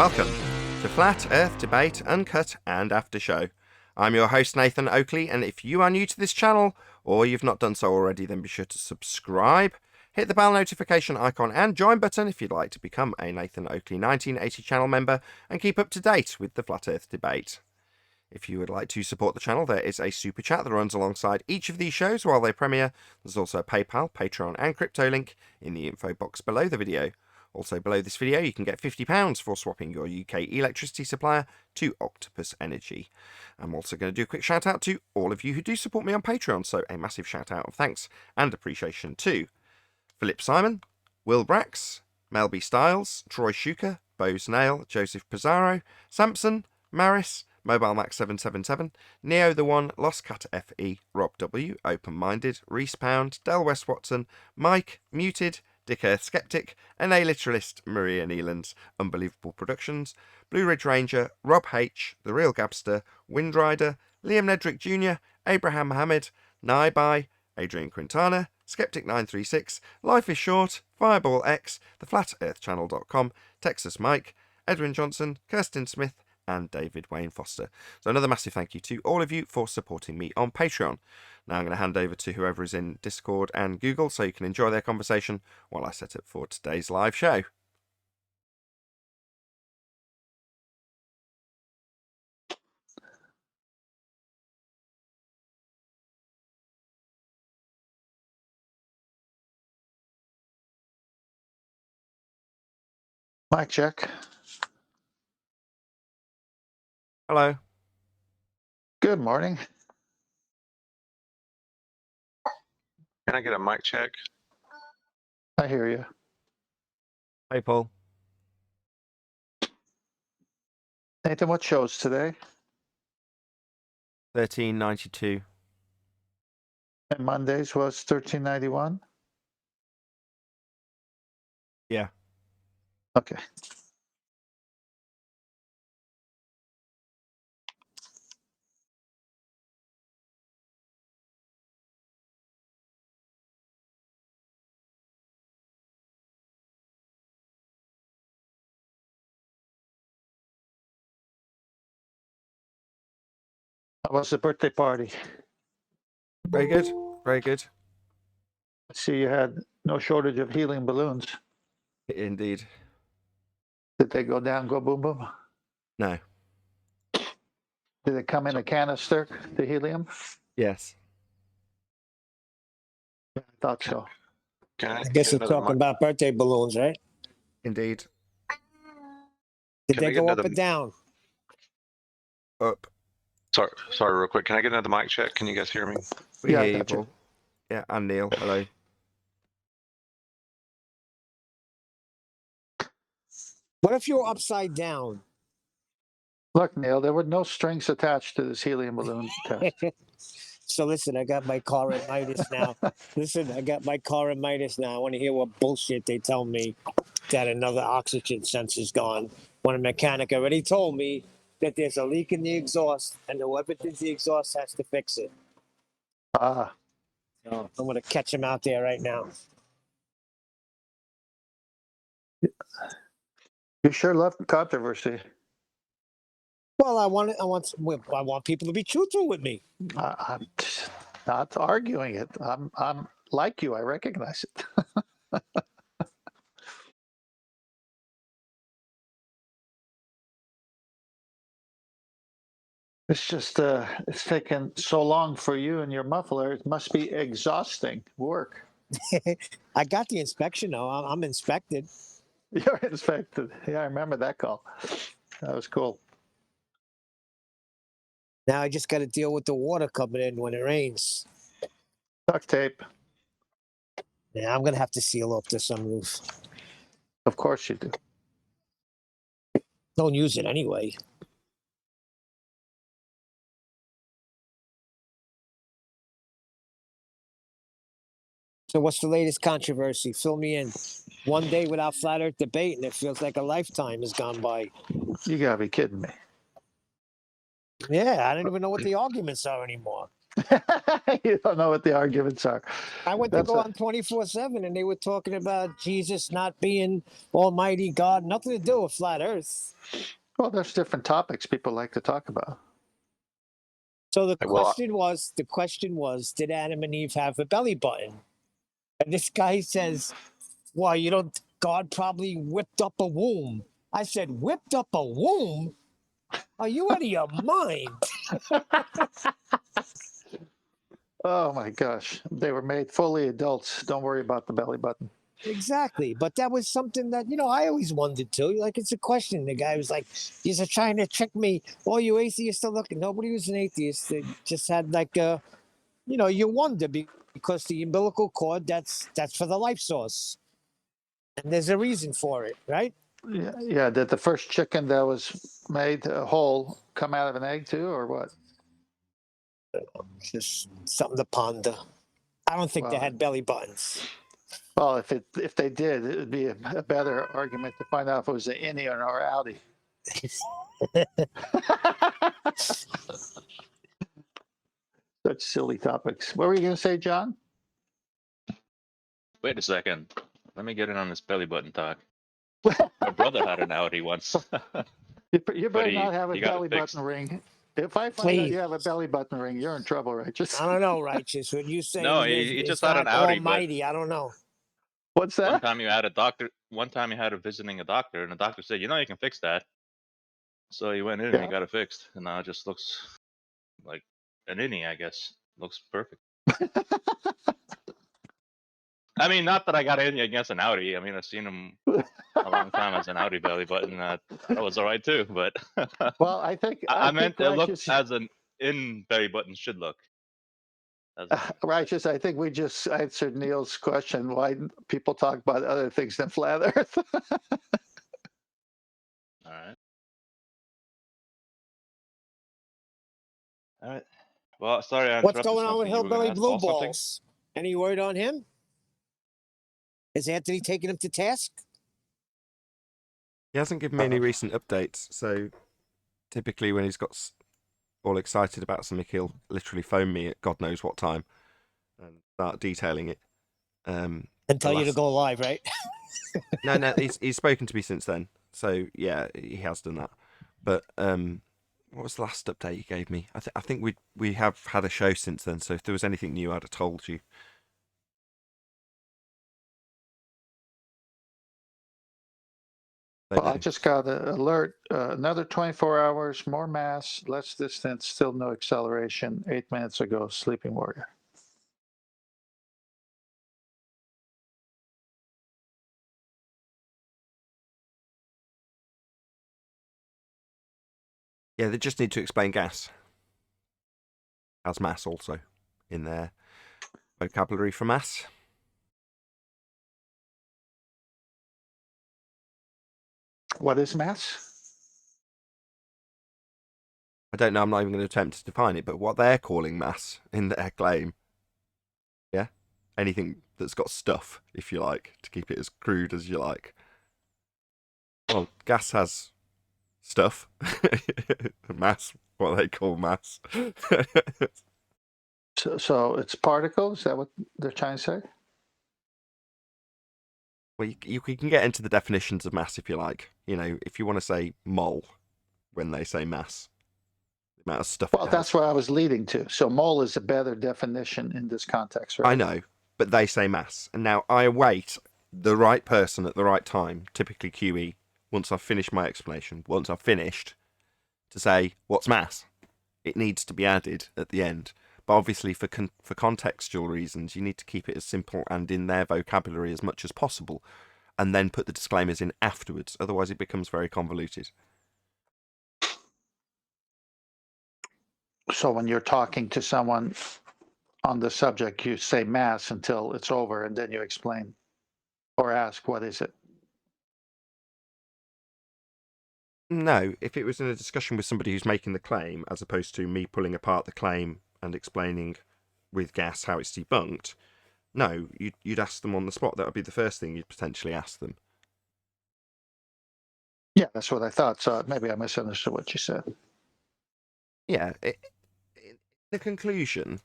Welcome to Flat Earth Debate, Uncut and After Show. I'm your host Nathan Oakley, and if you are new to this channel, or you've not done so already, then be sure to subscribe, hit the bell notification icon and join button if you'd like to become a Nathan Oakley 1980 channel member and keep up to date with the Flat Earth Debate. If you would like to support the channel, there is a super chat that runs alongside each of these shows while they premiere. There's also a PayPal, Patreon and crypto link in the info box below the video. Also below this video you can get £50 for swapping your UK electricity supplier to Octopus Energy. I'm also going to do a quick shout out to all of you who do support me on Patreon, so a massive shout out of thanks and appreciation to Philip Simon, Will Brax, Melby Styles, Troy Shuker, Bose Nail, Joseph Pizarro, Samson, Maris, Mobile Max 777, Neo the One, Lost Cat FE, Rob W, Open Minded, Reese Pound, Del West Watson, Mike, Muted, Dick Earth Skeptic, and a literalist, Maria Neelands, Unbelievable Productions, Blue Ridge Ranger, Rob H, The Real Gabster, Windrider, Liam Nedrick Jr., Abraham Mohammed, Naibai, Adrian Quintana, Skeptic936, Life is Short, Fireball X, TheFlatEarthChannel.com, Texas Mike, Edwin Johnson, Kirsten Smith, and David Wayne Foster. So another massive thank you to all of you for supporting me on Patreon. Now I'm going to hand over to whoever is in Discord and Google so you can enjoy their conversation while I set up for today's live show. Mic check. Hello. Good morning. Can I get a mic check? I hear you. Hey, Paul. Nathan, what shows today? 1392. And Mondays was 1391? Yeah. Okay. How was the birthday party? Very good. Very good. I see you had no shortage of helium balloons. Indeed. Did they go down, go boom boom? No. Did it come in a canister, the helium? Yes. I thought so. I guess you're talking about birthday balloons, right? Indeed. Did they go up or down? Up. Sorry, real quick. Can I get another mic check? Can you guys hear me? We Yeah, I hear you, got you. Paul. Yeah, and Neil. Hello. What if you're upside down? Look, Neil, there were no strings attached to this helium balloon test. So listen, I got my car at Midas now. Listen, I got my car at Midas now. I want to hear what bullshit they tell me that another oxygen sensor's gone. When a mechanic already told me that there's a leak in the exhaust and whoever did the exhaust has to fix it. Ah, So I'm going to catch him out there right now. you sure love controversy. Well, I want people to be truthful with me. I'm not arguing it. I'm like you. I recognize it. It's just it's taken so long for you and your muffler. It must be exhausting work. I got the inspection though. I'm inspected. You're inspected. Yeah, I remember that call. That was cool. Now I just got to deal with the water coming in when it rains. Duct tape. Yeah, I'm gonna have to seal off the sunroof. Of course you do. Don't use it anyway. So what's the latest controversy? Fill me in. One day without flat earth debate and it feels like a lifetime has gone by. You gotta be kidding me. Yeah, I don't even know what the arguments are anymore. You don't know what the arguments are. I went to That's go a- on 24/7, and they were talking about Jesus not being Almighty God, nothing to do with flat Earth. Well, there's different topics people like to talk about. So the Well, question was, did Adam and Eve have a belly button? And this guy says, well, you don't, God probably whipped up a womb. I said, whipped up a womb? Are you out of your mind? Oh my gosh, they were made fully adults. Don't worry about the belly button. Exactly. But that was something that, I always wondered too. Like, it's a question. The guy was like, you're trying to trick me. All you atheists are looking. Nobody was an atheist. They just had like you wonder because the umbilical cord, that's for the life source. And there's a reason for it, right? Yeah, yeah. Did the first chicken that was made whole come out of an egg too, or what? Just something to ponder. I don't think they Well, had belly buttons. well, if they did, it would be a better argument to find out if it was an innie or an outie. Such silly topics. What were you going to say, John? Wait a second. Let me get in on this belly button talk. My brother had an Audi once. You better he- not have a he got it belly fixed. button ring. If I find out Please. you have a belly button ring, you're in trouble, Righteous. I don't know, Righteous. What you say? No, he it's just had not an Audi, but- Almighty. I don't know. What's One that? time you had a visiting a doctor, and the doctor said, you can fix that. So he went in and Yeah. he got it fixed, and now it just looks like an innie, I guess. Looks perfect. I mean, not that I got anything against an Audi. I mean, I've seen him a long time as an Audi belly button. That was all right too, but Well, I think I meant think it looked Righteous, as an in belly button should look. Righteous. I think we just answered Neil's question. Why people talk about other things than flat Earth? All right. All right. Well, sorry I What's interrupted going on with something. You were gonna Hillbilly ask Blue Paul something? Balls? Any word on him? Is Anthony taking him to task? He hasn't given me any recent updates, so typically when he's got all excited about something, he'll literally phone me at God knows what time and start detailing it. And tell you to go live, right? No, he's spoken to me since then, so yeah, he has done that. But what was the last update he gave me? I think we have had a show since then, so if there was anything new, I'd have told you. Well, I just got an alert. Another 24 hours, more mass, less distance, still no acceleration. 8 minutes ago, Sleeping Warrior. Yeah, they just need to explain gas as mass also in their vocabulary for mass. What is mass? I don't know, I'm not even going to attempt to define it, but what they're calling mass in their claim. Yeah? Anything that's got stuff, if you like, to keep it as crude as you like. Well, gas has stuff. Mass, what they call mass. So it's particles? Is that what they're trying to say? Well, you can get into the definitions of mass if you like. If you want to say mole when they say mass, the amount of stuff. Well, that's what I was leading to. So mole is a better definition in this context, right? I know, but they say mass. And now I await the right person at the right time, typically QE, once I've finished my explanation, once I've finished, to say, what's mass? It needs to be added at the end. But obviously, for contextual reasons, you need to keep it as simple and in their vocabulary as much as possible, and then put the disclaimers in afterwards. Otherwise, it becomes very convoluted. So when you're talking to someone on the subject, you say mass until it's over, and then you explain or ask, what is it? No, if it was in a discussion with somebody who's making the claim, as opposed to me pulling apart the claim and explaining with gas how it's debunked, no, you'd ask them on the spot. That would be the first thing you'd potentially ask them. Yeah, that's what I thought. So maybe I misunderstood what you said. Yeah, the conclusion,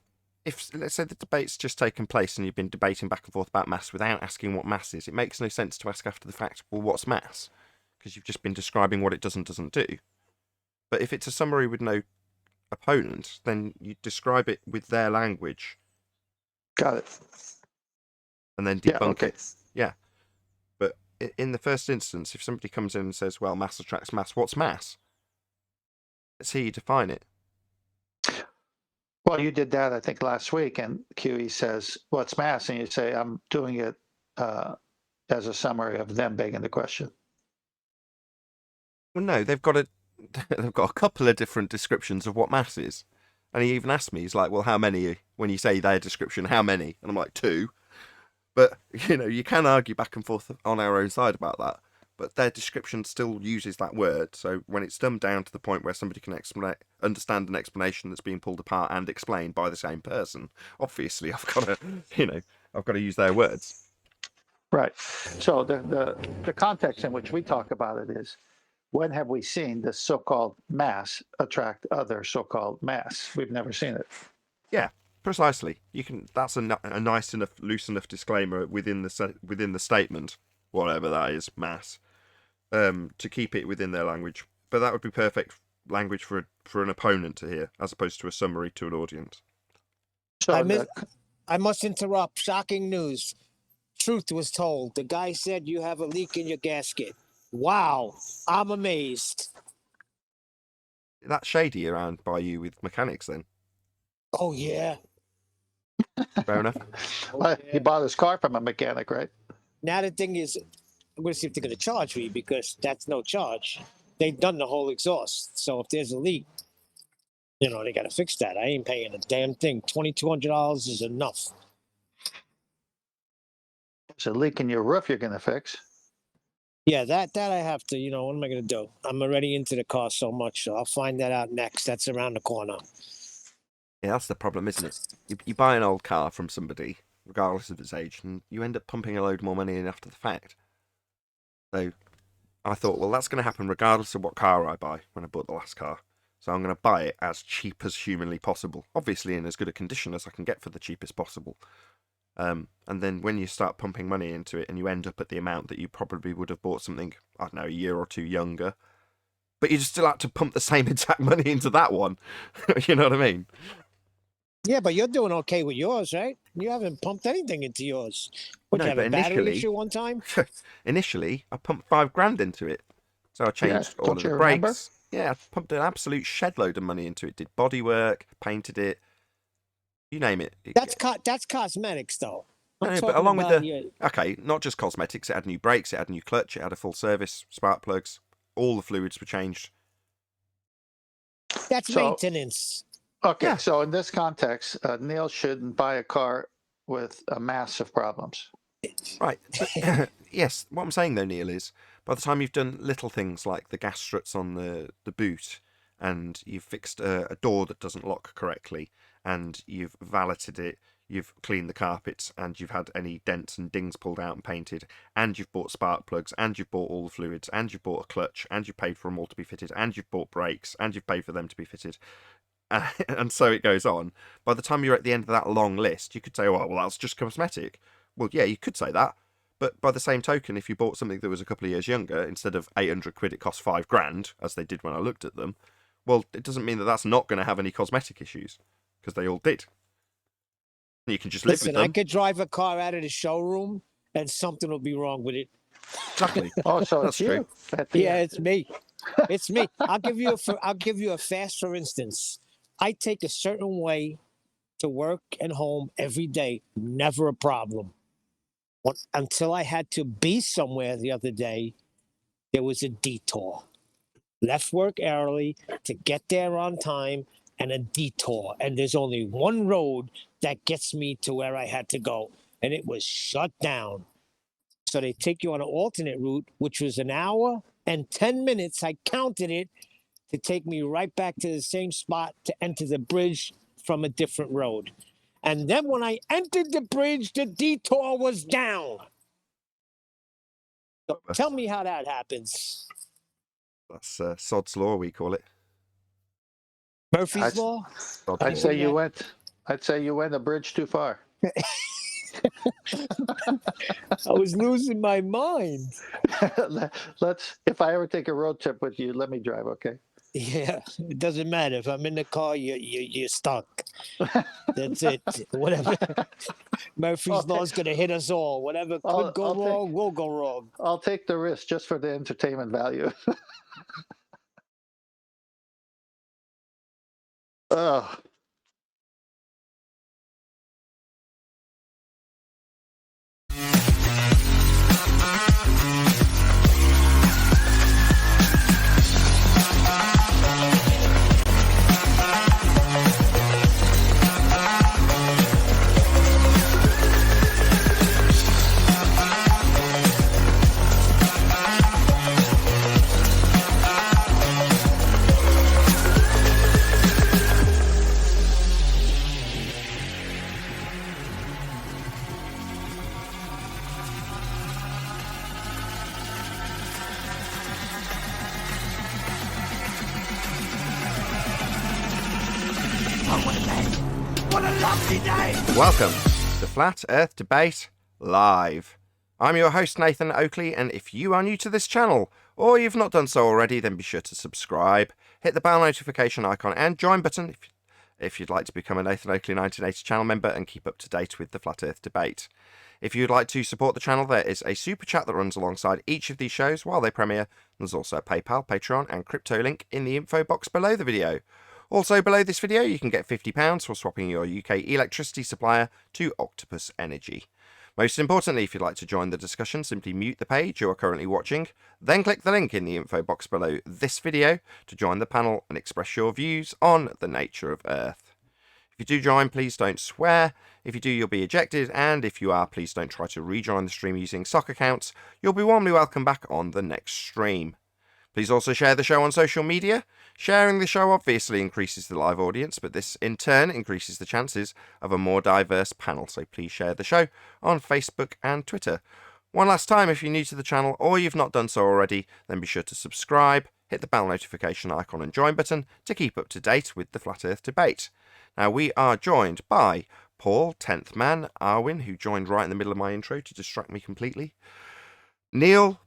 if let's say the debate's just taken place and you've been debating back and forth about mass without asking what mass is, it makes no sense to ask after the fact, well, what's mass? Because you've just been describing what it does and doesn't do. But if it's a summary with no opponent, then you describe it with their language. Got it. And then Yeah, debunk okay. it. Yeah. But in the first instance, if somebody comes in and says, well, mass attracts mass, what's mass? Let's hear you define it. Well, you did that, I think, last week, and QE says, what's mass? And you say, I'm doing it as a summary of them begging the question. Well, no, they've got a couple of different descriptions of what mass is. And he even asked me, he's like, well, how many? When you say their description, how many? And I'm like, 2. But, you can argue back and forth on our own side about that. But their description still uses that word. So when it's dumbed down to the point where somebody can understand an explanation that's being pulled apart and explained by the same person, obviously I've got to, I've got to use their words. Right. So the context in which we talk about it is, when have we seen this so-called mass attract other so-called mass? We've never seen it. Yeah, precisely. That's a nice enough, loose enough disclaimer within the statement, whatever that is, mass, to keep it within their language. But that would be perfect language for an opponent to hear, as opposed to a summary to an audience. So I must interrupt. Shocking news. Truth was told. The guy said you have a leak in your gasket. Wow, I'm amazed. That's shady around by you with mechanics, then. Oh yeah. Fair enough. He bought his car from a mechanic, right? Now the thing is, I'm going to see if they're going to charge me, because that's no charge. They've done the whole exhaust. So if there's a leak, they got to fix that. I ain't paying a damn thing. $2,200 is enough. It's a leak in your roof you're going to fix. Yeah, that I have to. What am I going to do? I'm already into the car so much, so I'll find that out next. That's around the corner. Yeah, that's the problem, isn't it? You buy an old car from somebody, regardless of its age, and you end up pumping a load more money in after the fact. So I thought, well, that's going to happen regardless of what car I buy when I bought the last car. So I'm going to buy it as cheap as humanly possible, obviously in as good a condition as I can get for the cheapest possible. And then when you start pumping money into it and you end up at the amount that you probably would have bought something, I don't know, a year or 2 younger, but you just still have to pump the same exact money into that one. You know what I mean? Yeah, but you're doing okay with yours, right? You haven't pumped anything into yours. What, No, you have but a battery initially- issue one time? Initially, I pumped $5,000 into it. So I changed all don't of you the remember? brakes. Yeah, I pumped an absolute shed load of money into it. Did body work, painted it, you name it. That's cosmetics, though. I'm No, but talking along with about okay, not just cosmetics. It had new brakes, it had new clutch, it had a full service, spark plugs. All the fluids were changed. that's So- maintenance. Okay, Yeah. so in this context, Neil shouldn't buy a car with a mass of problems. Right. But, yes, what I'm saying though, Neil, is by the time you've done little things like the gas struts on the boot, and you've fixed a door that doesn't lock correctly, and you've valeted it, you've cleaned the carpets, and you've had any dents and dings pulled out and painted, and you've bought spark plugs, and you've bought all the fluids, and you've bought a clutch, and you've paid for them all to be fitted, and you've bought brakes, and you've paid for them to be fitted. And so it goes on. By the time you're at the end of that long list, you could say, oh, well, that's just cosmetic. Well, yeah, you could say that. But by the same token, if you bought something that was a couple of years younger, instead of 800 quid, it cost $5,000, as they did when I looked at them, well, it doesn't mean that that's not going to have any cosmetic issues, because they all did. You can just live Listen, with them. I could drive a car out of the showroom and something will be wrong with it. Exactly. Oh, so That's it's true. you. At the Yeah, end. it's me. It's me. I'll give you a fast, for instance. I take a certain way to work and home every day. Never a problem. Until I had to be somewhere the other day, there was a detour. Left work early to get there on time, and a detour. And there's only one road that gets me to where I had to go, and it was shut down. So they take you on an alternate route, which was an hour and 10 minutes. I counted it to take me right back to the same spot to enter the bridge from a different road. And then when I entered the bridge, the detour was down. So tell me how that happens. That's Sod's Law, we call it. Murphy's I'd- Law? Sod's I'd Law. say you went I'd say you went a bridge too far. I was losing my mind. Let's. If I ever take a road trip with you, let me drive, okay? Yeah, it doesn't matter. If I'm in the car, you're stuck. That's it. Whatever. Murphy's Law is going to hit us all. Whatever could go wrong will go wrong. I'll take the risk just for the entertainment value. Oh. Welcome to Flat Earth Debate Live. I'm your host Nathan Oakley, and if you are new to this channel, or you've not done so already, then be sure to subscribe, hit the bell notification icon and join button if you'd like to become a Nathan Oakley 1980 channel member and keep up to date with the Flat Earth Debate. If you'd like to support the channel, there is a super chat that runs alongside each of these shows while they premiere. There's also a PayPal, Patreon and crypto link in the info box below the video. Also below this video, you can get £50 for swapping your UK electricity supplier to Octopus Energy. Most importantly, if you'd like to join the discussion, simply mute the page you are currently watching, then click the link in the info box below this video to join the panel and express your views on the nature of Earth. If you do join, please don't swear. If you do, you'll be ejected, and if you are, please don't try to rejoin the stream using sock accounts. You'll be warmly welcome back on the next stream. Please also share the show on social media. Sharing the show obviously increases the live audience, but this in turn increases the chances of a more diverse panel, so please share the show on Facebook and Twitter. One last time, if you're new to the channel or you've not done so already, then be sure to subscribe, hit the bell notification icon and join button to keep up to date with the Flat Earth Debate. Now, we are joined by Paul, 10th Man, Arwin, who joined right in the middle of my intro to distract me completely, Neil,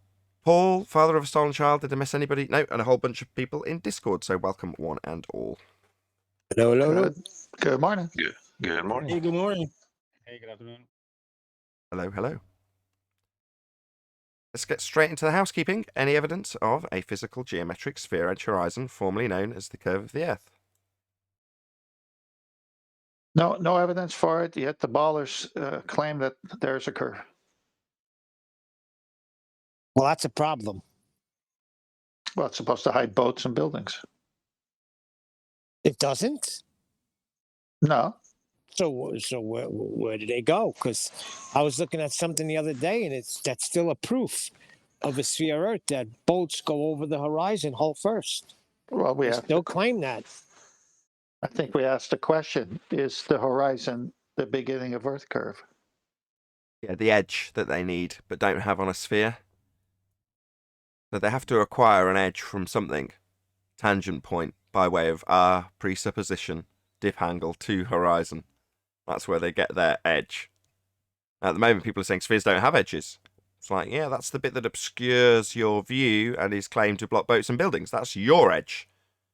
Paul, father of a stolen child, did I miss anybody? No, and a whole bunch of people in Discord, so welcome one and all. Hello, hello, hello. Good morning. Good morning. Hey, good morning. Hey, good afternoon. Hello, hello. Let's get straight into the housekeeping. Any evidence of a physical geometric sphere edge horizon, formerly known as the curve of the Earth? No evidence for it, yet the ballers claim that there's a curve. Well, that's a problem. Well, it's supposed to hide boats and buildings. It doesn't? No. So where did they go? Because I was looking at something the other day, and that's still a proof of a sphere Earth that boats go over the horizon hull first. Well, They still claim that. I think we asked the question, is the horizon the beginning of Earth curve? Yeah, the edge that they need, but don't have on a sphere. So they have to acquire an edge from something, tangent point, by way of R presupposition, dip angle to horizon. That's where they get their edge. At the moment, people are saying spheres don't have edges. It's like, yeah, that's the bit that obscures your view and is claimed to block boats and buildings. That's your edge.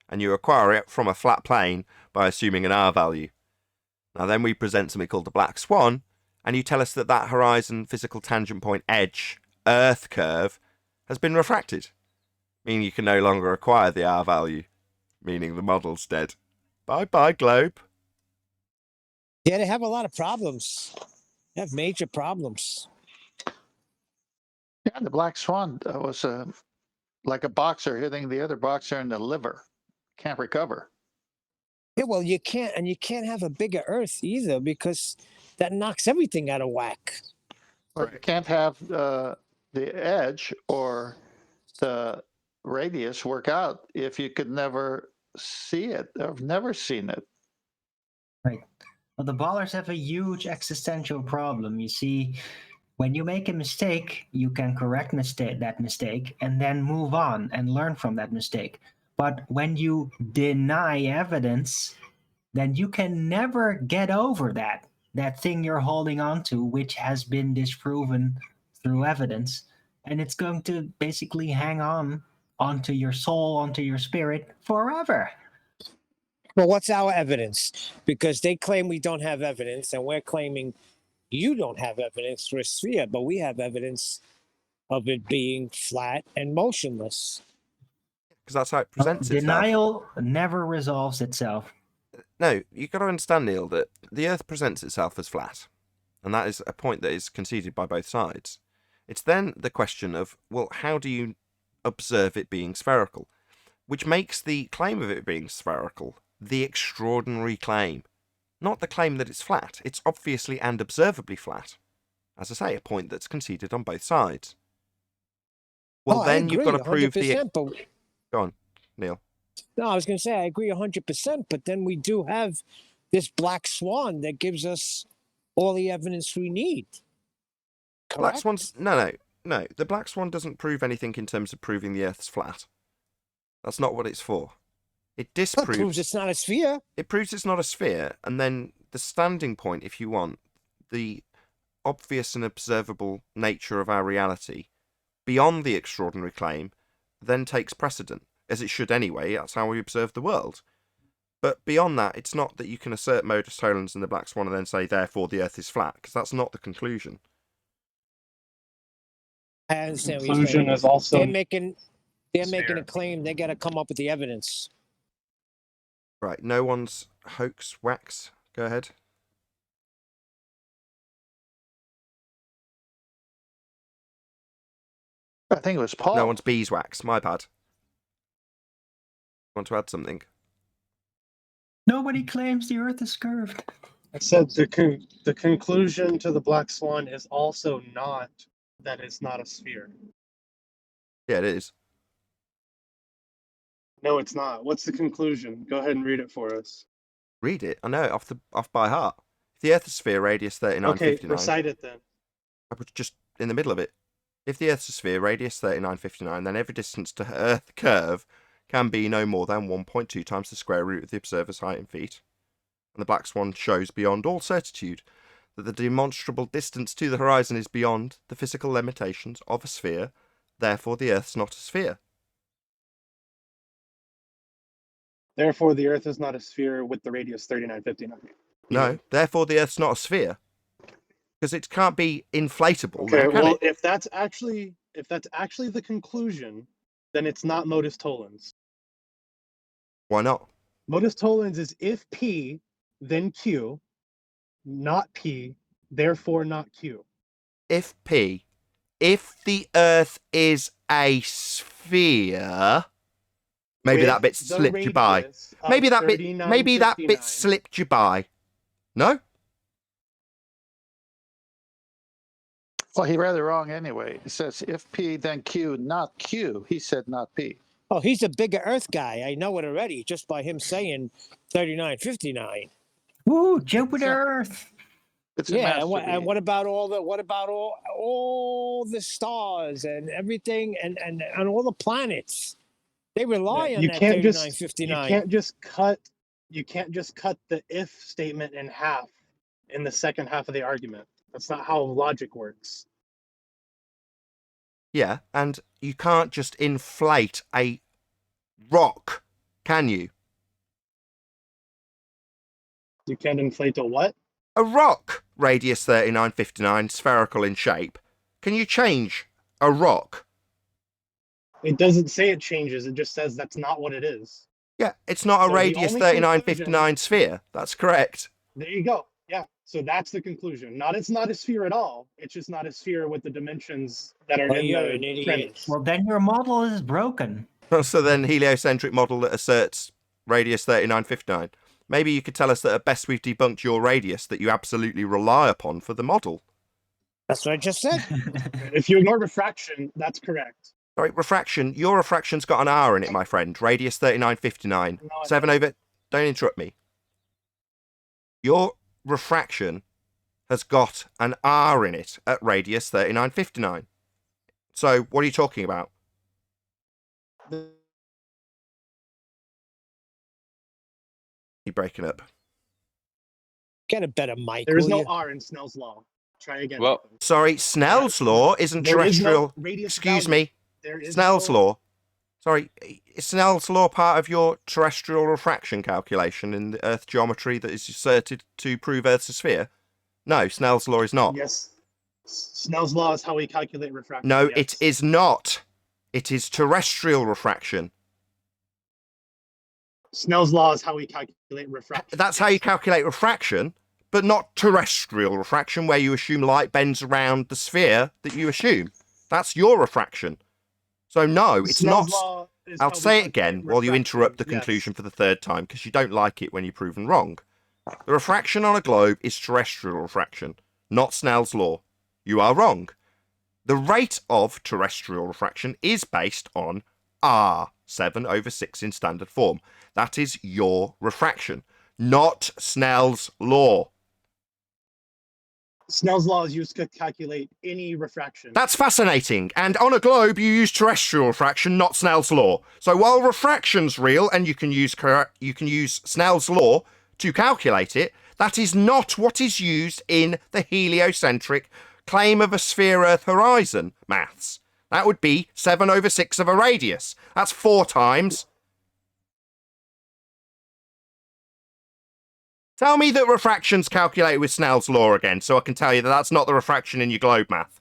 And you acquire it from a flat plane by assuming an R value. Now then we present something called the black swan, and you tell us that that horizon physical tangent point edge Earth curve has been refracted, meaning you can no longer acquire the R value, meaning the model's dead. Bye-bye, globe. Yeah, they have a lot of problems. They have major problems. Yeah, the black swan was like a boxer hitting the other boxer in the liver. Can't recover. Yeah, well, you can't have a bigger Earth either, because that knocks everything out of whack. Or you can't have the edge or the radius work out if you could never see it. I've never seen it. Right. Well, the ballers have a huge existential problem. You see, when you make a mistake, you can correct that mistake and then move on and learn from that mistake. But when you deny evidence, then you can never get over that thing you're holding on to, which has been disproven through evidence, and it's going to basically hang on onto your soul, onto your spirit forever. Well, what's our evidence? Because they claim we don't have evidence, and we're claiming you don't have evidence for a sphere, but we have evidence of it being flat and motionless. Because that's how it presents itself. Denial never resolves itself. No, you've got to understand, Neil, that the Earth presents itself as flat. And that is a point that is conceded by both sides. It's then the question of, well, how do you observe it being spherical? Which makes the claim of it being spherical the extraordinary claim. Not the claim that it's flat. It's obviously and observably flat. As I say, a point that's conceded on both sides. Well, then you've got to prove the... But... Go on, Neil. No, I was going to say I agree 100%, but then we do have this black swan that gives us all the evidence we need. Correct? Black Swan's... No. The Black Swan doesn't prove anything in terms of proving the Earth's flat. That's not what it's for. It disproves... It proves it's not a sphere. It proves it's not a sphere, and then the standing point, if you want, the obvious and observable nature of our reality, beyond the extraordinary claim, then takes precedent, as it should anyway. That's how we observe the world. But beyond that, it's not that you can assert modus tollens in the Black Swan and then say, therefore, the Earth is flat, because that's not the conclusion. I understand what you're Conclusion saying. is also They're making sphere. a claim. They got to come up with the evidence. Right, no one's hoax wax. Go ahead. I think it was Paul. No one's beeswax. My bad. Want to add something? Nobody claims the Earth is curved. I said the conclusion to the Black Swan is also not that it's not a sphere. Yeah, it is. No, it's not. What's the conclusion? Go ahead and read it for us. Read it. I know it off by heart. If the Earth is a sphere, radius 3959. Okay, recite it then. I was just in the middle of it. If the Earth's a sphere, radius 3959, then every distance to Earth curve can be no more than 1.2 times the square root of the observer's height in feet. And the Black Swan shows beyond all certitude that the demonstrable distance to the horizon is beyond the physical limitations of a sphere, therefore the Earth's not a sphere. Therefore, the Earth is not a sphere with the radius 3959. No, therefore the Earth's not a sphere. Because it can't be inflatable. Okay, now, can well, it? if that's actually the conclusion, then it's not modus tollens. Why not? Modus tollens is if P, then Q, not P, therefore not Q. If the Earth is a sphere, maybe With that bit the slipped you by. radius of Maybe that bit 3959. slipped you by. No? Well, he read it wrong anyway. It says if P, then Q, not Q. He said not P. Oh, he's a bigger Earth guy. I know it already just by him saying 3959. Woo, Jupiter Earth. It's a Yeah, and masterpiece. what about all the stars and everything and all the planets? They rely on You that can't just 3959. you can't just cut the if statement in half in the second half of the argument. That's not how logic works. Yeah, and you can't just inflate a rock, can you? You can't inflate a what? A rock, radius 3959, spherical in shape. Can you change a rock? It doesn't say it changes. It just says that's not what it is. Yeah, it's not a So the radius only 3959 sphere. That's correct. There you go. Yeah. So that's the conclusion. It's not a sphere at all. It's just not a sphere with the dimensions that are Oh, in you're the an idiot. premise. Well, then your model is broken. So then, heliocentric model that asserts radius 3959. Maybe you could tell us that at best we've debunked your radius that you absolutely rely upon for the model. That's what I just said. If you ignore refraction, that's correct. Sorry, refraction. Your refraction's got an R in it, my friend. Radius 3959. No, I 7 over... Don't interrupt me. Your refraction has got an R in it at radius 3959. So, what are you talking about? You're breaking up. Get a better mic. There is will no you? R in Snell's law. Try again. Well, Nathan. Sorry, Snell's law isn't There is no terrestrial. radius Excuse value. me. There is Snell's no, law. Sorry, is Snell's law part of your terrestrial refraction calculation in the Earth geometry that is asserted to prove Earth's a sphere? No, Snell's law is not. Yes. Snell's law is how we calculate refraction. No, yes. it is not. It is terrestrial refraction. Snell's law is how we calculate refraction. That's how you calculate refraction, but not terrestrial refraction, where you assume light bends around the sphere that you assume. That's your refraction. So no, it's Snell's not. law is I'll how we say it calculate again while you refraction, interrupt the yes. conclusion for the third time, because you don't like it when you're proven wrong. The refraction on a globe is terrestrial refraction, not Snell's law. You are wrong. The rate of terrestrial refraction is based on R, 7/6 in standard form. That is your refraction, not Snell's law. Snell's law is used to calculate any refraction. That's fascinating. And on a globe, you use terrestrial refraction, not Snell's law. So while refraction's real and you can use Snell's law to calculate it, that is not what is used in the heliocentric claim of a sphere-Earth horizon maths. That would be 7/6 of a radius. That's 4 times. Tell me that refraction's calculated with Snell's law again, so I can tell you that that's not the refraction in your globe math.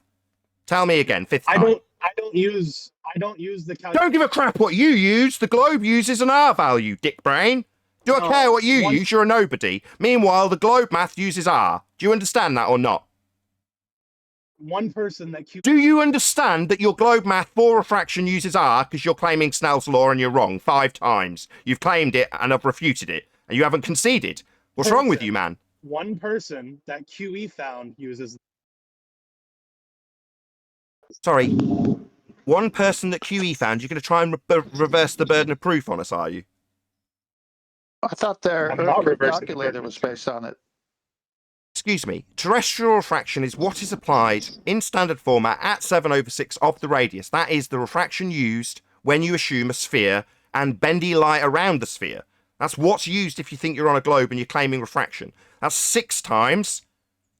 Tell me again, 5th time. I don't use the calculation. Don't give a crap what you use. The globe uses an R value, dick brain. Do I No, care what you one- use? You're a nobody. Meanwhile, the globe math uses R. Do you understand that or not? One person that Do you understand that your globe math for refraction uses R because you're claiming Snell's law and you're wrong 5 times? You've claimed it and I've refuted it, and you haven't conceded. What's wrong with you, man? one person that QE found uses. Sorry. One person that QE found, you're going to try and reverse the burden of proof on us, are you? I thought their I'm not reversing the calculator burden. was based on it. Excuse me, terrestrial refraction is what is applied in standard format at 7/6 of the radius. That is the refraction used when you assume a sphere and bendy light around the sphere. That's what's used if you think you're on a globe and you're claiming refraction. That's 6 times,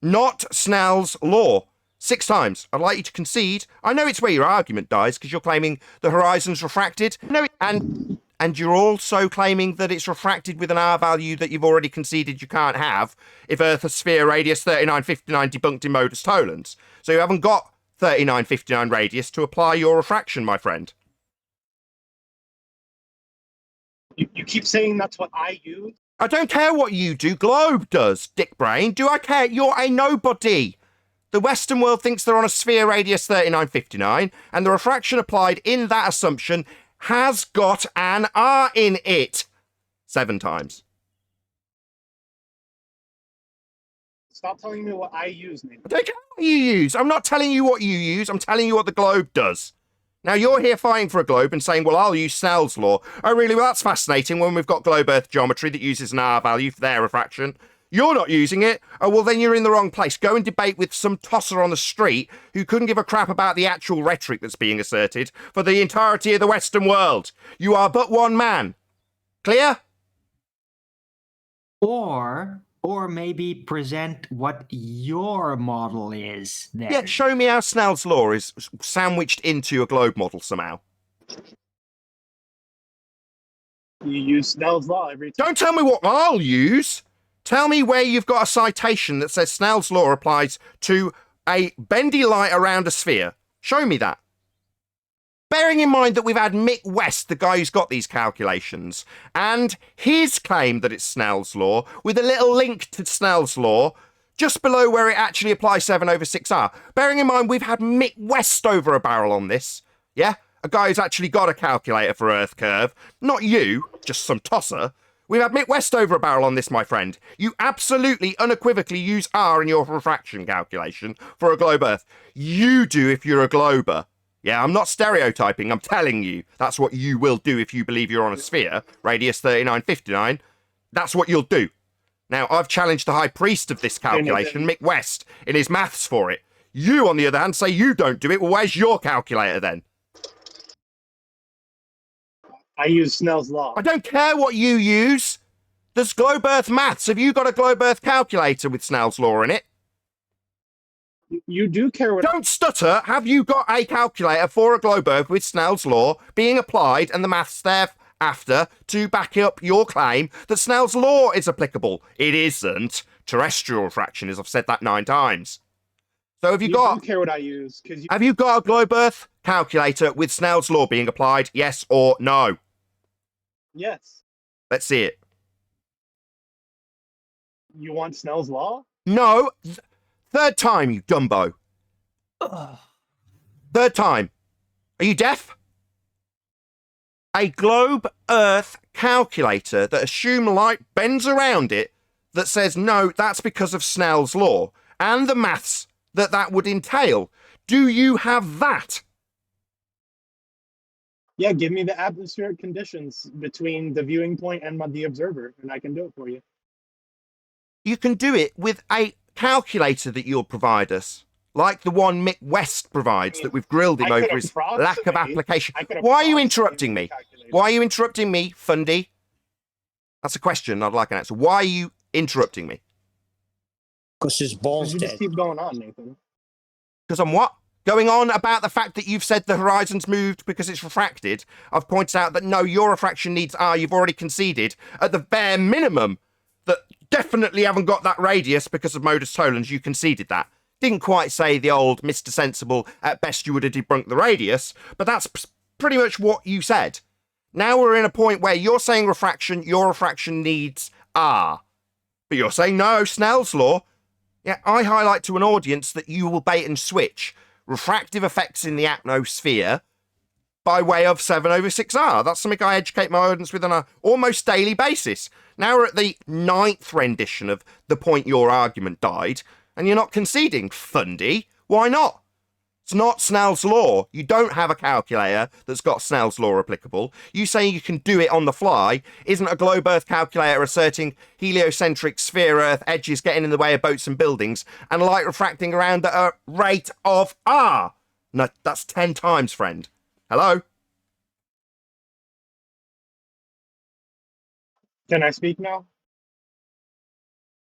not Snell's law. 6 times. I'd like you to concede. I know it's where your argument dies because you're claiming the horizon's refracted. No, and you're also claiming that it's refracted with an R value that you've already conceded you can't have if Earth a sphere radius 3959 debunked in modus tollens. So you haven't got 3959 radius to apply your refraction, my friend. You keep saying that's what I use. I don't care what you do. Globe does, dick brain. Do I care? You're a nobody. The Western world thinks they're on a sphere radius 3959, and the refraction applied in that assumption has got an R in it. 7 times. Stop telling me what I use, Nathan. I don't care what you use. I'm not telling you what you use. I'm telling you what the globe does. Now, you're here fighting for a globe and saying, well, I'll use Snell's law. Oh, really? Well, that's fascinating when we've got globe Earth geometry that uses an R value for their refraction. You're not using it. Oh, well, then you're in the wrong place. Go and debate with some tosser on the street who couldn't give a crap about the actual rhetoric that's being asserted for the entirety of the Western world. You are but one man. Clear? Or maybe present what your model is then. Yeah, show me how Snell's law is sandwiched into a globe model somehow. You use Snell's law every time. Don't tell me what I'll use. Tell me where you've got a citation that says Snell's law applies to a bendy light around a sphere. Show me that. Bearing in mind that we've had Mick West, the guy who's got these calculations, and his claim that it's Snell's law, with a little link to Snell's law, just below where it actually applies 7/6R. Bearing in mind we've had Mick West over a barrel on this, yeah? A guy who's actually got a calculator for Earth curve. Not you, just some tosser. We've had Mick West over a barrel on this, my friend. You absolutely, unequivocally use R in your refraction calculation for a globe Earth. You do if you're a glober. Yeah, I'm not stereotyping, I'm telling you. That's what you will do if you believe you're on a sphere, radius 3959. That's what you'll do. Now, I've challenged the high priest of this calculation, Mick West, in his maths for it. You, on the other hand, say you don't do it. Well, where's your calculator then? I use Snell's law. I don't care what you use. There's globe Earth maths. Have you got a globe Earth calculator with Snell's law in it? You do care what Don't stutter. Have you got a calculator for a globe Earth with Snell's law being applied and the maths thereafter to back up your claim that Snell's law is applicable? It isn't. Terrestrial refraction is. I've said that 9 times. So have you got... do care what I use because Have you got a globe Earth calculator with Snell's law being applied? Yes or no? yes, Let's see it. you want Snell's law. No. Third time, you dumbo. Third time. Are you deaf? A globe Earth calculator that assume light bends around it that says, no, that's because of Snell's law and the maths that would entail. Do you have that? Yeah, give me the atmospheric conditions between the viewing point and the observer, and I can do it for you. You can do it with a calculator that you'll provide us, like the one Mick West provides that we've grilled him over his lack of application. Why are you interrupting me? Why are you interrupting me, Fundy? That's a question I'd like an answer. Why are you interrupting me? Because his balls You dead. just keep going on, Nathan. Because I'm what? Going on about the fact that you've said the horizon's moved because it's refracted. I've pointed out that no, your refraction needs are. You've already conceded at the bare minimum that definitely haven't got that radius because of modus tollens. You conceded that. Didn't quite say the old Mr. Sensible, at best you would have debunked the radius, but that's pretty much what you said. Now we're in a point where you're saying refraction, your refraction needs R. But you're saying no, Snell's law. Yeah, I highlight to an audience that you will bait and switch refractive effects in the atmosphere by way of 7/6R. That's something I educate my audience with on an almost daily basis. Now we're at the 9th rendition of the point your argument died, and you're not conceding, Fundy. Why not? It's not Snell's law. You don't have a calculator that's got Snell's law applicable. You saying you can do it on the fly isn't a globe Earth calculator asserting heliocentric sphere Earth edges getting in the way of boats and buildings and light refracting around at a rate of R. No, that's 10 times, friend. Hello? Can I speak now?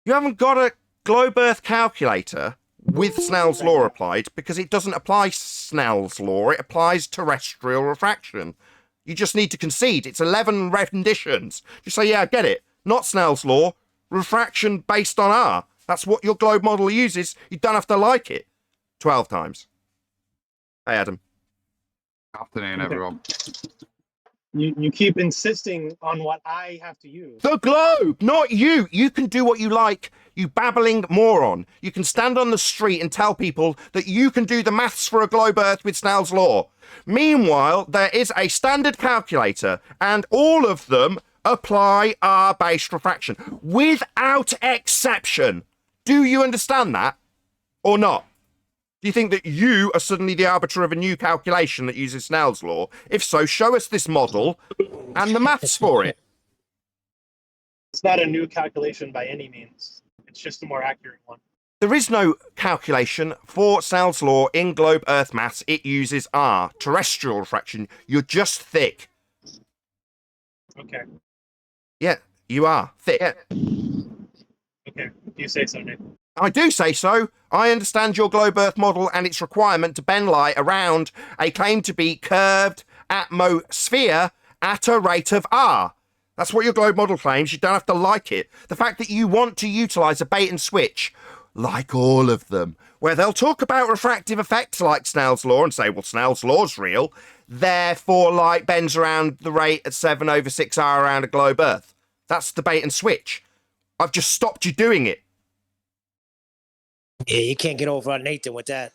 You haven't got a globe Earth calculator with Snell's law applied because it doesn't apply Snell's law, it applies terrestrial refraction. You just need to concede. It's 11 renditions. Just say, yeah, I get it. Not Snell's law, refraction based on R. That's what your globe model uses. You don't have to like it. 12 times. Hey, Adam. Afternoon, everyone. You keep insisting on what I have to use. The globe, not you. You can do what you like, you babbling moron. You can stand on the street and tell people that you can do the maths for a globe Earth with Snell's law. Meanwhile, there is a standard calculator, and all of them apply R-based refraction, without exception. Do you understand that, or not? Do you think that you are suddenly the arbiter of a new calculation that uses Snell's law? If so, show us this model and the maths for it. It's not a new calculation by any means. It's just a more accurate one. There is no calculation for Snell's law in globe Earth maths. It uses R, terrestrial refraction. You're just thick. Okay. Yeah, you are thick. Okay. If you say so, Nick. I do say so. I understand your globe Earth model and its requirement to bend light around a claim to be curved atmosphere at a rate of R. That's what your globe model claims. You don't have to like it. The fact that you want to utilize a bait and switch, like all of them, where they'll talk about refractive effects like Snell's law and say, well, Snell's law's real, therefore light bends around the rate at 7/6R around a globe Earth. That's the bait and switch. I've just stopped you doing it. Yeah, you can't get over on Nathan with that.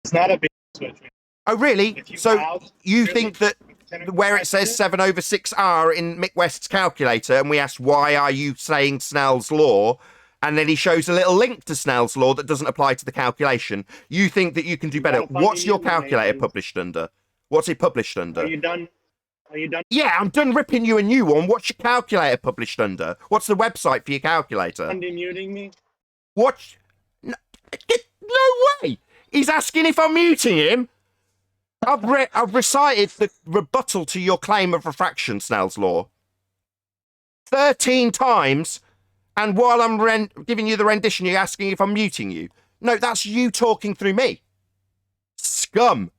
It's not a big switch. Oh, really? If you So have you really think that where it says 7/6R in Mick West's calculator, and we asked, why are you saying Snell's law? And then he shows a little link to Snell's law that doesn't apply to the calculation. You think that you can do better. What's your calculator published under? What's it published under? Are you done? Are you done? Yeah, I'm done ripping you a new one. What's your calculator published under? What's the website for your calculator? Unmuting me? What? No way! He's asking if I'm muting him. I've recited the rebuttal to your claim of refraction, Snell's law. 13 times, and while I'm giving you the rendition, you're asking if I'm muting you. No, that's you talking through me. Scum.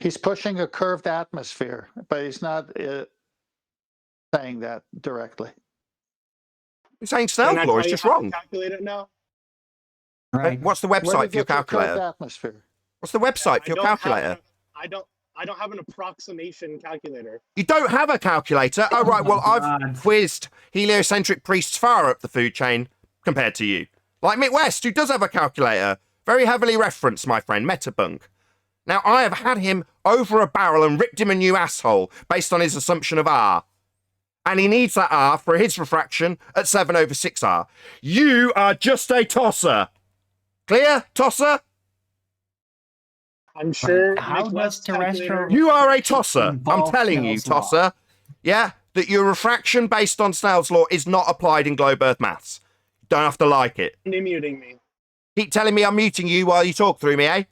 He's pushing a curved atmosphere, but he's not saying that directly. You're saying Can Snell's I law tell is you just how to wrong. calculate it now? Right. What's the Where do you website for your get your curved calculator? atmosphere? What's the website for your calculator? I don't have an approximation calculator. You don't have a calculator? Oh, right. Well, I've God. quizzed heliocentric priests far up the food chain compared to you. Like Mick West, who does have a calculator. Very heavily referenced, my friend, Metabunk. Now, I have had him over a barrel and ripped him a new asshole based on his assumption of R. And he needs that R for his refraction at 7/6R. You are just a tosser. Clear, tosser? I'm sure. How Nick does West's terrestrial- calculator- You are a tosser. I'm Involve telling you, Snell's law. tosser. Yeah, that your refraction based on Snell's law is not applied in globe Earth maths. Don't have to like it. You're muting me. Keep telling me I'm muting you while you talk through me, eh?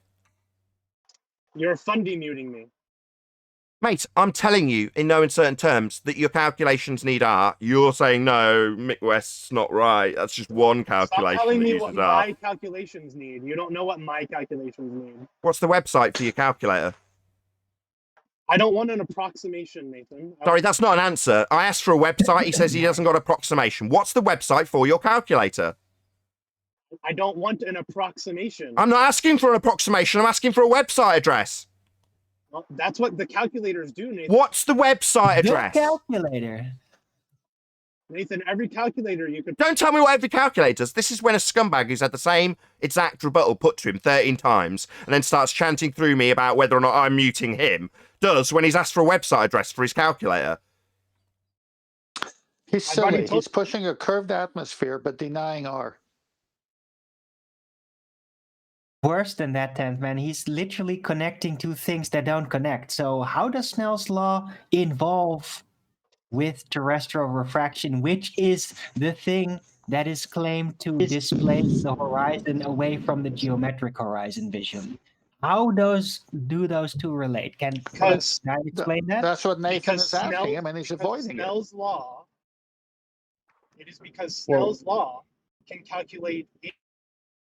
You're fundy muting me. Mate, I'm telling you in no uncertain terms that your calculations need R. You're saying, no, Mick West's not right. That's just one Stop calculation telling that me uses what R. my calculations need. You don't know what my calculations need. What's the website for your calculator? I don't want an approximation, Nathan. Sorry, that's not an answer. I asked for a website. He says he hasn't got approximation. What's the website for your calculator? I don't want an approximation. I'm not asking for an approximation. I'm asking for a website address. Well, that's what the calculators do, Nathan. What's the website The address? calculator. Nathan, every calculator you could. Don't tell me what every calculator does. This is when a scumbag who's had the same exact rebuttal put to him 13 times and then starts chanting through me about whether or not I'm muting him does when he's asked for a website address for his calculator. He's I've already silly. told- He's pushing a curved atmosphere, but denying R. Worse than that, Tenth Man. He's literally connecting two things that don't connect. So how does Snell's law involve with terrestrial refraction, which is the thing that is claimed to displace the horizon away from the geometric horizon visually? How do those two relate? Can Because I explain that? That's what Nathan Because is asking Snell- him, and he's because avoiding it. Snell's law. It is because Well- Snell's law can calculate.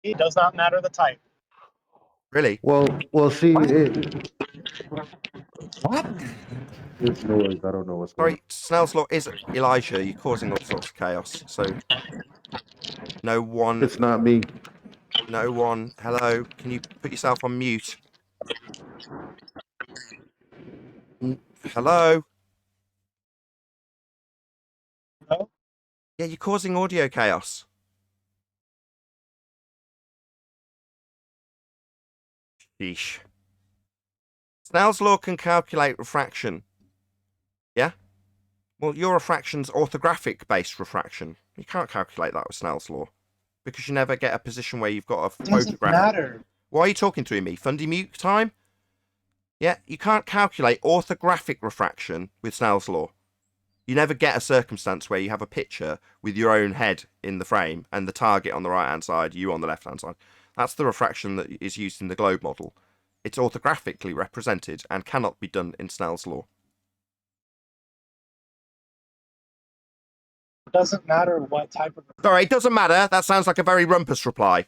It does not matter the type. Really? Well, see, What? it's noise. I don't know what's going Sorry, Snell's law is Elijah. You're causing all sorts of chaos. So, no on. one, It's not me. no one. Hello, can you put yourself on mute? Hello? Hello? Yeah, you're causing audio chaos. Sheesh. Snell's law can calculate refraction. Yeah? Well, your refraction's orthographic-based refraction. You can't calculate that with Snell's law. Because you never get a position where you've got a It doesn't photograph. matter. Why are you talking to me? Fundy mute time? Yeah, you can't calculate orthographic refraction with Snell's law. You never get a circumstance where you have a picture with your own head in the frame and the target on the right-hand side, you on the left-hand side. That's the refraction that is used in the globe model. It's orthographically represented and cannot be done in Snell's law. It doesn't matter what type of. Sorry, it doesn't matter. That sounds like a very rumpus reply.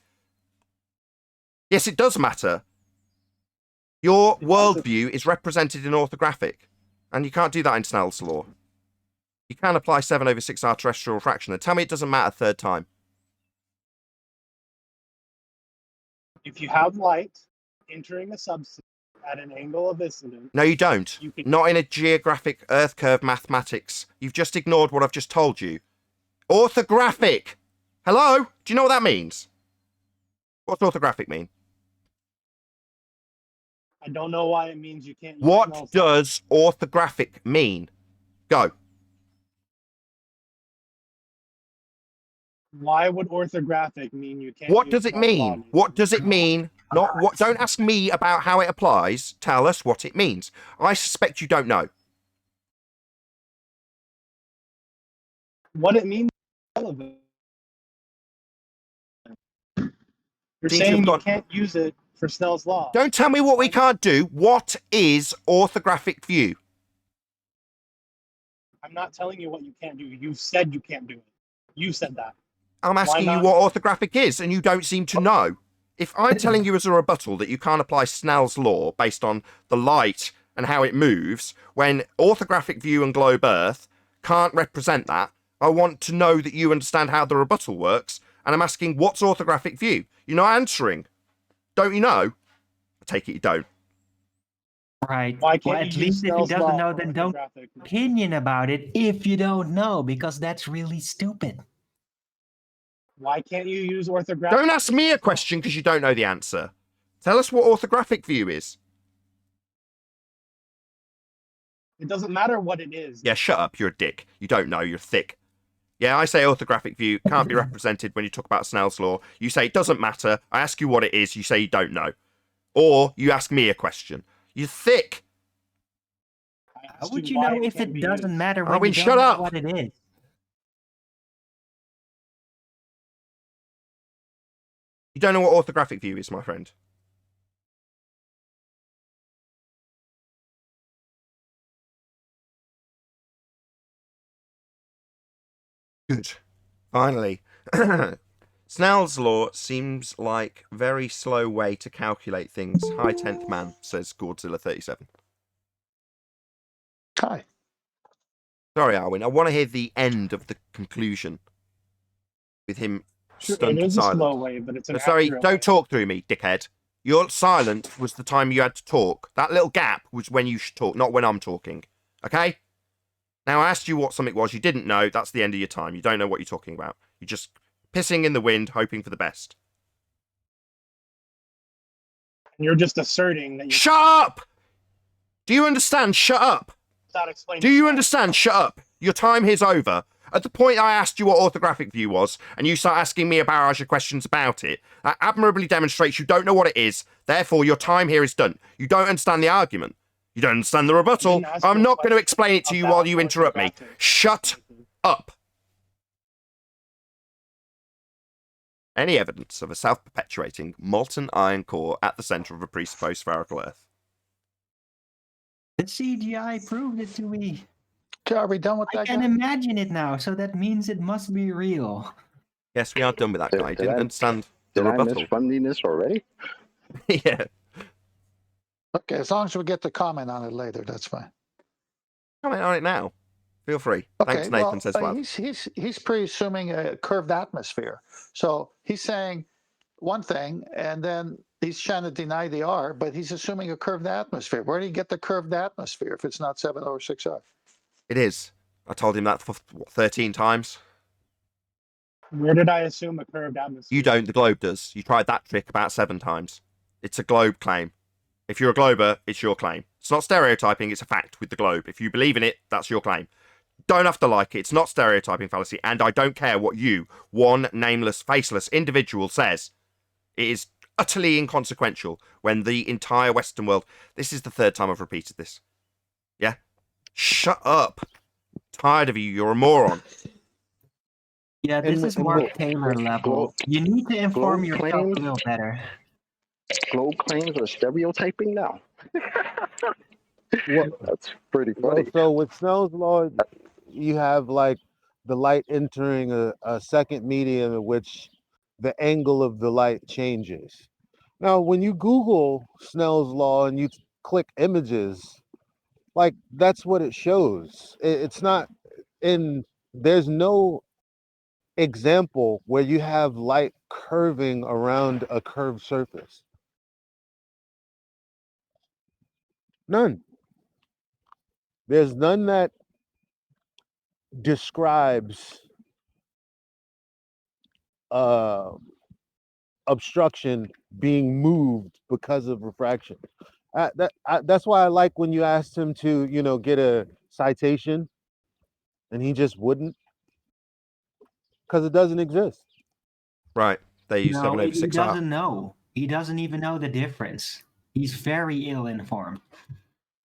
Yes, it does matter. Your worldview is represented in orthographic, and you can't do that in Snell's law. You can apply 7/6R terrestrial refraction, and tell me it doesn't matter third time. If you have light entering a substance at an angle of incidence, No, you don't. you can. Not in a geographic Earth curve mathematics. You've just ignored what I've just told you. Orthographic. Hello? Do you know what that means? What's orthographic mean? I don't know why it means you can't. use What Snell's- does orthographic mean? Go. Why would orthographic mean you can't? What use does it Snell's law? mean? What does it mean? Not what. Don't ask me about how it applies. Tell us what it means. I suspect you don't know. What it means? Is relevant. You're Seems saying you've you got- can't use it for Snell's law. Don't tell me what we can't do. What is orthographic view? I'm not telling you what you can't do. You said you can't do it. You said that. I'm asking you not? what orthographic is, and you don't seem to know. If I'm telling you as a rebuttal that you can't apply Snell's law based on the light and how it moves, when orthographic view and globe Earth can't represent that, I want to know that you understand how the rebuttal works, and I'm asking, what's orthographic view? You're not answering. Don't you know? I take it you don't. Right. Why can't Well, you at use least if he Snell's doesn't law know, for then don't orthographic? opinion about it if you don't know, because that's really stupid. Why can't you use orthographic? Don't ask me a question because you don't know the answer. Tell us what orthographic view is. It doesn't matter what it is. Yeah, shut up. You're a dick. You don't know. You're thick. Yeah, I say orthographic view can't be represented when you talk about Snell's law. You say it doesn't matter. I ask you what it is. You say you don't know. Or you ask me a question. You're thick. How would you know if it doesn't matter when Arwin, you shut don't know up. what it is? You don't know what orthographic view is, my friend. Good. Finally. Snell's law seems like a very slow way to calculate things. High 10th man, says Godzilla 37. Hi. Sorry, Arwin. I want to hear the end of the conclusion. With him stunned It is silent. a slow way, but it's an Sorry, accurate don't way. talk through me, dickhead. Your silence was the time you had to talk. That little gap was when you should talk, not when I'm talking. Okay? Now, I asked you what something was. You didn't know. That's the end of your time. You don't know what you're talking about. You're just pissing in the wind, hoping for the best. And you're just asserting that you Shut up! Do you understand? Shut up! without explaining. Do you why. understand? Shut up. Your time here's over. At the point I asked you what orthographic view was, and you start asking me a barrage of questions about it, that admirably demonstrates you don't know what it is. Therefore, your time here is done. You don't understand the argument. You don't understand the rebuttal. didn't ask I'm you a not going to question explain it to you about while you interrupt me. orthographic. Shut up. Any evidence of a self-perpetuating molten iron core at the center of a presupposed spherical Earth? The CGI proved it to me. Are we done with I that can guy? imagine it now, so that means it must be real. Yes, we are done with that guy. Did Didn't I- understand the Did I rebuttal. miss funding this already? Yeah. Okay, as long as we get to comment on it later, that's fine. Comment on it now. Feel free. Okay, Thanks, Nathan well, says well. he's presuming a curved atmosphere. So he's saying one thing, and then he's trying to deny the R, but he's assuming a curved atmosphere. Where do you get the curved atmosphere if it's not 7 over 6R? It is. I told him that for 13 times. Where did I assume a curved atmosphere? You don't, the globe does. You tried that trick about 7 times. It's a globe claim. If you're a glober, it's your claim. It's not stereotyping, it's a fact with the globe. If you believe in it, that's your claim. Don't have to like it. It's not stereotyping fallacy, and I don't care what you, one nameless, faceless individual, says. It is utterly inconsequential when the entire Western world... This is the 3rd time I've repeated this. Yeah? Shut up. Tired of you. You're a moron. Yeah, this And- is and Mark look, Taylor level. globe- You need to inform globe yourself claims- a little better. Globe claims are stereotyping now. Well, That's pretty well, funny. so with Snell's law, you have like the light entering a second medium in which the angle of the light changes. Now, when you Google Snell's law and you click images, like that's what it shows. It's not in, there's no example where you have light curving around a curved surface. None. There's none that describes obstruction being moved because of refraction. That's why I like when you asked him to, get a citation, and he just wouldn't, because it doesn't exist. Right. They use 7 No, over he 6R. doesn't know. He doesn't even know the difference. He's very ill-informed.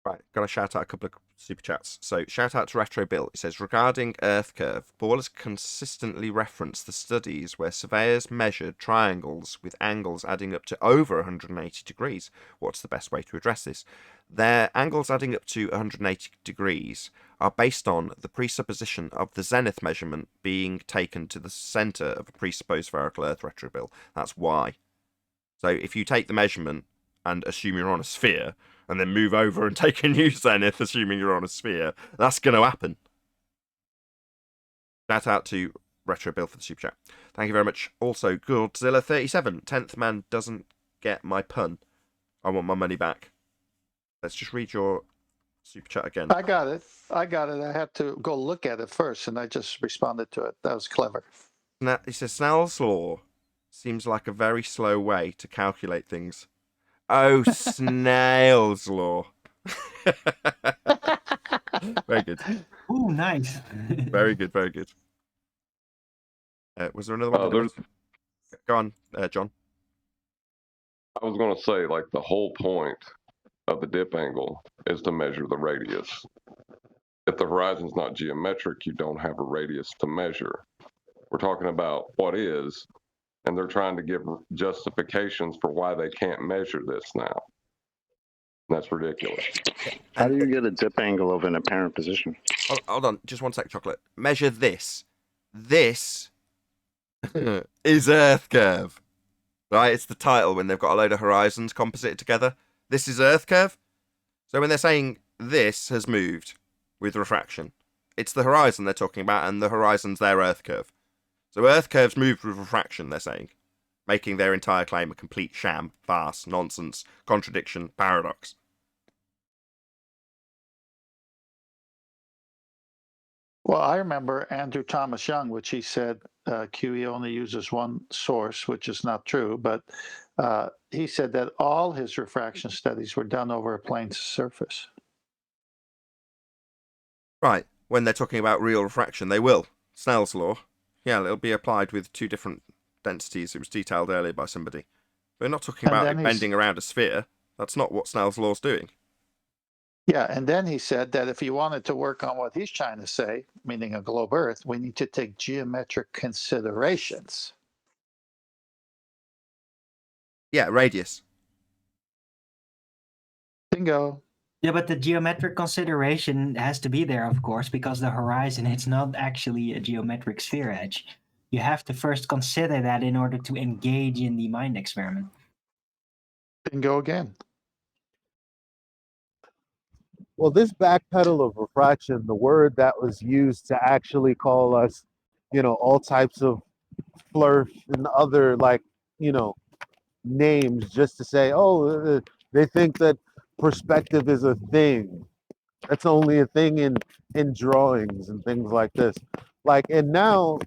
Right, gotta shout out a couple of super chats. So, shout out to Retro Bill. It says, regarding Earth curve, Ball has consistently referenced the studies where surveyors measured triangles with angles adding up to over 180 degrees. What's the best way to address this? Their angles adding up to 180 degrees are based on the presupposition of the zenith measurement being taken to the center of a presupposed spherical Earth, Retro Bill. That's why. So, if you take the measurement and assume you're on a sphere, and then move over and take a new zenith, assuming you're on a sphere, that's going to happen. Shout out to Retro Bill for the super chat. Thank you very much. Also, Godzilla37, 10th man doesn't get my pun. I want my money back. Let's just read your super chat again. I got it. I had to go look at it first, and I just responded to it. That was clever. Now, he says, Snell's law seems like a very slow way to calculate things. Oh, snail's law. Very good. Ooh, nice. Very good, very good. Was there another one? Go on, John. I was going to say, like, the whole point of the dip angle is to measure the radius. If the horizon's not geometric, you don't have a radius to measure. We're talking about what is, and they're trying to give justifications for why they can't measure this now. That's ridiculous. How do you get a dip angle of an apparent position? Hold on, just one sec, Chocolate. Measure this. This is Earth curve. Right? It's the title when they've got a load of horizons composited together. This is Earth curve. So when they're saying this has moved with refraction, it's the horizon they're talking about, and the horizon's their Earth curve. So Earth curves moved with refraction, they're saying, making their entire claim a complete sham, farce, nonsense, contradiction, paradox. Well, I remember Andrew Thomas Young, which he said QE only uses one source, which is not true, but he said that all his refraction studies were done over a plane surface. Right, when they're talking about real refraction, they will. Snell's law. Yeah, it'll be applied with two different densities. It was detailed earlier by somebody. We're not talking about it bending around a sphere. That's not what Snell's law's doing. Yeah, and then he said that if you wanted to work on what he's trying to say, meaning a globe Earth, we need to take geometric considerations. Yeah, radius. Bingo. Yeah, but the geometric consideration has to be there, of course, because the horizon is not actually a geometric sphere edge. You have to first consider that in order to engage in the mind experiment. Bingo again. Well, this backpedal of refraction, the word that was used to actually call us, all types of flirf and other, names just to say, oh, they think that perspective is a thing. That's only a thing in drawings and things like this. And now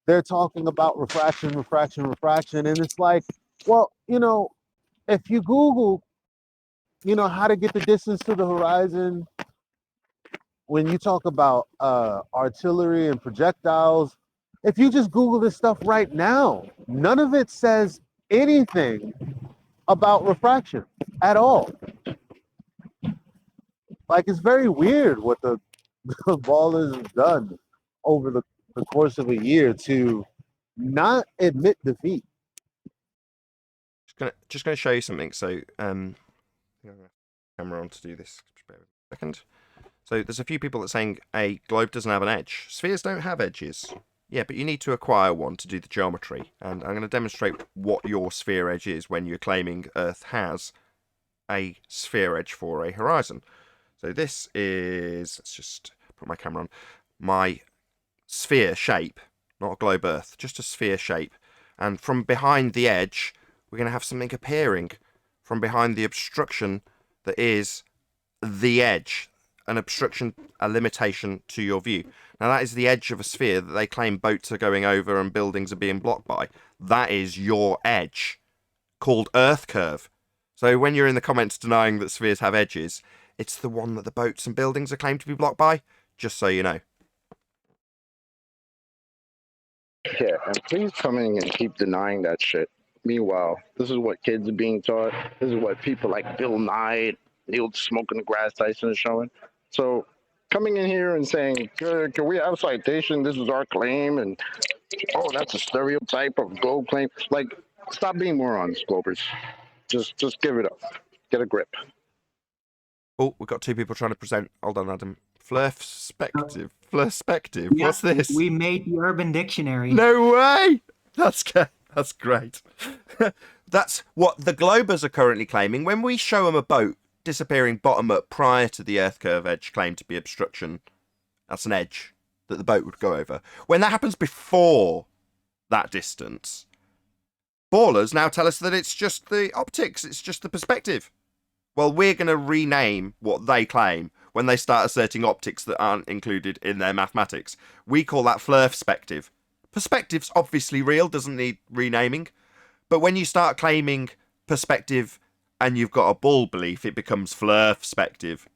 they're talking about refraction, and it's like, well, if you Google, how to get the distance to the horizon, when you talk about artillery and projectiles, if you just Google this stuff right now, none of it says anything about refraction at all. It's very weird what the ballers have done over the course of a year to not admit defeat. Just gonna show you something. So camera on to do this. Just bear with me a second. So there's a few people that are saying a globe doesn't have an edge. Spheres don't have edges. Yeah, but you need to acquire one to do the geometry. And I'm going to demonstrate what your sphere edge is when you're claiming Earth has a sphere edge for a horizon. So this is, let's just put my camera on, my sphere shape, not a globe Earth, just a sphere shape. And from behind the edge, we're going to have something appearing from behind the obstruction that is the edge. An obstruction, a limitation to your view. Now that is the edge of a sphere that they claim boats are going over and buildings are being blocked by. That is your edge, called Earth curve. So when you're in the comments denying that spheres have edges, it's the one that the boats and buildings are claimed to be blocked by, just so you know. Yeah, and please come in and keep denying that shit. Meanwhile, this is what kids are being taught. This is what people like Bill Nye Neil smoking the grass Tyson is showing. So coming in here and saying, can we have a citation? This is our claim. And, oh, that's a stereotype of globe claim. Like, stop being morons, Globers. Just give it up. Get a grip. Oh, we've got two people trying to present. Hold on, Adam. Flirspective. Flirspective. Yeah, What's this? We made the Urban Dictionary. No way! That's great. That's what the Globers are currently claiming. When we show them a boat disappearing bottom up prior to the Earth curve edge claimed to be obstruction, that's an edge that the boat would go over. When that happens before that distance, ballers now tell us that it's just the optics, it's just the perspective. Well, we're going to rename what they claim when they start asserting optics that aren't included in their mathematics. We call that flirspective. Perspective's obviously real, doesn't need renaming. But when you start claiming perspective and you've got a bull belief, it becomes flirspective.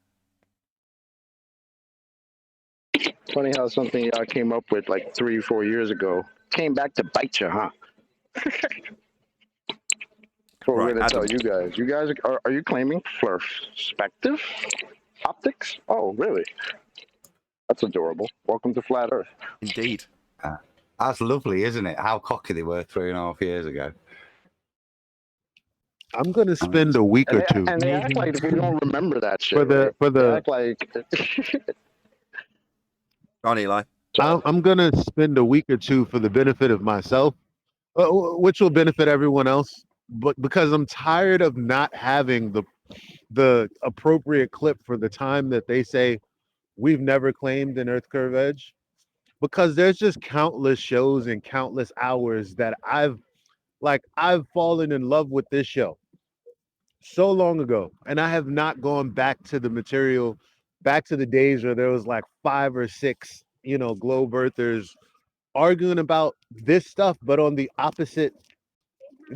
Funny how something y'all came up with like 3 or 4 years ago came back to bite you, huh? What we're going to tell you guys. You guys, are you claiming flirspective optics? Oh, really? That's adorable. Welcome to Flat Earth. Indeed. That's lovely, isn't it? How cocky they were 3.5 years ago. I'm gonna spend a week or two. And they act like we don't remember that shit. For They the act like. Go on, Eli. I'm gonna spend a week or two for the benefit of myself, which will benefit everyone else. But because I'm tired of not having the appropriate clip for the time that they say we've never claimed an Earth curve edge, because there's just countless shows and countless hours that I've fallen in love with this show so long ago, and I have not gone back to the material, back to the days where there was like 5 or 6, globe earthers arguing about this stuff, but on the opposite,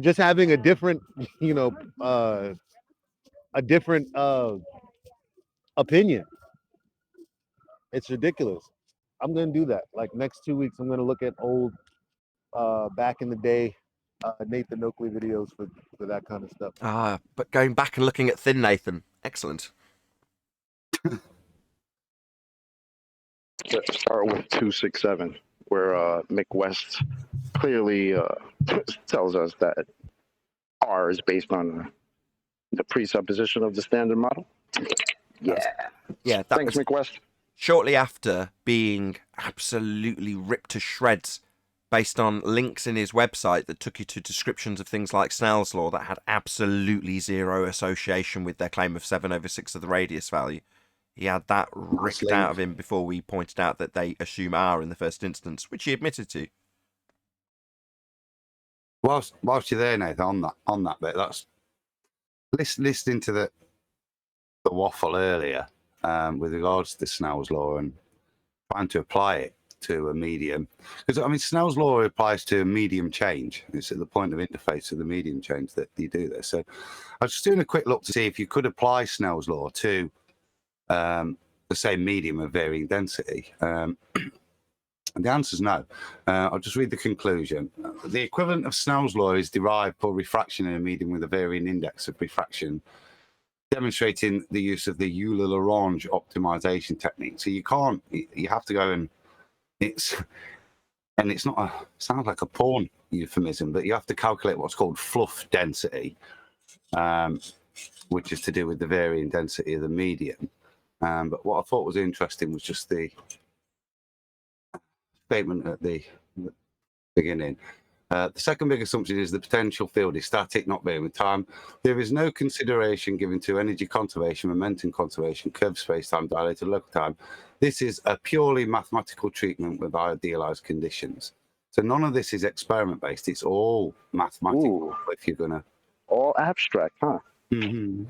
just having a different, opinion. It's ridiculous. I'm gonna do that. Like next 2 weeks, I'm gonna look at old, back in the day, Nathan Oakley videos for that kind of stuff. But going back and looking at Thin Nathan, excellent. Let's start with 267, where Mick West clearly tells us that R is based on the presupposition of the standard model. Yeah. That Thanks, was Mick West. shortly after being absolutely ripped to shreds based on links in his website that took you to descriptions of things like Snell's law that had absolutely zero association with their claim of 7/6 of the radius value. He had that ripped out of him before we pointed out that they assume R in the first instance, which he admitted to. Whilst you're there, Nathan, on that bit, that's listening to the waffle earlier with regards to Snell's law and trying to apply it to a medium, because Snell's law applies to a medium change. It's at the point of interface of the medium change that you do this. So I was just doing a quick look to see if you could apply Snell's law to the same medium of varying density. And the answer is no. I'll just read the conclusion. The equivalent of Snell's law is derived for refraction in a medium with a varying index of refraction, demonstrating the use of the Euler-Lagrange optimization technique. So you have to go and it's not sounds like a porn euphemism, but you have to calculate what's called fluff density, which is to do with the varying density of the medium. But what I thought was interesting was just the statement at the beginning. The second big assumption is the potential field is static, not varying with time. There is no consideration given to energy conservation, momentum conservation, curved space-time, dilated local time. This is a purely mathematical treatment with idealized conditions. So none of this is experiment-based. It's all mathematical. Ooh. If you're gonna all abstract, huh? Mm-hmm.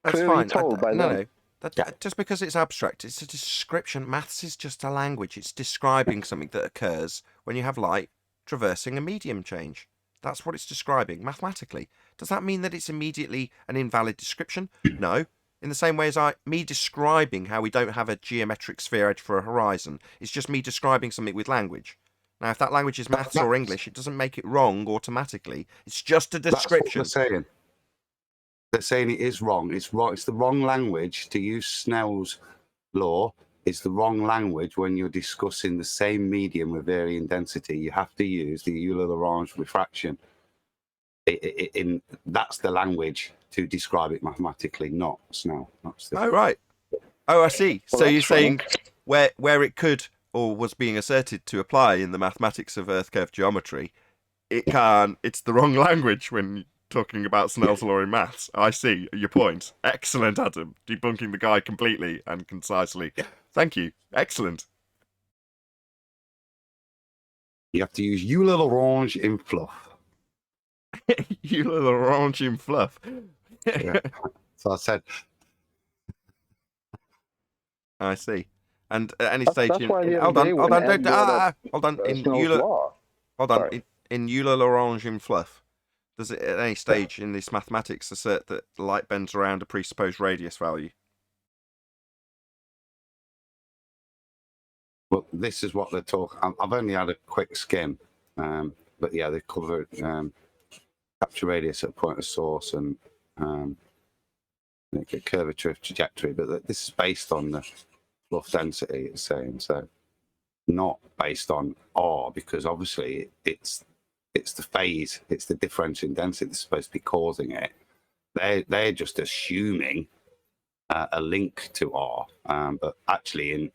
That's clearly fine. Told by them. Just because it's abstract, it's a description. Maths is just a language. It's describing something that occurs when you have light traversing a medium change. That's what it's describing mathematically. Does that mean that it's immediately an invalid description? No. In the same way as me describing how we don't have a geometric sphere edge for a horizon, it's just me describing something with language. Now, if that language is maths or English, it doesn't make it wrong automatically. It's just a description. That's what they're saying. they're saying it is wrong. It's wrong. It's the wrong language to use Snell's law. It's the wrong language when you're discussing the same medium with varying density. You have to use the Euler-Lagrange refraction. That's the language to describe it mathematically, not Snell. Oh, right. Oh, I see. Well, So you're that's funny. saying where it could or was being asserted to apply in the mathematics of Earth curve geometry, it can't. It's the wrong language when talking about Snell's law in maths. I see your point. Excellent, Adam. Debunking the guy completely and concisely. Thank you. Excellent. You have to use Euler-Lagrange in fluff. Euler-Lagrange in fluff. Yeah. So I said, I see. And at any That's stage why the hold other on, day hold when on, Ed don't, hold on. In Snell's Euler, law. hold on. Sorry. In Euler-Lagrange in fluff, does it at any stage in this mathematics assert that light bends around a presupposed radius value? well, this is what they're talking. I've only had a quick skim, but yeah, they cover capture radius at point of source and curvature of trajectory. But this is based on the fluff density, it's saying, so not based on R, because obviously it's the phase, it's the difference in density that's supposed to be causing it. They're just assuming a link to R, but actually in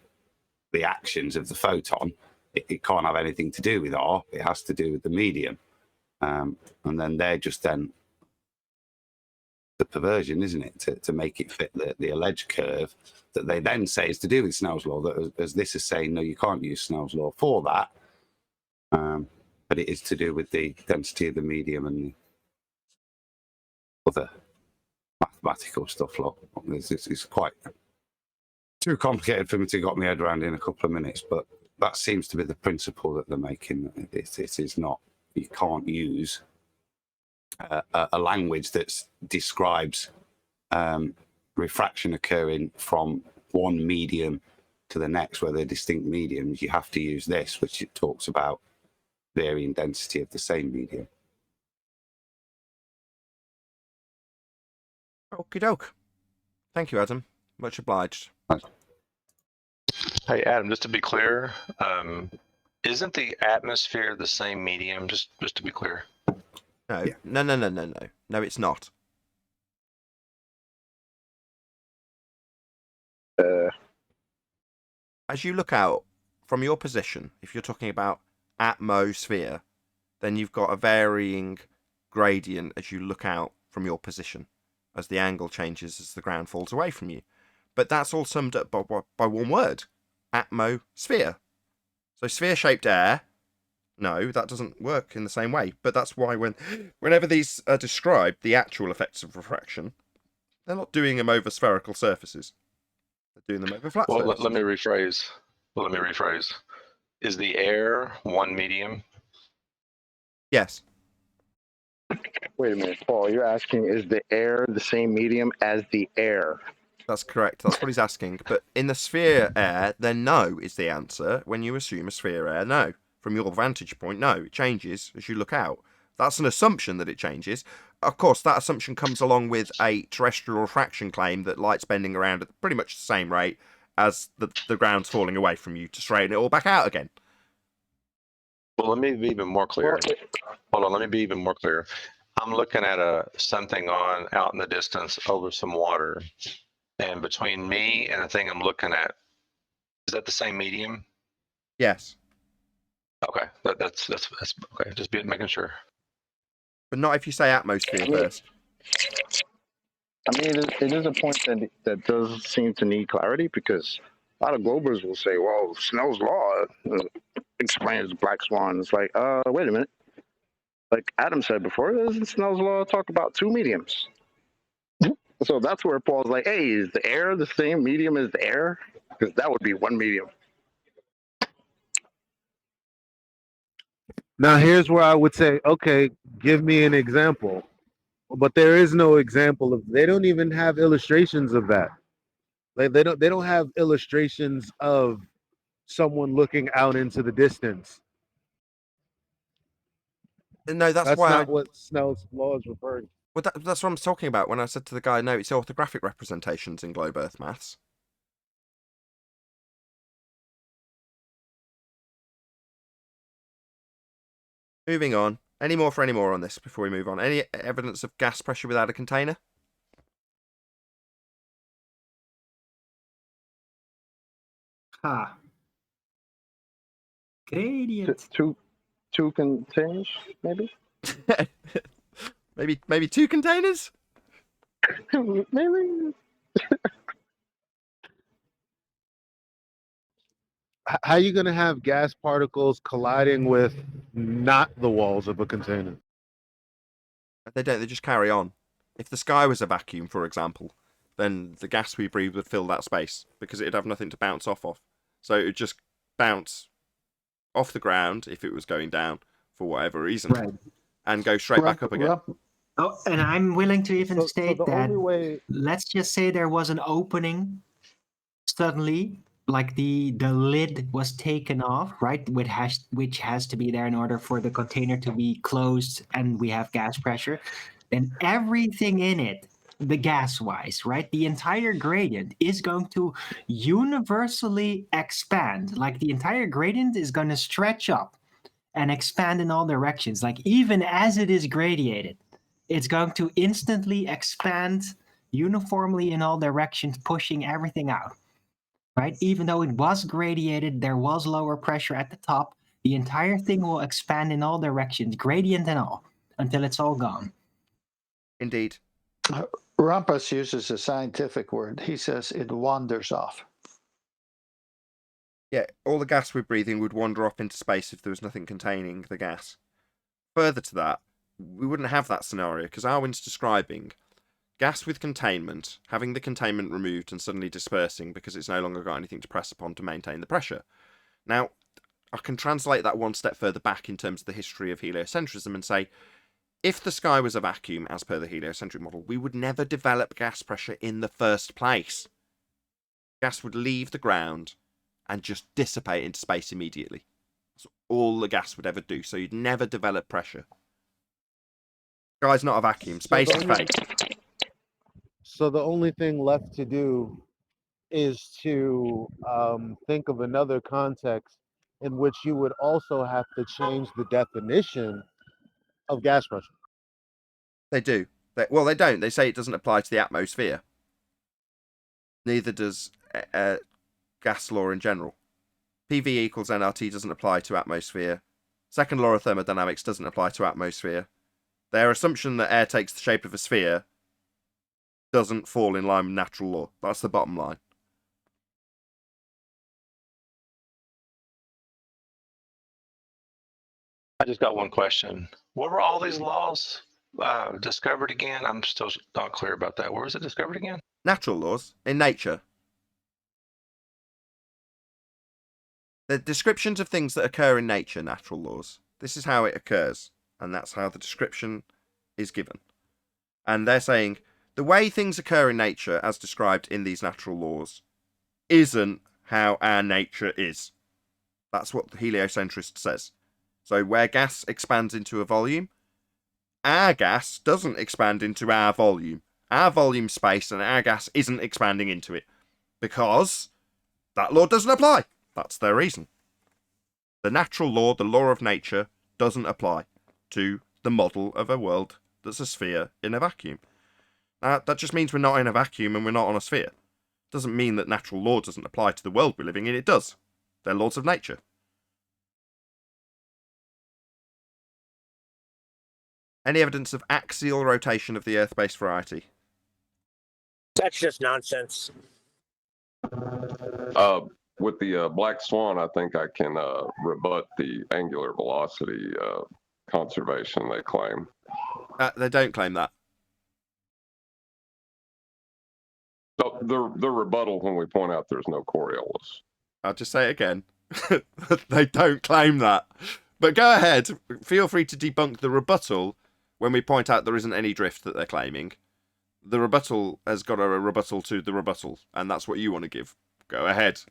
the actions of the photon, it can't have anything to do with R. It has to do with the medium, and then they're just then the perversion, isn't it, to make it fit the alleged curve that they then say is to do with Snell's law. That as this is saying, no, you can't use Snell's law for that, but it is to do with the density of the medium and the other mathematical stuff. It's quite too complicated for me to get my head around in a couple of minutes, but that seems to be the principle that they're making. It is not, you can't use a language that describes refraction occurring from one medium to the next where they're distinct mediums. You have to use this, which it talks about varying density of the same medium. Okie doke. Thank you, Adam. Much obliged. Hey, Adam, just to be clear, isn't the atmosphere the same medium? Just to be clear. No, Yeah. no, it's not. As you look out from your position, if you're talking about atmosphere, then you've got a varying gradient as you look out from your position, as the angle changes as the ground falls away from you. But that's all summed up by one word: atmosphere. So sphere-shaped air, no, that doesn't work in the same way. But that's why whenever these are described, the actual effects of refraction, they're not doing them over spherical surfaces. They're doing them over flat Well, surfaces. let me rephrase. Is the air one medium? Yes. Wait a minute, Paul. You're asking, is the air the same medium as the air? That's correct. That's what he's asking. But in the sphere air, then no is the answer. When you assume a sphere air, no. From your vantage point, no. It changes as you look out. That's an assumption that it changes. Of course, that assumption comes along with a terrestrial refraction claim that light's bending around at pretty much the same rate as the ground's falling away from you to straighten it all back out again. Well, let me be even more clear. Hold on, let me be even more clear. I'm looking at something out in the distance over some water, and between me and the thing I'm looking at, is that the same medium? Yes. Okay, that's okay. Just making sure. But not if you say atmosphere first. I mean, it is a point that does seem to need clarity, because a lot of Globers will say, well, Snell's law explains black swan. It's like, wait a minute. Like Adam said before, doesn't Snell's law talk about two mediums? So that's where Paul's like, hey, is the air the same medium as the air? Because that would be one medium. Now, here's where I would say, okay, give me an example. But there is no example of. They don't even have illustrations of that. Like they don't have illustrations of someone looking out into the distance. No, that's That's why not what Snell's law is referring to. Well, that's what I'm talking about when I said to the guy, no, it's orthographic representations in globe Earth maths. Moving on. Any more on this before we move on? Any evidence of gas pressure without a container? Ha. Gradient. Two containers, maybe. maybe 2 containers? Maybe. How are you going to have gas particles colliding with not the walls of a container? They don't, they just carry on. If the sky was a vacuum, for example, then the gas we breathe would fill that space because it'd have nothing to bounce off of. So it would just bounce off the ground if it was going down for whatever reason, Right. and go straight back up again. Oh, and I'm willing to even state the that, only way... let's just say there was an opening suddenly, like the lid was taken off, right? Which has to be there in order for the container to be closed and we have gas pressure. Then everything in it, the gas-wise, right? The entire gradient is going to universally expand. Like the entire gradient is going to stretch up and expand in all directions. Like even as it is gradiated, it's going to instantly expand uniformly in all directions, pushing everything out, right? Even though it was gradiated, there was lower pressure at the top, the entire thing will expand in all directions, gradient and all, until it's all gone. Indeed. Rumpus uses a scientific word. He says it wanders off. Yeah, all the gas we're breathing would wander off into space if there was nothing containing the gas. Further to that, we wouldn't have that scenario because Arwin's describing gas with containment, having the containment removed and suddenly dispersing because it's no longer got anything to press upon to maintain the pressure. Now, I can translate that one step further back in terms of the history of heliocentrism and say, if the sky was a vacuum, as per the heliocentric model, we would never develop gas pressure in the first place. Gas would leave the ground and just dissipate into space immediately. That's all the gas would ever do, so you'd never develop pressure. Sky's not a vacuum, space is fake. So the only thing left to do is to think of another context in which you would also have to change the definition of gas pressure. They do. Well, they don't. They say it doesn't apply to the atmosphere. Neither does gas law in general. PV equals nRT doesn't apply to atmosphere. Second law of thermodynamics doesn't apply to atmosphere. Their assumption that air takes the shape of a sphere doesn't fall in line with natural law. That's the bottom line. I just got one question. What were all these laws discovered again? I'm still not clear about that. Where was it discovered again? Natural laws in nature. The descriptions of things that occur in nature, natural laws. This is how it occurs, and that's how the description is given. And they're saying the way things occur in nature, as described in these natural laws, isn't how our nature is. That's what the heliocentrist says. So where gas expands into a volume, our gas doesn't expand into our volume. Our volume space and our gas isn't expanding into it because that law doesn't apply. That's their reason. The natural law, the law of nature, doesn't apply to the model of a world that's a sphere in a vacuum. That just means we're not in a vacuum and we're not on a sphere. Doesn't mean that natural law doesn't apply to the world we're living in. It does. They're laws of nature. Any evidence of axial rotation of the Earth-based variety? That's just nonsense. With the black swan, I think I can rebut the angular velocity conservation they claim. They don't claim that. So the rebuttal when we point out there's no Coriolis. I'll just say it again. They don't claim that. But go ahead. Feel free to debunk the rebuttal when we point out there isn't any drift that they're claiming. The rebuttal has got a rebuttal to the rebuttal, and that's what you want to give. Go ahead.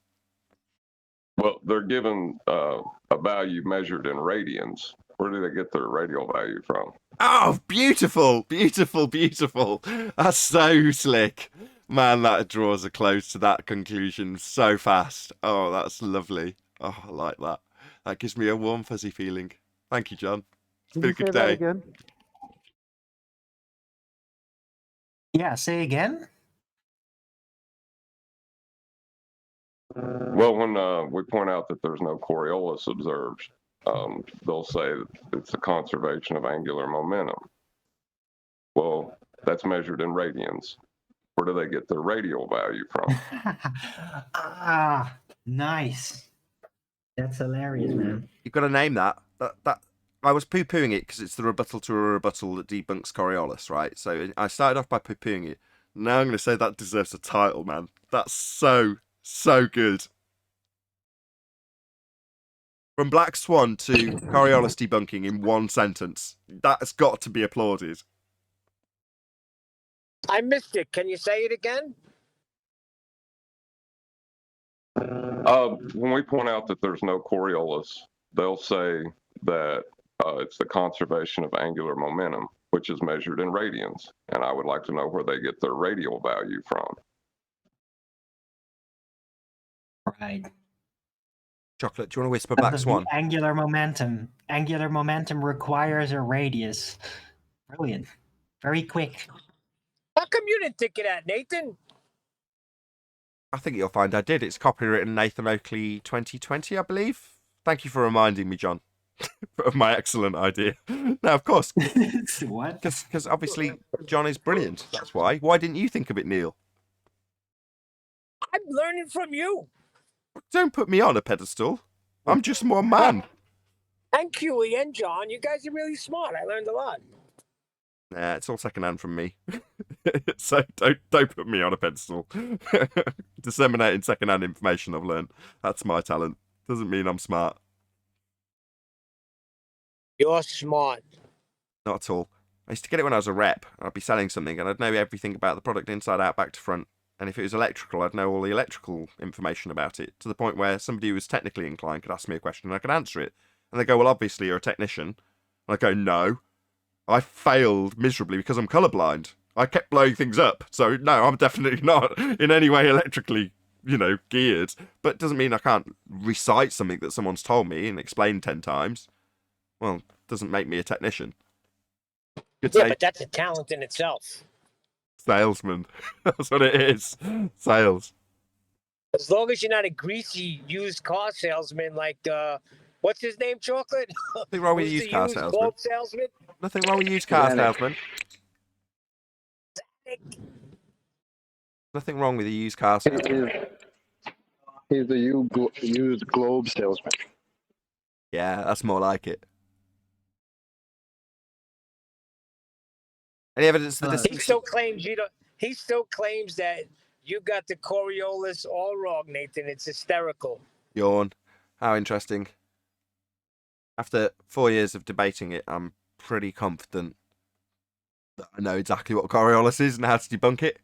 Well, they're given a value measured in radians, Where do they get their radial value from? Oh, beautiful, beautiful, beautiful. That's so slick. Man, that draws a close to that conclusion so fast. Oh, that's lovely. Oh, I like that. That gives me a warm, fuzzy feeling. Thank you, John. It's Can been you a good say that day. again? Yeah, say again. Well, when we point out that there's no Coriolis observed, they'll say it's a conservation of angular momentum. Well, that's measured in radians. Where do they get their radial value from? Ah, nice. That's hilarious, man. You've got to name that. That I was poo-pooing it because it's the rebuttal to a rebuttal that debunks Coriolis, right? So I started off by poo-pooing it. Now I'm going to say that deserves a title, man. That's so good. From Black Swan to Coriolis debunking in one sentence. That's got to be applauded. I missed it. Can you say it again? When we point out that there's no Coriolis, they'll say that it's the conservation of angular momentum, which is measured in radians. And I would like to know where they get their radial value from. Right. Chocolate, do you want to whisper Black Swan? Angular momentum. Angular momentum requires a radius. Brilliant. Very quick. How come you didn't think of that, Nathan? I think you'll find I did. It's copywritten Nathan Oakley 2020, I believe. Thank you for reminding me, John, of my excellent idea. Now, of course, What? because obviously John is brilliant. That's why. Why didn't you think of it, Neil? I'm learning from you. Don't put me on a pedestal. I'm just one man. And QE and John, you guys are really smart. I learned a lot. Nah, it's all secondhand from me. So don't put me on a pedestal. Disseminating secondhand information I've learned. That's my talent. Doesn't mean I'm smart. You're smart. Not at all. I used to get it when I was a rep. I'd be selling something and I'd know everything about the product inside out, back to front. And if it was electrical, I'd know all the electrical information about it, to the point where somebody who was technically inclined could ask me a question and I could answer it. And they go, well, obviously you're a technician. And I go, no. I failed miserably because I'm colourblind. I kept blowing things up. So, no, I'm definitely not in any way electrically, geared. But it doesn't mean I can't recite something that someone's told me and explain 10 times. Well, doesn't make me a technician. Good Yeah, say. but that's a talent in itself. Salesman. That's what it is. Sales. As long as you're not a greasy used car salesman like what's his name, Chocolate? Nothing wrong with Who's used the car used salesman. globe salesman? Nothing wrong with used car Xanax. salesman. Nothing wrong with a used car salesman. He's the used globe salesman. Yeah, that's more like it. Any evidence that He still claims you don't. He still claims that you got the Coriolis all wrong, Nathan. It's hysterical. Yawn. How interesting. After 4 years of debating it, I'm pretty confident that I know exactly what Coriolis is and how to debunk it.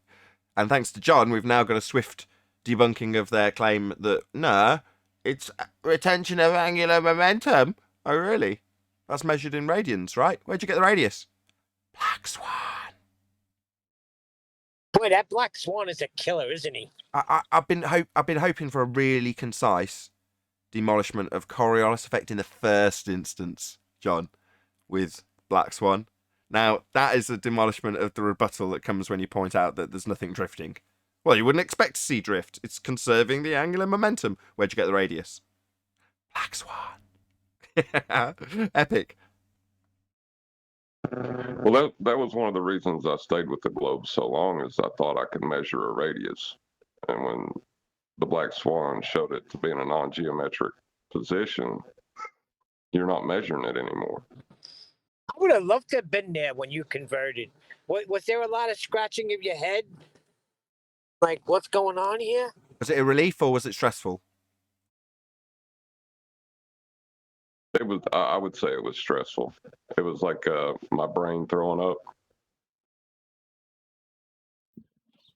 And thanks to John, we've now got a swift debunking of their claim that, no, it's retention of angular momentum. Oh, really? That's measured in radians, right? Where'd you get the radius? Black Swan. Boy, that Black Swan is a killer, isn't he? I've been hoping for a really concise demolishment of Coriolis effect in the first instance, John, with Black Swan. Now, that is a demolishment of the rebuttal that comes when you point out that there's nothing drifting. Well, you wouldn't expect to see drift. It's conserving the angular momentum. Where'd you get the radius? Black Swan. Epic. Well, that was one of the reasons I stayed with the globe so long, is I thought I could measure a radius. And when the Black Swan showed it to be in a non-geometric position, you're not measuring it anymore. I would have loved to have been there when you converted. Was there a lot of scratching of your head? Like, what's going on here? Was it a relief or was it stressful? It was, I would say it was stressful. It was like my brain throwing up.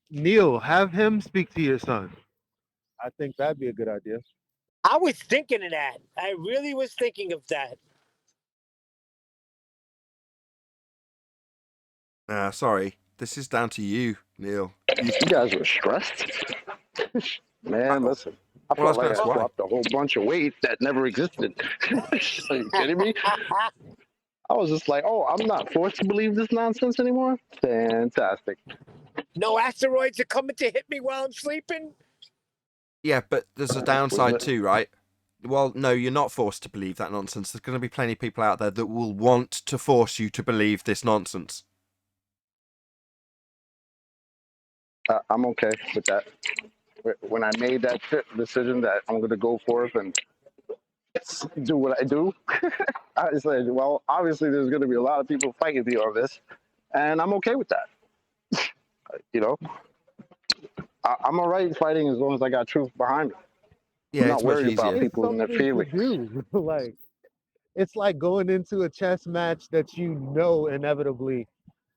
Neil, have him speak to your son. I think that'd be a good idea. I was thinking of that. I really was thinking of that. Sorry, this is down to you, Neil. You guys were stressed? Man, listen. I Well, I was felt gonna like ask I why. dropped a whole bunch of weight that never existed. Are you kidding me? I was just like, oh, I'm not forced to believe this nonsense anymore? Fantastic. No asteroids are coming to hit me while I'm sleeping. Yeah, but there's a downside too, right? Well, no, you're not forced to believe that nonsense. There's going to be plenty of people out there that will want to force you to believe this nonsense. I'm okay with that. When I made that decision that I'm going to go forth and do what I do, I said, well, obviously there's going to be a lot of people fighting me on this, and I'm okay with that. You know, I'm all right fighting as long as I got truth behind me. Yeah, I'm not it's much worried about easier. It's people and their something to feelings. do. Like, it's like going into a chess match that you know inevitably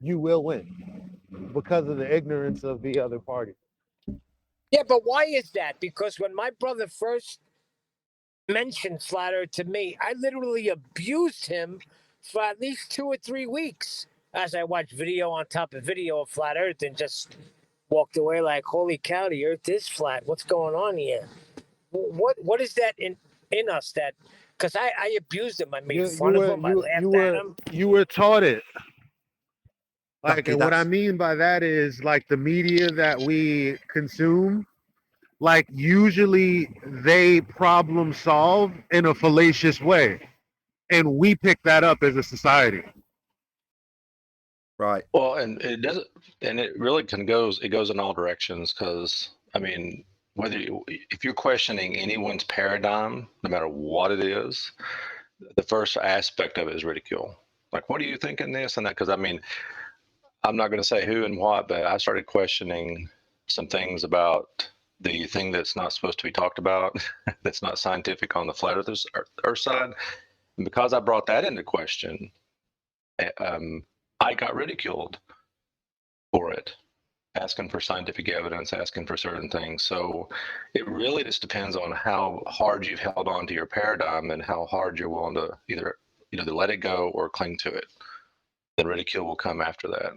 you will win because of the ignorance of the other party. Yeah, but why is that? Because when my brother first mentioned Flat Earth to me, I literally abused him for at least 2 or 3 weeks as I watched video on top of video of Flat Earth and just walked away like, holy cow, the Earth is flat. What's going on here? What is that in us that? Because I abused him. I made fun of him. I laughed at him. You were taught it. Like, Okay, and what I that's mean by that is like the media that we consume, like usually they problem solve in a fallacious way. And we pick that up as a society. right. Well, and it doesn't, and it really it goes in all directions because, I mean, if you're questioning anyone's paradigm, no matter what it is, the first aspect of it is ridicule. Like, what are you thinking this and that? Because, I mean, I'm not going to say who and what, but I started questioning some things about the thing that's not supposed to be talked about, that's not scientific on the flat earth side. And because I brought that into question, I got ridiculed for it, asking for scientific evidence, asking for certain things. So it really just depends on how hard you've held on to your paradigm and how hard you're willing to either let it go or cling to it. The ridicule will come after that.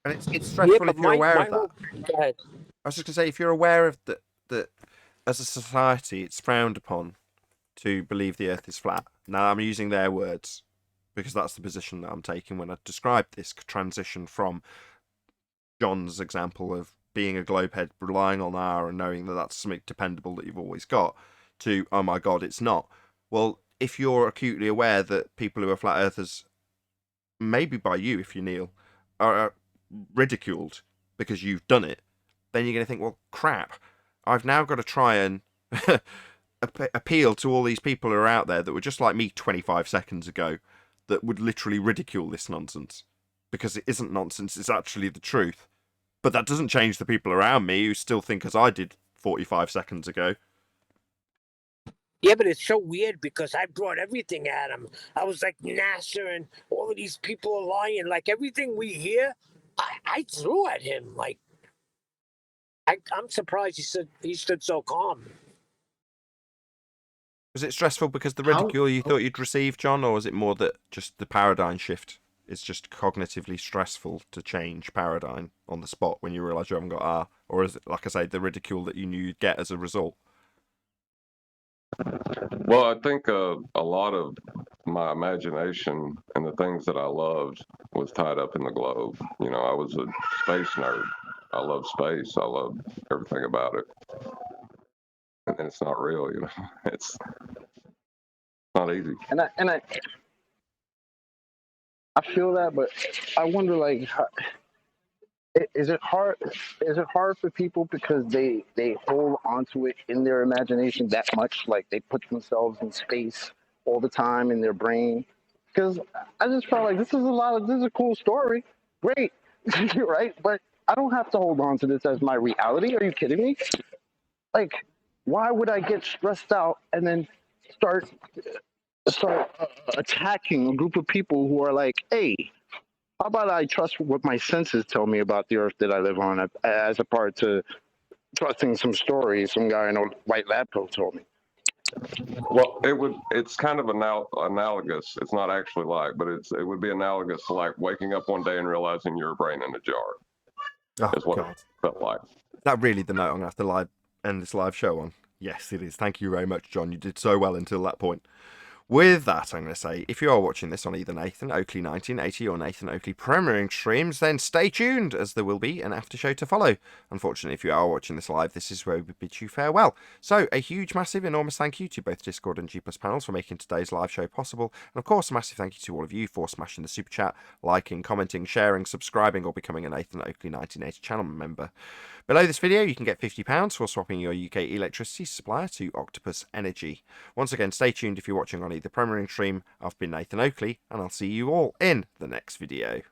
And it's stressful if you're aware of that. Go ahead. I was just going to say, if you're aware of that as a society, it's frowned upon to believe the Earth is flat. Now, I'm using their words because that's the position that I'm taking when I describe this transition from John's example of being a globehead, relying on R and knowing that that's something dependable that you've always got, to, oh my God, it's not. Well, if you're acutely aware that people who are flat earthers, maybe by you, if you Neil, are ridiculed because you've done it, then you're going to think, well, crap, I've now got to try and appeal to all these people who are out there that were just like me 25 seconds ago that would literally ridicule this nonsense because it isn't nonsense, it's actually the truth. But that doesn't change the people around me who still think as I did 45 seconds ago. Yeah, but it's so weird because I brought everything at him. I was like, NASA and all of these people are lying. Like, everything we hear, I threw at him. Like, I'm surprised he stood so calm. Was it stressful because the ridicule you thought you'd receive, John, or was it more that just the paradigm shift is just cognitively stressful to change paradigm on the spot when you realise you haven't got R? Or is it, like I say, the ridicule that you knew you'd get as a result? Well, I think a lot of my imagination and the things that I loved was tied up in the globe. You know, I was a space nerd. I love space. I love everything about it. And it's not real, you know. It's not easy. And I feel that, but I wonder, like, is it hard? Is it hard for people because they hold onto it in their imagination that much? Like, they put themselves in space all the time in their brain. Because I just felt like this is a cool story, great, right? But I don't have to hold on to this as my reality. Are you kidding me? Like, why would I get stressed out and then start attacking a group of people who are like, hey, how about I trust what my senses tell me about the earth that I live on, as a part to trusting some stories some guy in a white lab coat told me? Well, it's kind of analogous. It's not actually like, but it would be analogous to like waking up one day and realizing you're a brain in a jar. Oh, Is what God. it felt like. Is that really the note I'm going to have to end this live show on? Yes, it is. Thank you very much, John. You did so well until that point. With that, I'm going to say, if you are watching this on either Nathan Oakley 1980 or Nathan Oakley premiering streams, then stay tuned, as there will be an after show to follow. Unfortunately, if you are watching this live, this is where we bid you farewell. So, a huge, massive, enormous thank you to both Discord and G+ panels for making today's live show possible. And of course, a massive thank you to all of you for smashing the super chat, liking, commenting, sharing, subscribing, or becoming a Nathan Oakley 1980 channel member. Below this video, you can get £50 for swapping your UK electricity supplier to Octopus Energy. Once again, stay tuned if you're watching on either premiering stream. I've been Nathan Oakley, and I'll see you all in the next video.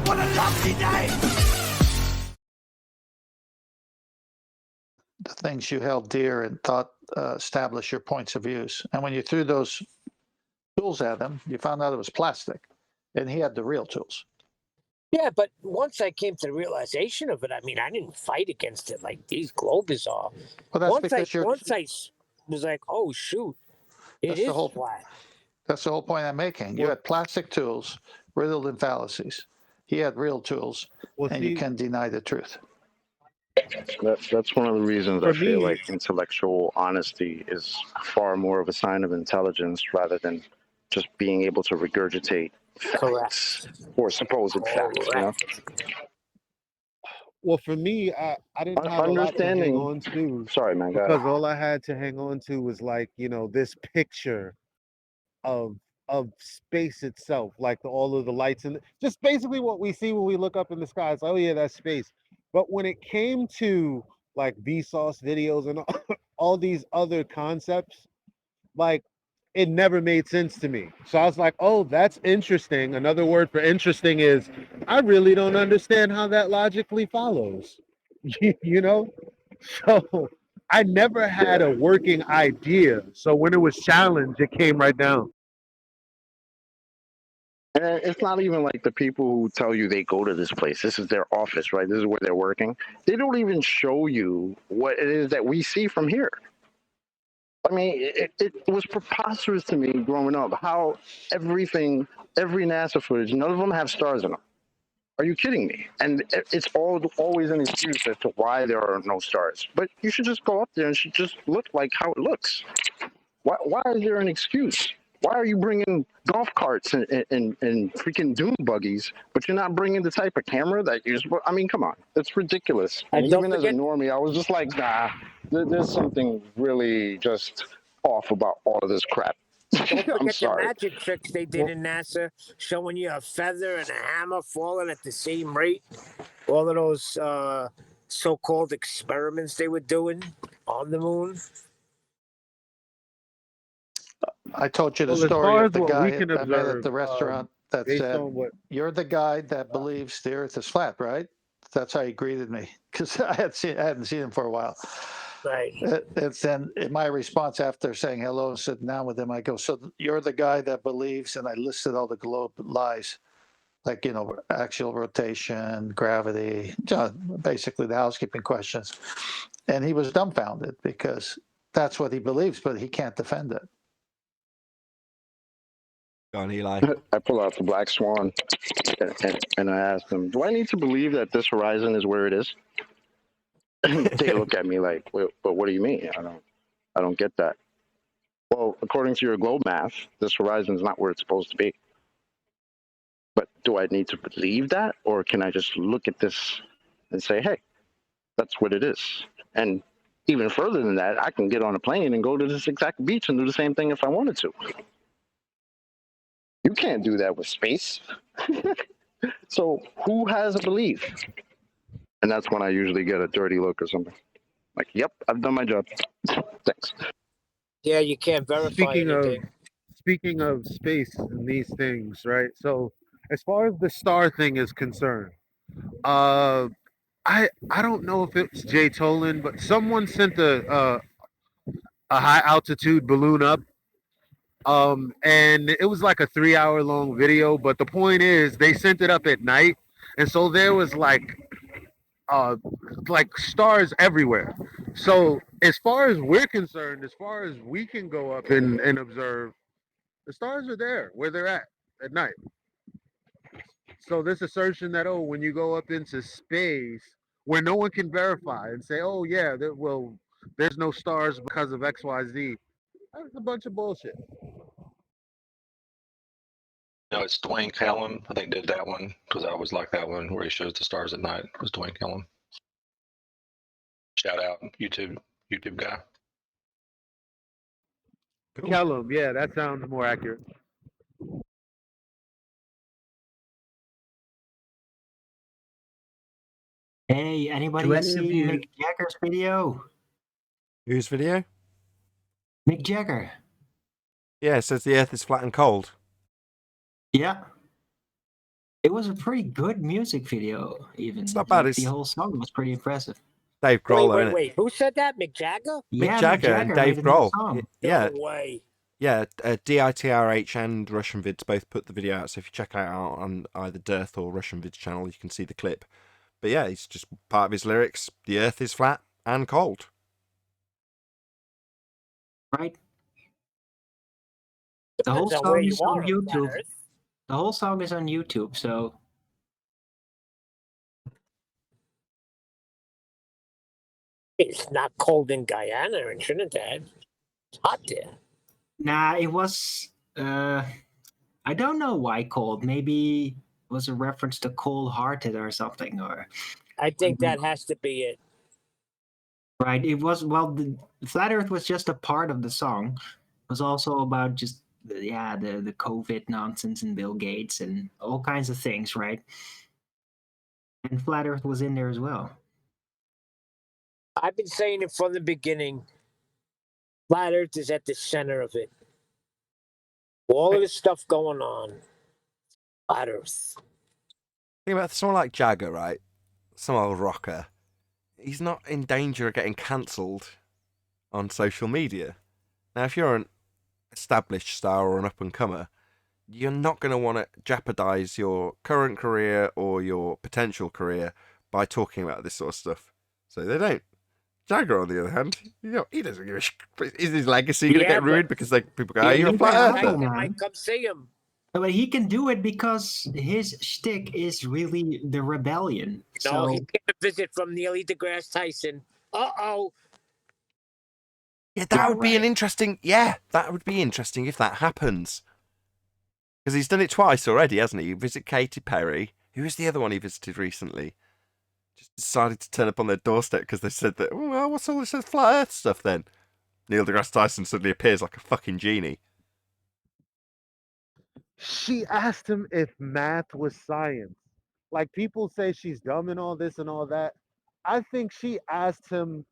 What a lovely day! The things you held dear and thought establish your points of views. And when you threw those tools at him, you found out it was plastic, and he had the real tools. Yeah, but once I came to the realization of it, I mean, I didn't fight against it like these Globers are. Well, that's because once I was like, oh shoot, it is flat. That's the whole point I'm making. You had plastic tools riddled in fallacies. He had real tools, and you can deny the truth. That's one of the reasons I feel like intellectual honesty is far more of a sign of intelligence rather than just being able to regurgitate facts or supposed facts. You know? Well, for me, I didn't have a lot to hang on to. Sorry, man. Because all I had to hang on to was like, this picture of space itself, like all of the lights and just basically what we see when we look up in the sky. It's like, oh yeah, that's space. But when it came to like Vsauce videos and all these other concepts, like it never made sense to me. So I was like, oh, that's interesting. Another word for interesting is I really don't understand how that logically follows. So I never had a working idea. So when it was challenged, it came right down. And it's not even like the people who tell you they go to this place. This is their office, right? This is where they're working. They don't even show you what it is that we see from here. I mean, it was preposterous to me growing up how every NASA footage, none of them have stars in them. Are you kidding me? And it's always an excuse as to why there are no stars. But you should just go up there and it should just look like how it looks. Why is there an excuse? Why are you bringing golf carts and freaking dune buggies, but you're not bringing the type of camera that you're supposed? I mean, come on, it's ridiculous. And even as a normie, I was just like, nah, there's something really just off about all of this crap. Don't forget the magic tricks they did in NASA, showing you a feather and a hammer falling at the same rate. All of those so-called experiments they were doing on the moon. I told you the story of the guy I met at the restaurant that said, you're the guy that believes the earth is flat, right? That's how he greeted me, because I hadn't seen him for a while. Right. It's then in my response after saying hello and sitting down with him, I go, so you're the guy that believes, and I listed all the globe lies, like, axial rotation, gravity, basically the housekeeping questions. And he was dumbfounded because that's what he believes, but he can't defend it. Go on, Eli. I pull out the black swan and I ask them, do I need to believe that this horizon is where it is? They look at me like, well, but what do you mean? I don't get that. Well, according to your globe math, this horizon is not where it's supposed to be. But do I need to believe that? Or can I just look at this and say, hey, that's what it is? And even further than that, I can get on a plane and go to this exact beach and do the same thing if I wanted to. You can't do that with space. So who has a belief? And that's when I usually get a dirty look or something. Like, yep, I've done my job. Thanks. Yeah, you can't verify anything. Speaking of space and these things, right? So as far as the star thing is concerned, I don't know if it's Jay Tolan, but someone sent a high altitude balloon up, and it was like a 3 hour long video. But the point is, they sent it up at night, and so there was like stars everywhere. So as far as we're concerned, as far as we can go up and observe, the stars are there where they're at night. So this assertion that, oh, when you go up into space where no one can verify and say, oh yeah, there's no stars because of XYZ, that's a bunch of bullshit. No, it's Dwayne Callum. I think did that one because I always like that one where he shows the stars at night. It was Dwayne Callum. Shout out YouTube guy. Kellum, yeah, that sounds more accurate. Hey, anybody Do any of see you- Mick Jagger's video? Whose video? Mick Jagger. Yeah, it says the Earth is flat and cold. Yeah. It was a pretty good music video, even. It's not bad. Like, It's the whole song was pretty impressive. Dave Grohl, Wait, innit? wait. Who said that? Mick Jagger? Yeah, Mick Jagger and Dave made a new Grohl. song. Yeah, No way. yeah. DITRH and Russian Vids both put the video out. So if you check it out on either Dearth or Russian Vids channel, you can see the clip. But yeah, it's just part of his lyrics. The Earth is flat and cold. Right? The whole Depends on where song you is on are on YouTube. planet Earth. The whole song is on YouTube, so It's not cold in Guyana or in Trinidad. It's hot there. nah, it was I don't know why cold. Maybe it was a reference to cold hearted or something, or I think that has to be it. right. It was, well, the Flat Earth was just a part of the song. It was also about just the COVID nonsense and Bill Gates and all kinds of things, right? And Flat Earth was in there as well. I've been saying it from the beginning. Flat Earth is at the center of it. All of this stuff going on. Flat Earth. Think about someone like Jagger, right? Some old rocker. He's not in danger of getting cancelled on social media. Now, if you're an established star or an up-and-comer, you're not going to want to jeopardize your current career or your potential career by talking about this sort of stuff. So they don't. Jagger, on the other hand, he doesn't give a shit. Is his legacy going to get ruined because people go, "Hey, you're a flat earther"? They might come see him. But he can do it because his shtick is really the rebellion. No, So he get a visit from Neil deGrasse Tyson. Uh-oh. Yeah, that would be an interesting. Yeah, that would be interesting if that happens. Because he's done it twice already, hasn't he? He visited Katy Perry. Who was the other one he visited recently? Just decided to turn up on their doorstep because they said that, oh, well, what's all this flat earth stuff then? Neil deGrasse Tyson suddenly appears like a fucking genie. She asked him if math was science. Like, people say she's dumb and all this and all that. I think she asked him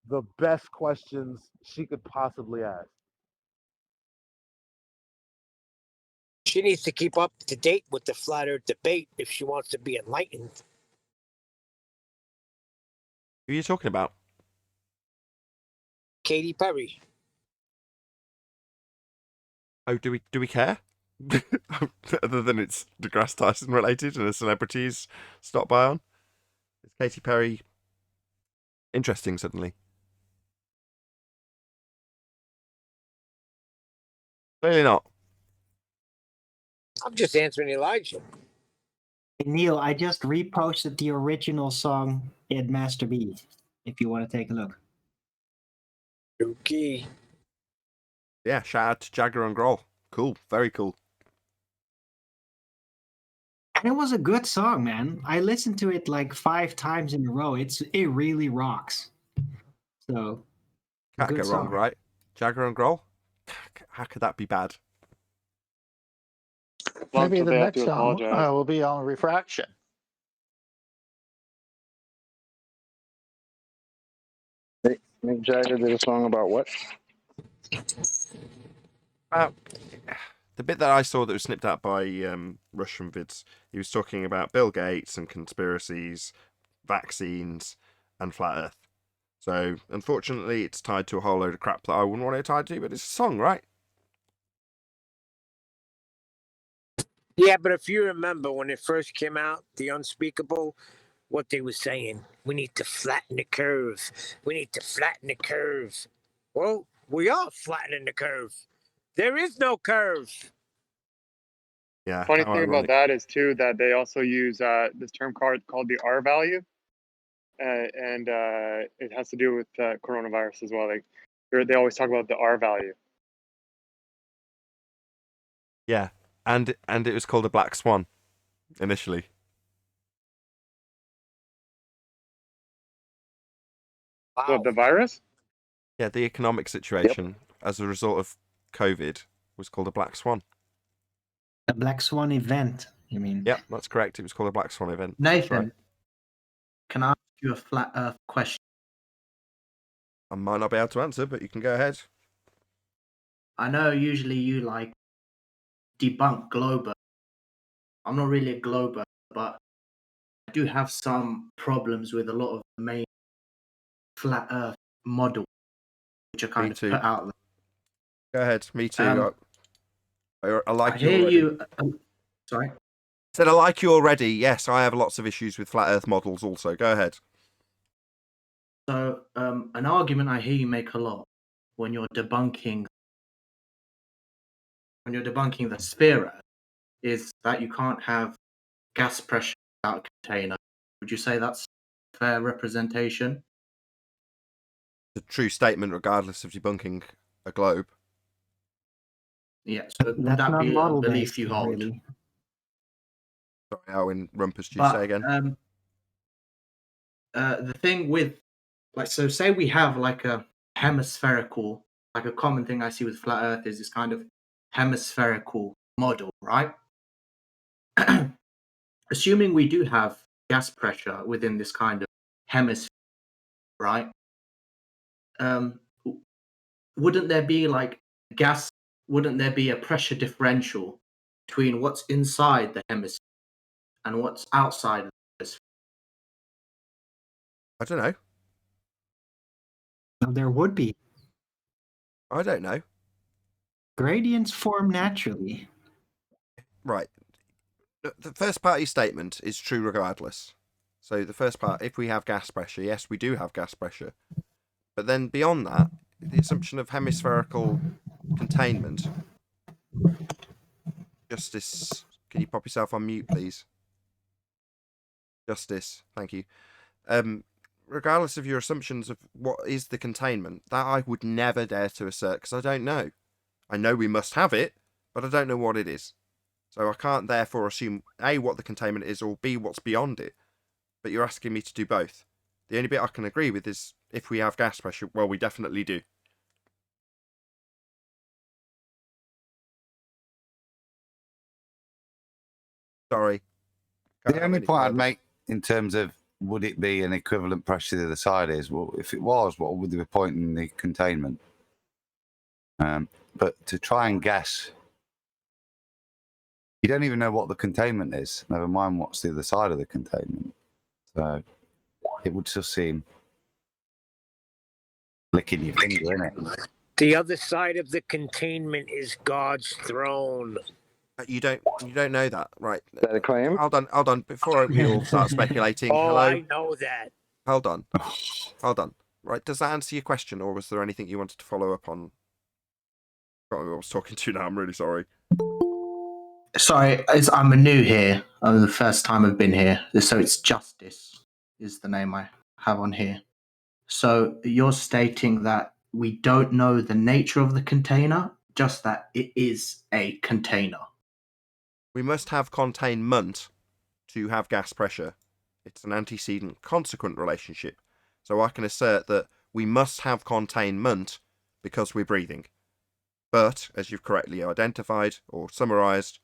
the best questions she could possibly ask. She needs to keep up to date with the Flat Earth debate if she wants to be enlightened. Who are you talking about? Katy Perry. Oh, do we care? Other than it's deGrasse Tyson related and the celebrities stop by on? Is Katy Perry interesting suddenly? Clearly not. I'm just answering Elijah. Hey, Neil, I just reposted the original song in Master B, if you want to take a look. Okay. Yeah, shout out to Jagger and Grohl. Cool, very cool. And it was a good song, man. I listened to it like 5 times in a row. It really rocks. So, Can't good go wrong, song. right? Jagger and Grohl? How could that be bad? long Maybe till the they have next to song apologize. will be on refraction. Mick Jagger did a song about what? The bit that I saw that was snipped out by Russian vids, he was talking about Bill Gates and conspiracies, vaccines, and flat Earth. So, unfortunately, it's tied to a whole load of crap that I wouldn't want it tied to, but it's a song, right? Yeah, but if you remember when it first came out, The Unspeakable, what they were saying, we need to flatten the curve. We need to flatten the curve. Well, we are flattening the curve. There is no curve. Yeah. Funny how thing about ironic. that is too that they also use this term called the R value, and it has to do with coronavirus as well. Like they always talk about the R value. Yeah, and it was called a black swan initially. Wow. The virus? Yeah, the economic situation as a result of COVID was called a black swan. A black swan event, you mean? Yep, that's correct. It was called a black swan event. Nathan, Right. can I ask you a flat Earth question? I might not be able to answer, but you can go ahead. I know usually you like debunk globe Earth. I'm not really a globe Earth, but I do have some problems with a lot of the main flat Earth model, which are kind of too. put out there. Go ahead. Me too. I like I you hear already. you. Sorry. Said I like you already. Yes, I have lots of issues with flat Earth models. Also, go ahead. So, an argument I hear you make a lot when you're debunking the sphere Earth is that you can't have gas pressure without a container. Would you say that's a fair representation? The true statement, regardless of debunking a globe. Yeah. So would That's that not be a model belief based, you hold? really. Sorry, Owen Rumpus, do you But say again? the thing with, like, so say we have like a hemispherical, like a common thing I see with flat Earth is this kind of hemispherical model, right? Assuming we do have gas pressure within this kind of hemisphere, right? Wouldn't there be like gas? Wouldn't there be a pressure differential between what's inside the hemisphere and what's outside of the hemisphere? I don't know. No, there would be. I don't know. Gradients form naturally. Right. The first part of your statement is true regardless. So the first part, if we have gas pressure, yes, we do have gas pressure. But then beyond that, the assumption of hemispherical containment. Justice, can you pop yourself on mute, please? Justice, thank you. Regardless of your assumptions of what is the containment, that I would never dare to assert because I don't know. I know we must have it, but I don't know what it is. So I can't therefore assume A, what the containment is, or B, what's beyond it. But you're asking me to do both. The only bit I can agree with is if we have gas pressure, well, we definitely do. Sorry. The only point I'd make in terms of would it be an equivalent pressure to the other side is, well, if it was, what would be the point in the containment? But to try and guess, you don't even know what the containment is, never mind what's the other side of the containment. So it would just seem licking your finger, innit? The other side of the containment is God's throne. You don't know that, right? Is that a claim? Hold on. Before we all start speculating. Oh, Hello. I know that. Hold on. Right, does that answer your question, or was there anything you wanted to follow up on? I was talking to you now. I'm really sorry. Sorry, I'm new here. The first time I've been here. So it's Justice is the name I have on here. So you're stating that we don't know the nature of the container, just that it is a container. We must have containment to have gas pressure. It's an antecedent consequent relationship. So I can assert that we must have containment because we're breathing. But, as you've correctly identified or summarised,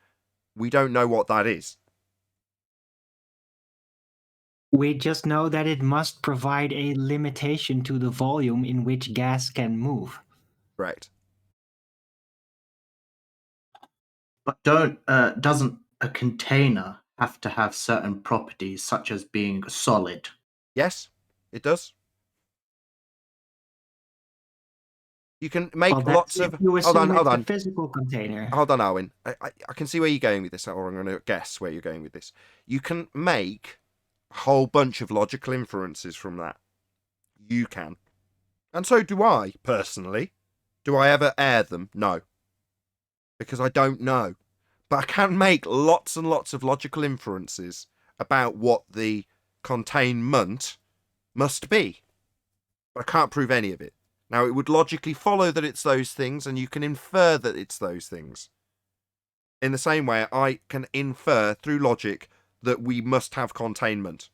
we don't know what that is. We just know that it must provide a limitation to the volume in which gas can move. Correct. But doesn't a container have to have certain properties, such as being solid? Yes, it does. You can make Well, lots that's of. if you Hold on, assume hold it's a on. physical container. Hold on, Arwin. I can see where you're going with this, or I'm going to guess where you're going with this. You can make a whole bunch of logical inferences from that. You can. And so do I, personally. Do I ever air them? No. Because I don't know. But I can make lots and lots of logical inferences about what the containment must be. But I can't prove any of it. Now, it would logically follow that it's those things, and you can infer that it's those things. In the same way, I can infer through logic that we must have containment.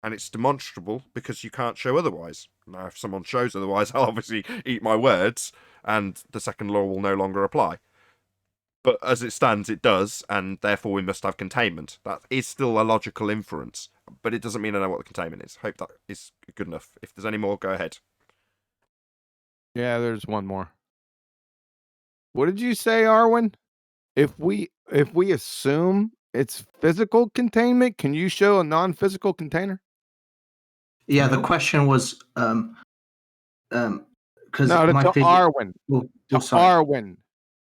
And it's demonstrable because you can't show otherwise. Now, if someone shows otherwise, I'll obviously eat my words, and the second law will no longer apply. But as it stands, it does, and therefore we must have containment. That is still a logical inference, but it doesn't mean I know what the containment is. Hope that is good enough. If there's any more, go ahead. Yeah, there's one more. What did you say, Arwen? If we assume it's physical containment, can you show a non-physical container? Yeah, the question was because No, my to physics. Arwen.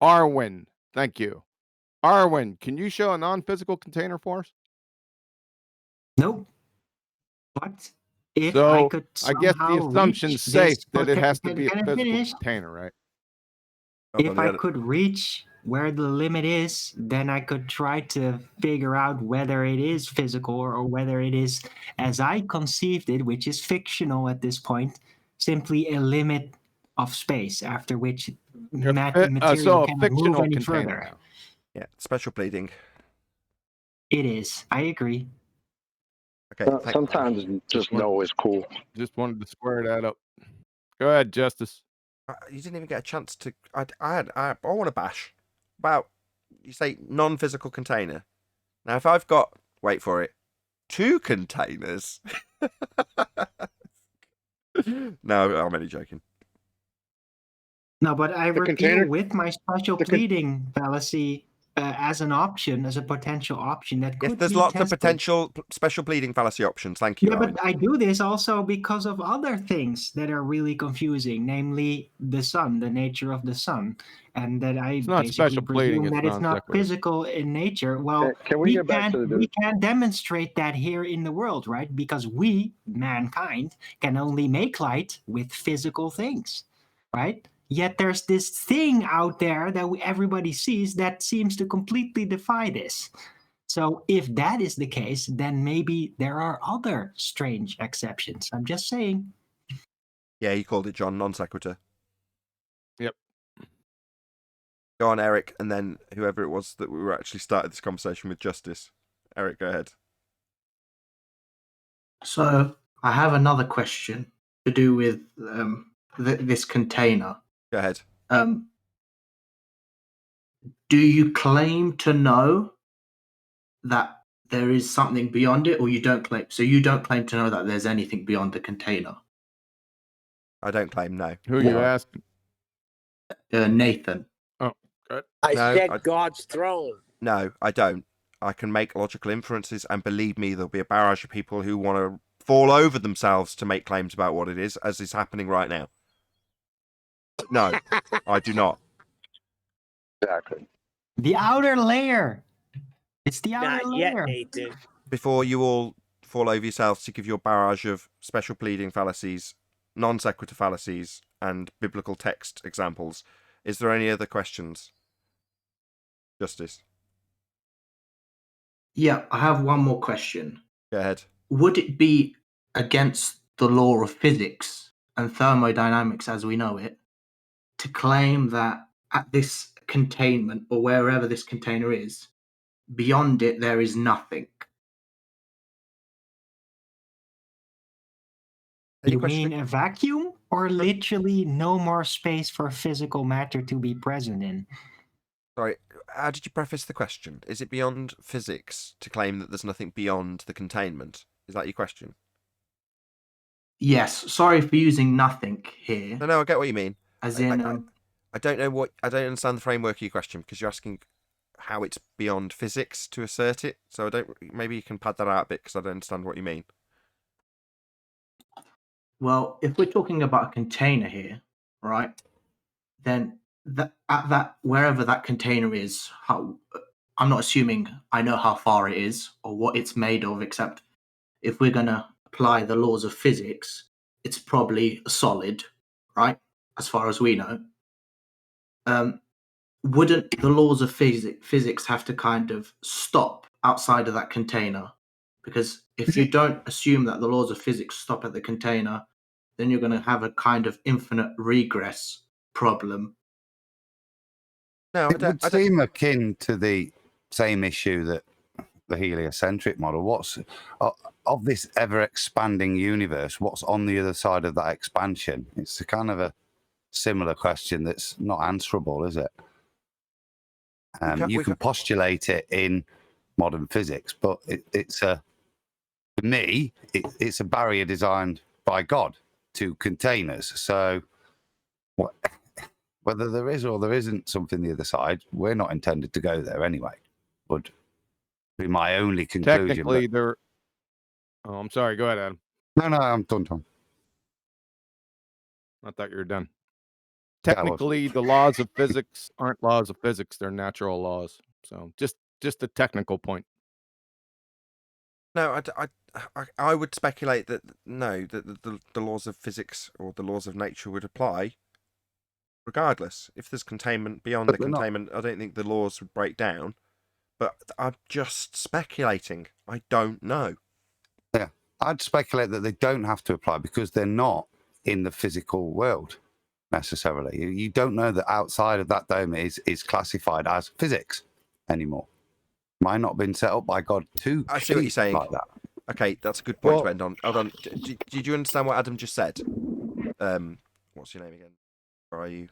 Arwen, thank you. Arwen, can you show a non-physical container for us? Nope. But if So I could I guess the somehow assumption's reach safe this, that it has to can be a I physical finish? container, right? If I could reach where the limit is, then I could try to figure out whether it is physical or whether it is, as I conceived it, which is fictional at this point, simply a limit of space after which material So a cannot move fictional any container further. now. Yeah, special pleading. It is. I agree. Okay. Sometimes just no is cool. Just wanted to square that up. Go ahead, Justice. You didn't even get a chance to. I want to bash about. You say non-physical container. Now, if I've got, wait for it, 2 containers. No, I'm only joking. No, but I The repeal container- with my special pleading fallacy as an option, as a potential option that could Yes, there's be lots of tested. potential special pleading fallacy options. Thank you. Yeah, Arwen. but I do this also because of other things that are really confusing, namely the sun, the nature of the sun, and that I not basically special pleading, presume it's that it's not non-sequitur. physical in nature. Well, Can we get back to the we can demonstrate that here in the world, right? Because we, mankind, can only make light with physical things, right? Yet there's this thing out there that everybody sees that seems to completely defy this. So if that is the case, then maybe there are other strange exceptions. I'm just saying. Yeah, you called it, John, non sequitur. Yep. Go on, Eric, and then whoever it was that we were actually started this conversation with, Justice. Eric, go ahead. So I have another question to do with this container. Go ahead. Do you claim to know that there is something beyond it, or you don't claim? So you don't claim to know that there's anything beyond the container? I don't claim, no. Who are you asking? Nathan. Oh, good. I No, said God's throne. No, I don't. I can make logical inferences, and believe me, there'll be a barrage of people who want to fall over themselves to make claims about what it is, as is happening right now. No, I do not. Exactly. The outer layer. It's the outer Not yet, layer. Nathan. Before you all fall over yourselves to give your barrage of special pleading fallacies, non sequitur fallacies, and biblical text examples, is there any other questions? Justice. Yeah, I have one more question. Go ahead. Would it be against the law of physics and thermodynamics as we know it to claim that at this containment, or wherever this container is, beyond it there is nothing? You mean a vacuum, or literally no more space for physical matter to be present in? Sorry, how did you preface the question? Is it beyond physics to claim that there's nothing beyond the containment? Is that your question? Yes. Sorry for using nothing here. No, I get what you mean. As I in, don't know what. I don't understand the framework of your question because you're asking how it's beyond physics to assert it. So I don't. Maybe you can pad that out a bit because I don't understand what you mean. well, if we're talking about a container here, right? Then at that wherever that container is, I'm not assuming I know how far it is or what it's made of, except if we're gonna apply the laws of physics, it's probably a solid, right? As far as we know. Wouldn't the laws of physics have to kind of stop outside of that container? Because if you don't assume that the laws of physics stop at the container, then you're going to have a kind of infinite regress problem. No, it would seem akin to the same issue that the heliocentric model. What's of this ever-expanding universe? What's on the other side of that expansion? It's a kind of a similar question that's not answerable, is it? You can postulate it in modern physics, but it's a, for me, it's a barrier designed by God to containers. So whether there is or there isn't something the other side, we're not intended to go there anyway. Would be my only conclusion. Technically, there. Oh, I'm sorry. Go ahead, Adam. No, I'm done, Tom. I thought you were done. Technically, the laws of physics aren't laws of physics; they're natural laws. So, just a technical point. No, I would speculate that no, that the laws of physics or the laws of nature would apply, regardless. If there's containment beyond the containment, I don't think the laws would break down. But I'm just speculating. I don't know. Yeah, I'd speculate that they don't have to apply because they're not in the physical world necessarily. You don't know that outside of that dome is classified as physics anymore. Might not have been set up by God to. I see what you're saying. Like that. Okay, that's a good point to end on. Hold on. Did you understand what Adam just said? What's your name again? Where are you?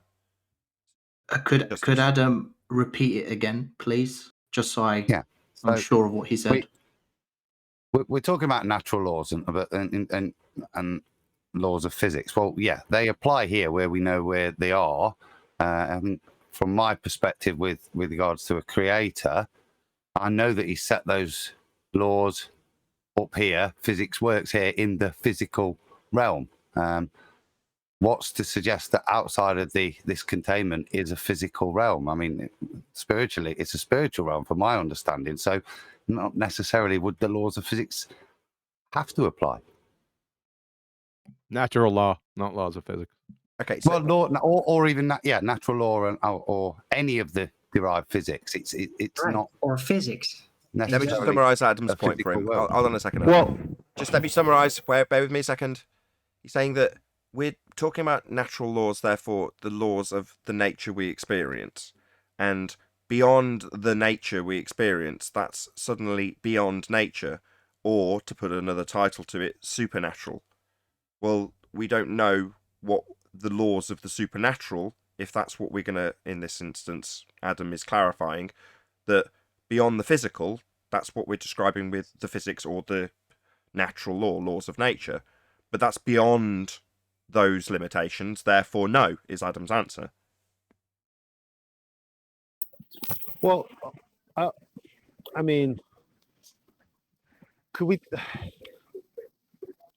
Could Adam repeat it again, please? Just so I'm sure of what he said. We're talking about natural laws and laws of physics. Well, yeah, they apply here where we know where they are. And from my perspective, with regards to a creator, I know that he set those laws up here. Physics works here in the physical realm. What's to suggest that outside of this containment is a physical realm? I mean, spiritually, it's a spiritual realm, from my understanding. So, not necessarily would the laws of physics have to apply. Natural law, not laws of physics. Okay. So, well, law, or even natural law, or any of the derived physics. It's right. Not or physics. Let me just summarise Adam's point for him. Hold on a second. Well, just let me summarise. Bear with me a second. He's saying that we're talking about natural laws, therefore the laws of the nature we experience, and beyond the nature we experience, that's suddenly beyond nature, or to put another title to it, supernatural. Well, we don't know what the laws of the supernatural, if that's what we're gonna, in this instance, Adam is clarifying that beyond the physical, that's what we're describing with the physics or the natural laws of nature, but that's beyond those limitations, therefore no, is Adam's answer. Well, I mean, could we?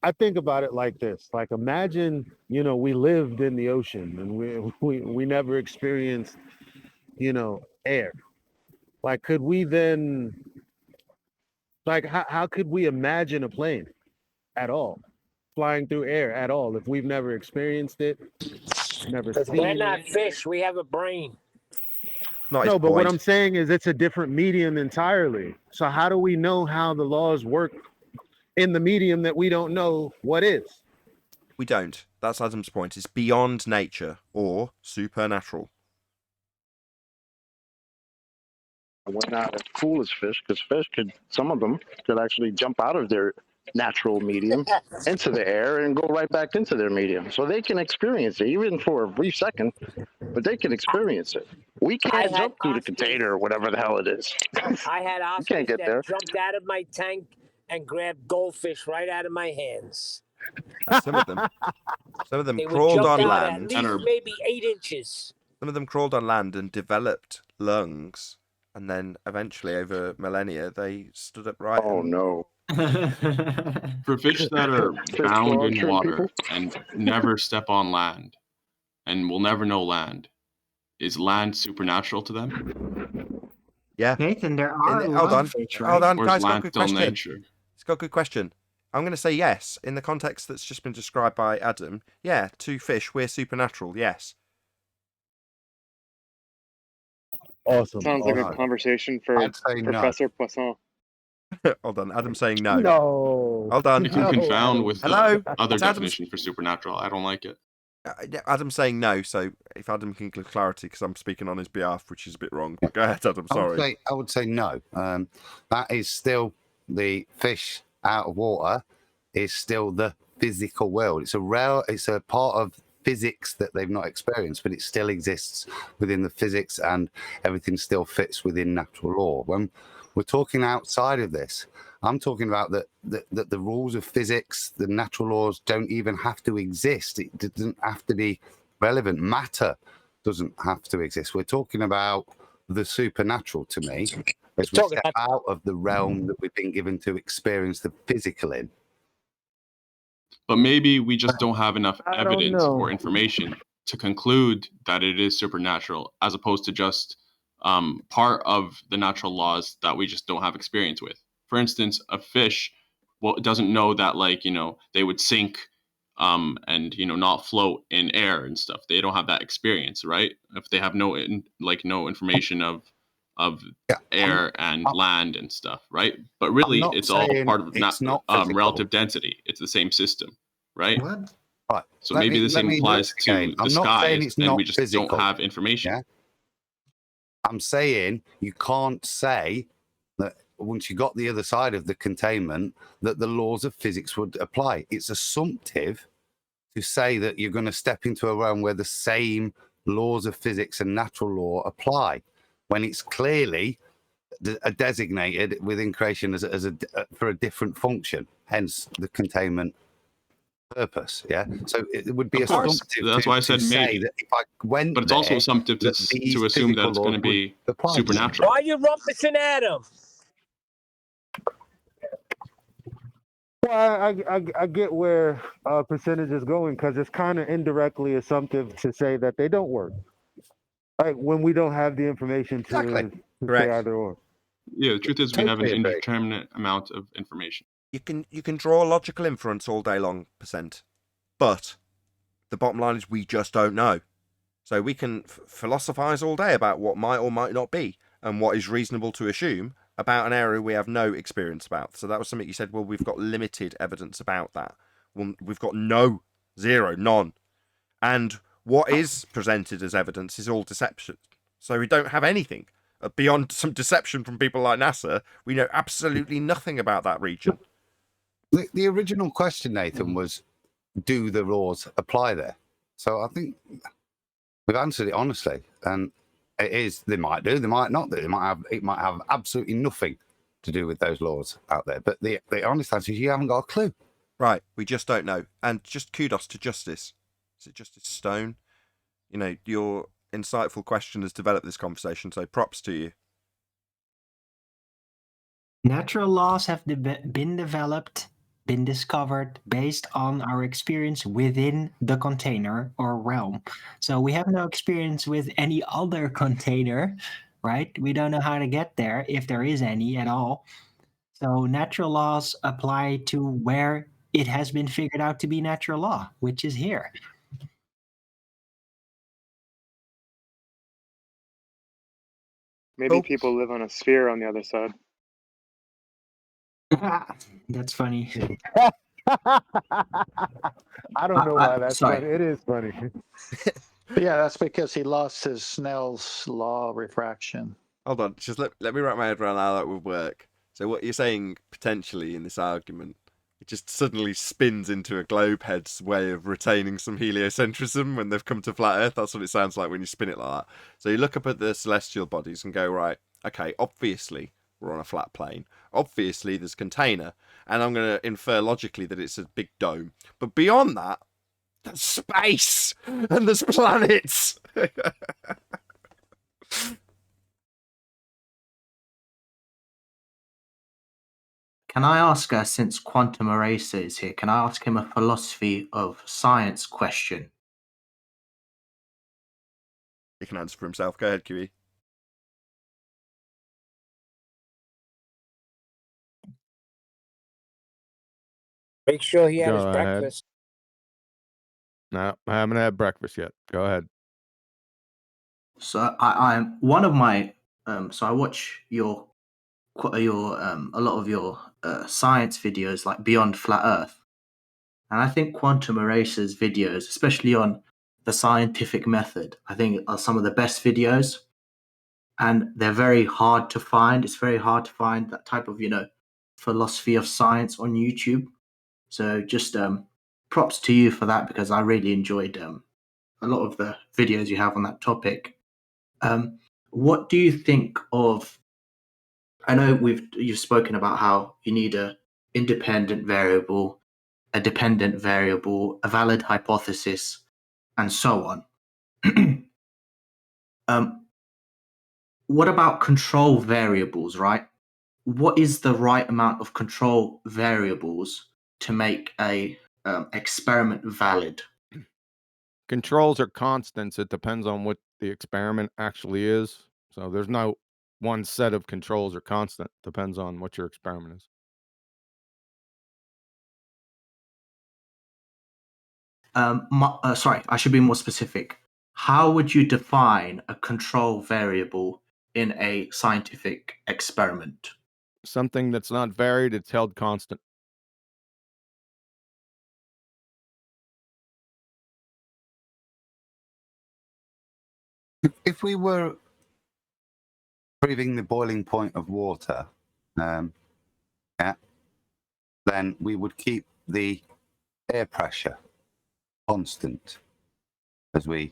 I think about it like this: like, imagine, we lived in the ocean and we never experienced, air. Like, could we then? Like, how could we imagine a plane at all, flying through air at all, if we've never experienced it, never seen We're it? not fish. We have a brain. No, but what I'm saying is it's a different medium entirely. So how do we know how the laws work in the medium that we don't know what is? We don't. That's Adam's point. It's beyond nature or supernatural. We're not as cool as fish, because fish some of them could actually jump out of their natural medium into the air and go right back into their medium. So they can experience it, even for a brief second, but they can experience it. We I can't had jump through the Oscars. container or whatever the hell it is. I had You can't Oscars get that there. jumped out of my tank and grabbed goldfish right out of my hands. Some of them They would crawled jump on out at land. least maybe 8 inches. Some of them crawled on land and developed lungs, and then eventually, over millennia, they stood upright. Oh no! For fish that are Fish bound claw in shrimp water people? and never step on land and will never know land, is land supernatural to them? Yeah. Nathan, there are Hold on, lungfish, hold right? on, Or is guys. Got a land good still question. nature? It's got a good question. I'm going to say yes in the context that's just been described by Adam. Yeah, to fish, we're supernatural. Yes. Awesome. Sounds like a awesome. conversation for I'd say no. Professor Poisson. Hold on, Adam's saying no. No. Hold on. You can No, confound Adam. with Hello? the other It's Adam's- definition for supernatural. I don't like it. Adam's saying no, so if Adam can give clarity, because I'm speaking on his behalf, which is a bit wrong. But go ahead, Adam. Sorry. I would say no. That is still the fish out of water is still the physical world. It's a part of physics that they've not experienced, but it still exists within the physics, and everything still fits within natural law. When we're talking outside of this, I'm talking about that the rules of physics, the natural laws don't even have to exist. It doesn't have to be relevant. Matter doesn't have to exist. We're talking about the supernatural to me as we step out of the realm that we've been given to experience the physical in. But maybe we just don't have enough I don't evidence know. or information to conclude that it is supernatural, as opposed to just part of the natural laws that we just don't have experience with. For instance, a fish doesn't know that, like, they would sink and not float in air and stuff. They don't have that experience, right? If they have no information of air and land and stuff, right? But really, not it's all saying part of it's not physical. relative density. It's the same system, right? What? Right. So maybe the same applies to I'm the not saying skies, it's and not we just physical. don't have information. Yeah. I'm saying you can't say that once you got the other side of the containment that the laws of physics would apply. It's assumptive to say that you're going to step into a realm where the same laws of physics and natural law apply, when it's clearly designated within creation as for a different function, hence the containment purpose. Yeah, so it would be Of course. assumptive. That's why I said say maybe. that if I went But it's there, also assumptive to assume that it's going to be supernatural. Why are you rumpusing Adam? Well, I get where percentage is going, because it's kind of indirectly assumptive to say that they don't work. Like when we don't have the information to say either or. Yeah, the truth is we have an Totally agree. indeterminate amount of information. You can draw logical inference all day long, but the bottom line is we just don't know. So we can philosophize all day about what might or might not be, and what is reasonable to assume about an area we have no experience about. So that was something you said, well, we've got limited evidence about that. Well, we've got none. And what is presented as evidence is all deception. So we don't have anything. Beyond some deception from people like NASA, we know absolutely nothing about that region. The original question, Nathan, was, do the laws apply there? So I think we've answered it honestly, and it is, they might do, they might not do, it might have absolutely nothing to do with those laws out there. But the honest answer is you haven't got a clue. Right, we just don't know. And just kudos to Justice. Is it Justice Stone? Your insightful question has developed this conversation, so props to you. Natural laws have been developed, been discovered based on our experience within the container or realm. So we have no experience with any other container, right? We don't know how to get there, if there is any at all. So natural laws apply to where it has been figured out to be natural law, which is here. Maybe people live on a sphere on the other side. That's funny. I don't know why that's sorry. funny. It is funny. Yeah, that's because he lost his Snell's law of refraction. Hold on, just let me wrap my head around how that would work. So what you're saying potentially in this argument, It just suddenly spins into a globe head's way of retaining some heliocentrism when they've come to flat Earth. That's what it sounds like when you spin it like that. So you look up at the celestial bodies and go, right, okay, obviously we're on a flat plane. Obviously there's a container, and I'm going to infer logically that it's a big dome. But beyond that, there's space and there's planets. Can I ask, since Quantum Eraser is here, can I ask him a philosophy of science question? He can answer for himself. Go ahead, QE. Make sure he had his Go ahead. breakfast. No, I haven't had breakfast yet. Go ahead. So I'm one of my so I watch your a lot of your science videos like Beyond Flat Earth, and I think Quantum Eraser's videos, especially on the scientific method, I think are some of the best videos, and they're very hard to find. It's very hard to find that type of philosophy of science on YouTube. So just props to you for that, because I really enjoyed a lot of the videos you have on that topic. What do you think of? I know you've spoken about how you need a independent variable, a dependent variable, a valid hypothesis, and so on. What about control variables, right? What is the right amount of control variables to make a experiment valid? Controls are constants. It depends on what the experiment actually is. So there's no one set of controls or constant. Depends on what your experiment is. Sorry, I should be more specific. How would you define a control variable in a scientific experiment? Something that's not varied, it's held constant. If we were proving the boiling point of water, yeah, then we would keep the air pressure constant as we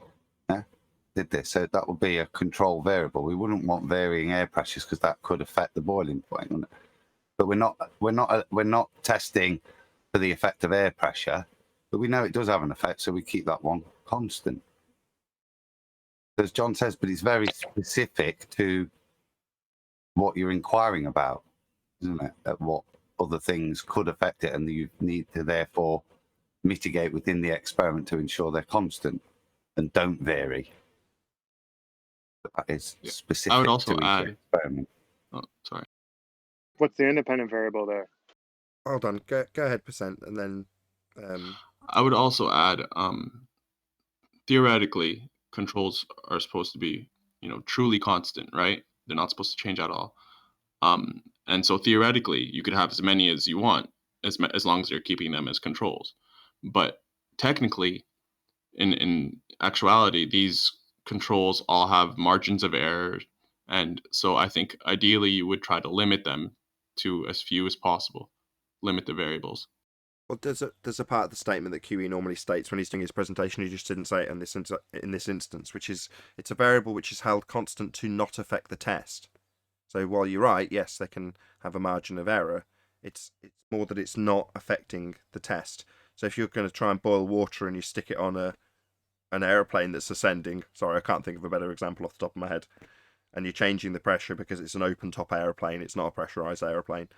did this. So that would be a control variable. We wouldn't want varying air pressures because that could affect the boiling point, wouldn't it? But we're not testing for the effect of air pressure, but we know it does have an effect, so we keep that one constant. As John says, but it's very specific to what you're inquiring about, isn't it? At what other things could affect it, and you need to therefore mitigate within the experiment to ensure they're constant and don't vary. But that is specific I would also to each add. experiment. Oh, sorry. What's the independent variable there? Hold on. Go ahead, percent, and then. I would also add. Theoretically, controls are supposed to be, truly constant, right? They're not supposed to change at all. And so theoretically, you could have as many as you want, as long as you're keeping them as controls. But technically, in actuality, these controls all have margins of error, and so I think ideally you would try to limit them to as few as possible, limit the variables. Well, there's a part of the statement that QE normally states when he's doing his presentation. He just didn't say it in this instance, which is it's a variable which is held constant to not affect the test. So while you're right, yes, they can have a margin of error. It's more that it's not affecting the test. So if you're going to try and boil water and you stick it on an aeroplane that's ascending, sorry, I can't think of a better example off the top of my head, and you're changing the pressure because it's an open top aeroplane, it's not a pressurized aeroplane.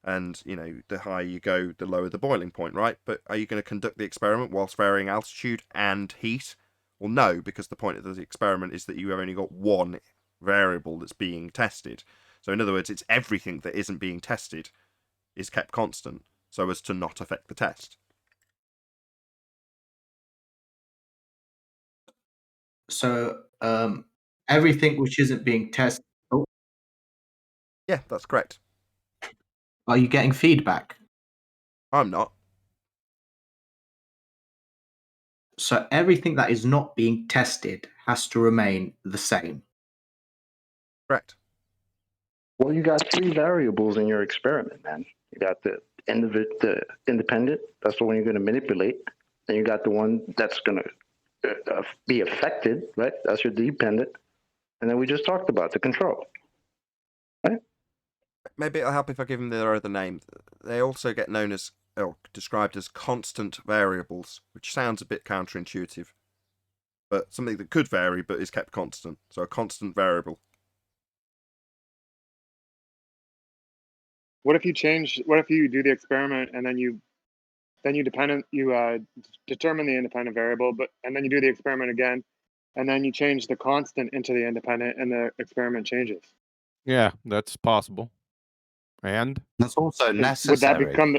And, the higher you go, the lower the boiling point, right? But are you going to conduct the experiment whilst varying altitude and heat? Well, no, because the point of the experiment is that you have only got one variable that's being tested. So in other words, it's everything that isn't being tested is kept constant so as to not affect the test. So everything which isn't being tested. Oh, Yeah, that's correct. are you getting feedback? I'm not. So everything that is not being tested has to remain the same. Correct. Well, you got three variables in your experiment, man. You got the the independent. That's the one you're going to manipulate. And you got the one that's going to be affected, right? That's your dependent. And then we just talked about the control, right? Maybe it'll help if I give them their other name. They also get known as, or described as, constant variables, which sounds a bit counterintuitive. But something that could vary but is kept constant. So a constant variable. What if you do the experiment and then you determine the independent variable, and then you do the experiment again, and then you change the constant into the independent, and the experiment changes? Yeah, that's possible. And that's also Would necessary.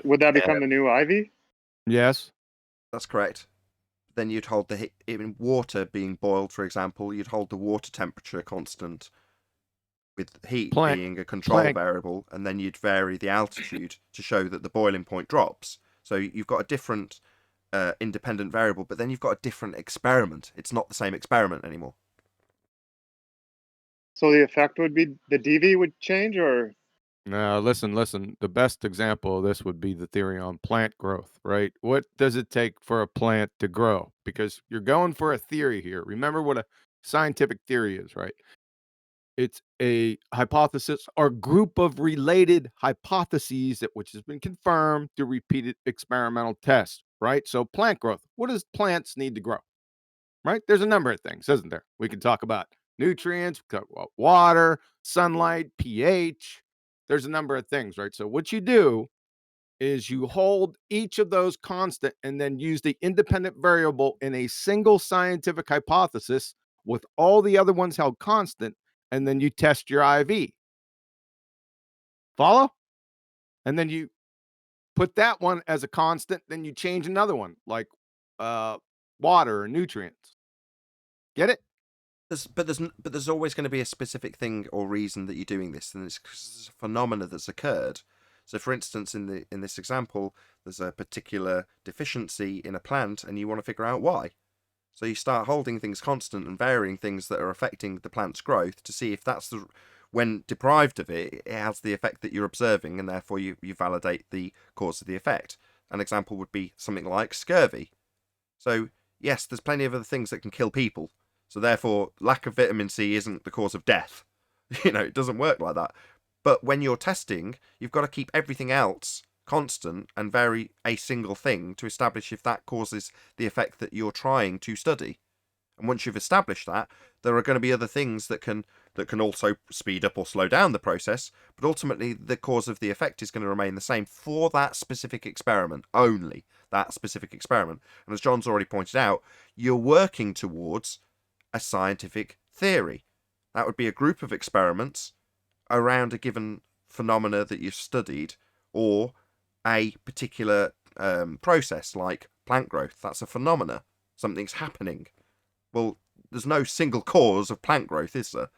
Would that become the new Ivy? yes, That's correct. Then you'd hold the in water being boiled, for example, you'd hold the water temperature constant, with heat being a control variable, and then you'd vary the altitude to show that the boiling point drops. So you've got a different independent variable, but then you've got a different experiment. It's not the same experiment anymore. So the effect would be the dV would change, or? no, listen. The best example of this would be the theory on plant growth, right? What does it take for a plant to grow? Because you're going for a theory here. Remember what a scientific theory is, right? It's a hypothesis or group of related hypotheses which has been confirmed through repeated experimental tests, right? So plant growth, what does plants need to grow, right? There's a number of things, isn't there? We can talk about nutrients, we can talk about water, sunlight, pH. There's a number of things, right? So what you do is you hold each of those constant and then use the independent variable in a single scientific hypothesis with all the other ones held constant, and then you test your IV. Follow? And then you put that one as a constant, then you change another one, like water or nutrients. Get it? But there's always going to be a specific thing or reason that you're doing this, and it's a phenomena that's occurred. So, for instance, in this example, there's a particular deficiency in a plant, and you want to figure out why. So you start holding things constant and varying things that are affecting the plant's growth to see if that's when deprived of it, it has the effect that you're observing, and therefore you validate the cause of the effect. An example would be something like scurvy. So yes, there's plenty of other things that can kill people. So therefore, lack of vitamin C isn't the cause of death. It doesn't work like that. But when you're testing, you've got to keep everything else constant and vary a single thing to establish if that causes the effect that you're trying to study. And once you've established that, there are going to be other things that can also speed up or slow down the process, but ultimately the cause of the effect is going to remain the same for that specific experiment, only that specific experiment. And as John's already pointed out, you're working towards a scientific theory. That would be a group of experiments around a given phenomena that you've studied, or a particular process like plant growth. That's a phenomena. Something's happening. Well, there's no single cause of plant growth, is there?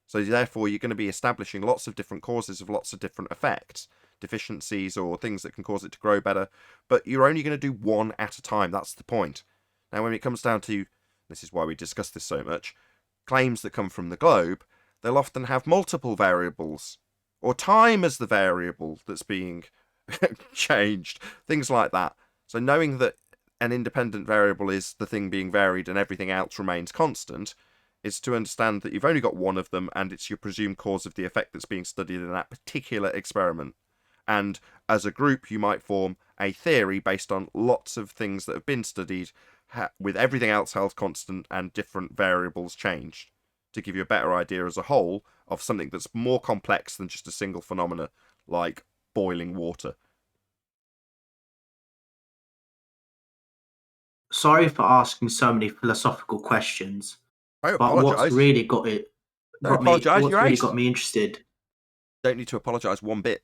So therefore, you're going to be establishing lots of different causes of lots of different effects, deficiencies or things that can cause it to grow better, but you're only going to do one at a time. That's the point. Now, when it comes down to, this is why we discuss this so much, claims that come from the globe, they'll often have multiple variables, or time as the variable that's being changed, things like that. So knowing that an independent variable is the thing being varied and everything else remains constant is to understand that you've only got one of them, and it's your presumed cause of the effect that's being studied in that particular experiment. And as a group, you might form a theory based on lots of things that have been studied with everything else held constant and different variables changed, to give you a better idea as a whole of something that's more complex than just a single phenomena like boiling water. Sorry for asking so many philosophical questions, I but what's apologise. really got me interested. Don't need to apologise one bit.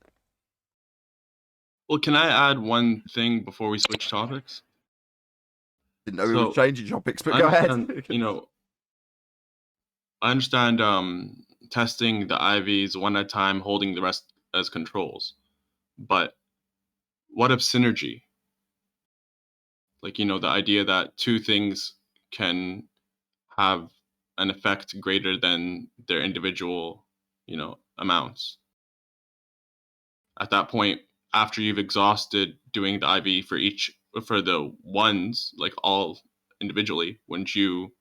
Well, can I add one thing before we switch topics? Didn't know we were changing topics, but go ahead. I understand testing the IVs one at a time, holding the rest as controls. But what of synergy? Like, the idea that two things can have an effect greater than their individual, amounts. At that point, after you've exhausted doing the IV for the ones, like all individually, wouldn't you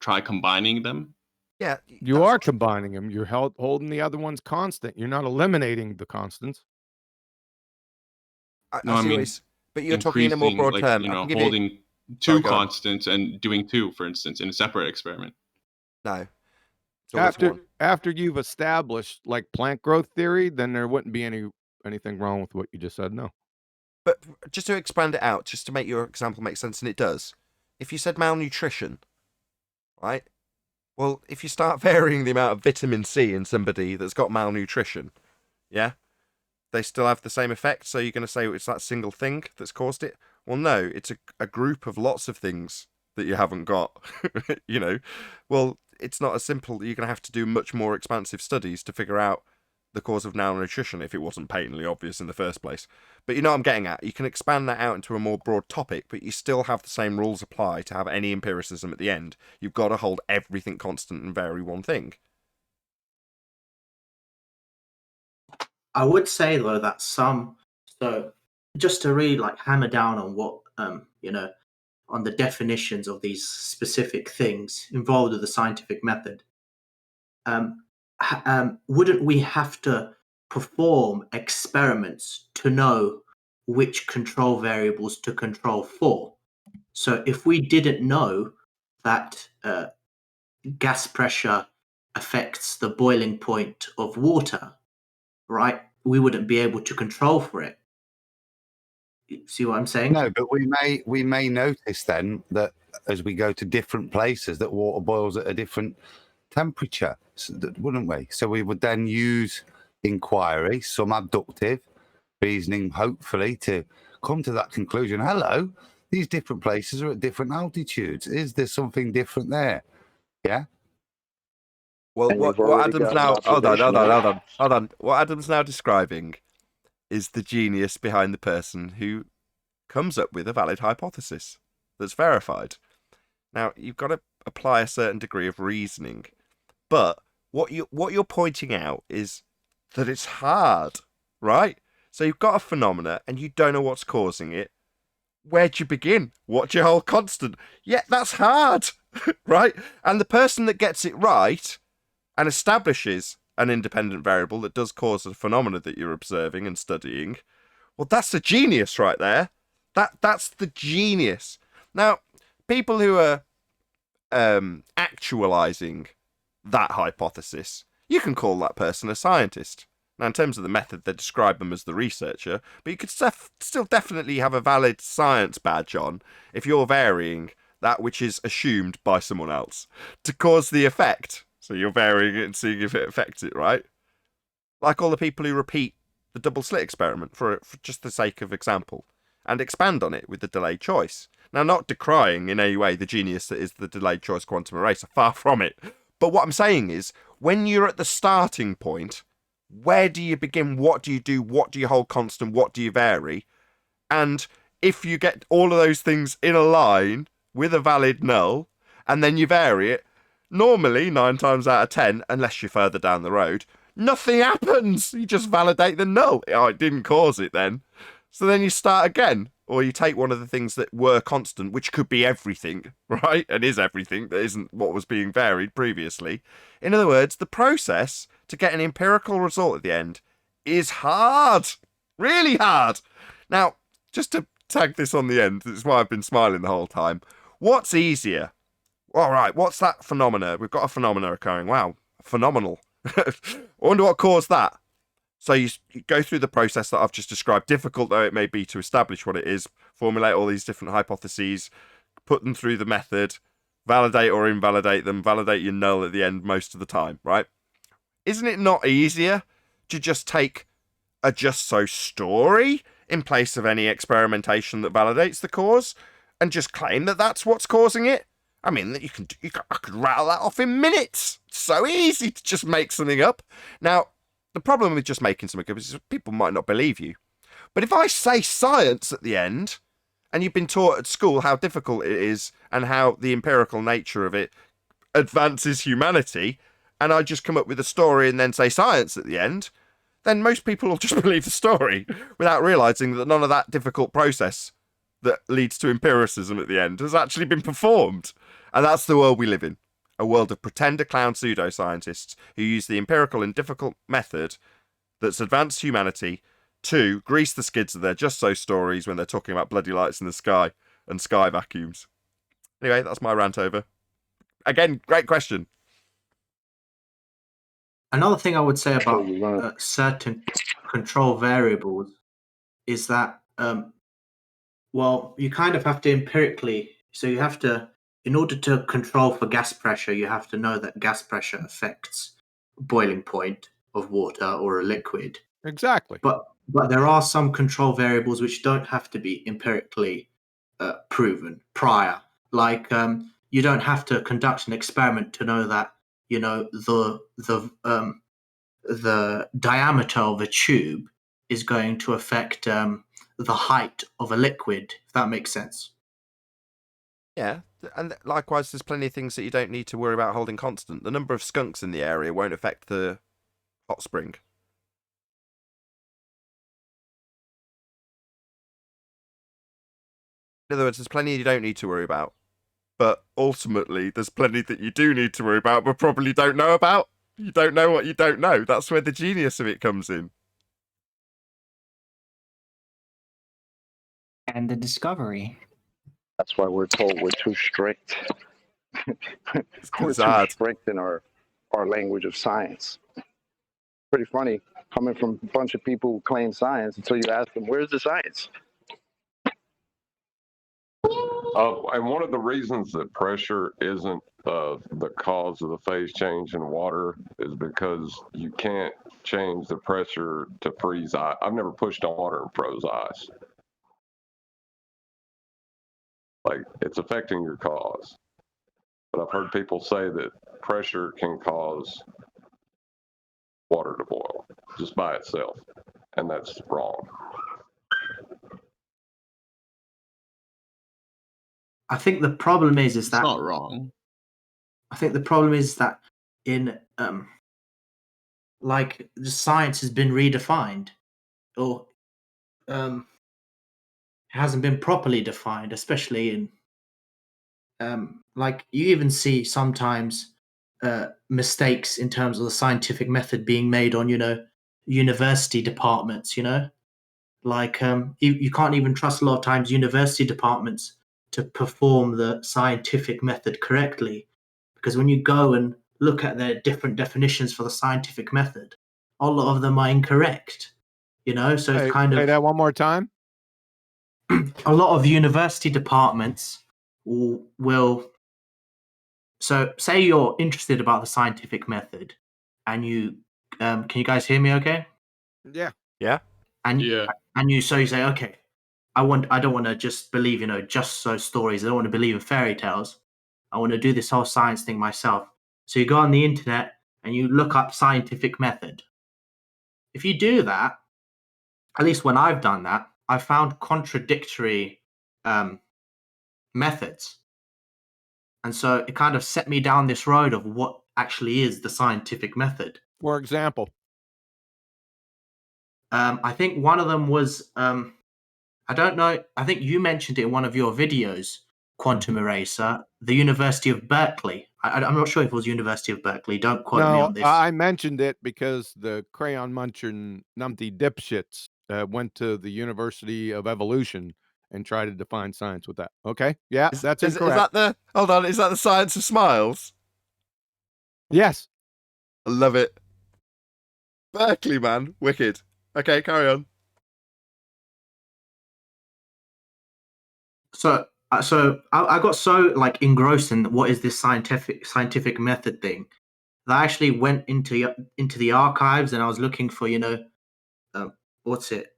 try combining them? Yeah, you are combining them. You're holding the other ones constant. You're not eliminating the constants. No, I mean, but you're talking in a more broad like, term. you I know, can give holding you... two Sorry, go on. constants and doing two, for instance, in a separate experiment. No. It's always one. After you've established like plant growth theory, then there wouldn't be anything wrong with what you just said. No. But just to expand it out, just to make your example make sense, and it does. If you said malnutrition, right? Well, if you start varying the amount of vitamin C in somebody that's got malnutrition, yeah, they still have the same effect. So you're going to say it's that single thing that's caused it? Well, no, it's a group of lots of things that you haven't got. You know, well, it's not as simple. You're going to have to do much more expansive studies to figure out the cause of malnutrition if it wasn't patently obvious in the first place. But you know what I'm getting at. You can expand that out into a more broad topic, but you still have the same rules apply to have any empiricism at the end. You've got to hold everything constant and vary one thing. I would say though that so just to really like hammer down on what you know, on the definitions of these specific things involved with the scientific method, wouldn't we have to perform experiments to know which control variables to control for? So if we didn't know that gas pressure affects the boiling point of water, right, we wouldn't be able to control for it. See what I'm saying? No, but we may notice then that as we go to different places that water boils at a different temperature, wouldn't we? So we would then use inquiry, some abductive reasoning, hopefully, to come to that conclusion. Hello, these different places are at different altitudes. Is there something different there? Yeah. Well, what Adam's now... Hold on. What Adam's now describing is the genius behind the person who comes up with a valid hypothesis that's verified. Now, you've got to apply a certain degree of reasoning, but what you're pointing out is that it's hard, right? So you've got a phenomena and you don't know what's causing it. Where'd you begin? What's your whole constant? Yeah, that's hard, right? And the person that gets it right and establishes an independent variable that does cause the phenomena that you're observing and studying, well, that's a genius right there. That's the genius. Now, people who are actualizing that hypothesis, you can call that person a scientist. Now, in terms of the method, they describe them as the researcher, but you could still definitely have a valid science badge on if you're varying that which is assumed by someone else to cause the effect. So you're varying it and seeing if it affects it, right? Like all the people who repeat the double slit experiment for just the sake of example and expand on it with the delayed choice. Now, not decrying in any way the genius that is the delayed choice quantum eraser, far from it. But what I'm saying is, when you're at the starting point, where do you begin? What do you do? What do you hold constant? What do you vary? And if you get all of those things in a line with a valid null, and then you vary it, normally 9 times out of 10, unless you're further down the road, nothing happens. You just validate the null. Oh, it didn't cause it then. So then you start again. Or you take one of the things that were constant, which could be everything, right? And is everything that isn't what was being varied previously. In other words, the process to get an empirical result at the end is hard. Really hard. Now, just to tag this on the end, this is why I've been smiling the whole time. What's easier? All right, what's that phenomena? We've got a phenomena occurring. Wow, phenomenal. I wonder what caused that. So you go through the process that I've just described, difficult though it may be to establish what it is, formulate all these different hypotheses, put them through the method, validate or invalidate them, validate your null at the end most of the time, right? Isn't it not easier to just take a just so story in place of any experimentation that validates the cause and just claim that that's what's causing it? I mean, I could rattle that off in minutes. It's so easy to just make something up. Now, the problem with just making something up is people might not believe you. But if I say science at the end, and you've been taught at school how difficult it is and how the empirical nature of it advances humanity, and I just come up with a story and then say science at the end, then most people will just believe the story without realizing that none of that difficult process that leads to empiricism at the end has actually been performed. And that's the world we live in. A world of pretender clown pseudoscientists who use the empirical and difficult method that's advanced humanity to grease the skids of their just so stories when they're talking about bloody lights in the sky and sky vacuums. Anyway, that's my rant over. Again, great question. Another thing I would say about certain control variables is that, well, you kind of have to empirically, so you have to, in order to control for gas pressure, you have to know that gas pressure affects boiling point of water or a liquid. Exactly. But there are some control variables which don't have to be empirically proven prior. Like you don't have to conduct an experiment to know that, you know, the diameter of a tube is going to affect the height of a liquid, if that makes sense. Yeah, and likewise, there's plenty of things that you don't need to worry about holding constant. The number of skunks in the area won't affect the hot spring. In other words, there's plenty you don't need to worry about. But ultimately, there's plenty that you do need to worry about, but probably don't know about. You don't know what you don't know. That's where the genius of it comes in. And the discovery. That's why we're told we're too strict. We're too hard. strict in our language of science. Pretty funny coming from a bunch of people who claim science until you ask them, where's the science? And one of the reasons that pressure isn't the cause of the phase change in water is because you can't change the pressure to freeze ice. I've never pushed on water and froze ice. Like, it's affecting your cause. But I've heard people say that pressure can cause water to boil just by itself, and that's wrong. I think the problem is that not wrong. I think the problem is that in like the science has been redefined, or hasn't been properly defined, especially in like you even see sometimes mistakes in terms of the scientific method being made on, you know, university departments, you know, like you can't even trust a lot of times university departments to perform the scientific method correctly, because when you go and look at their different definitions for the scientific method, a lot of them are incorrect, you know. So it's kind Say of that one more time. a lot of university departments will so say you're interested about the scientific method and you can you guys hear me okay? Yeah. And you so you say, okay, I don't want to just believe, you know, just so stories. I don't want to believe in fairy tales. I want to do this whole science thing myself. So you go on the internet and you look up scientific method. If you do that, at least when I've done that, I've found contradictory methods. And so it kind of set me down this road of what actually is the scientific method. For example, I think one of them was, I don't know, I think you mentioned it in one of your videos, Quantum Eraser, the University of Berkeley. I'm not sure if it was University of Berkeley. Don't quote me on this. I mentioned it because the crayon munching numpty dipshits went to the University of Evolution and tried to define science with that. Okay, yeah, that's incorrect. Is that the hold on? Is that the science of smiles? Yes, I love it. Berkeley, man, wicked. Okay, carry on. So I got so like engrossed in what is this scientific method thing that I actually went into the archives and I was looking for, you know,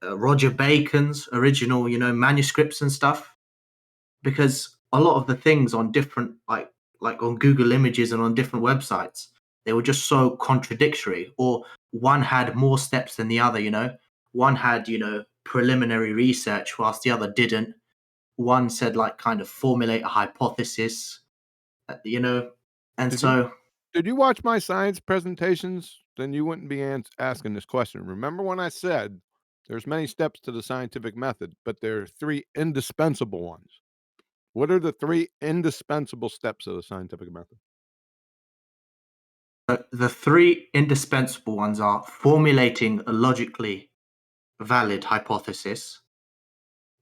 Roger Bacon's original, you know, manuscripts and stuff, because a lot of the things on different like on Google Images and on different websites, they were just so contradictory, or one had more steps than the other, you know. One had, you know, preliminary research whilst the other didn't. One said like kind of formulate a hypothesis, you know, and so Did you watch my science presentations? Then you wouldn't be asking this question. Remember when I said there's many steps to the scientific method, but there are 3 indispensable ones. What are the 3 indispensable steps of the scientific method? The 3 indispensable ones are formulating a logically valid hypothesis,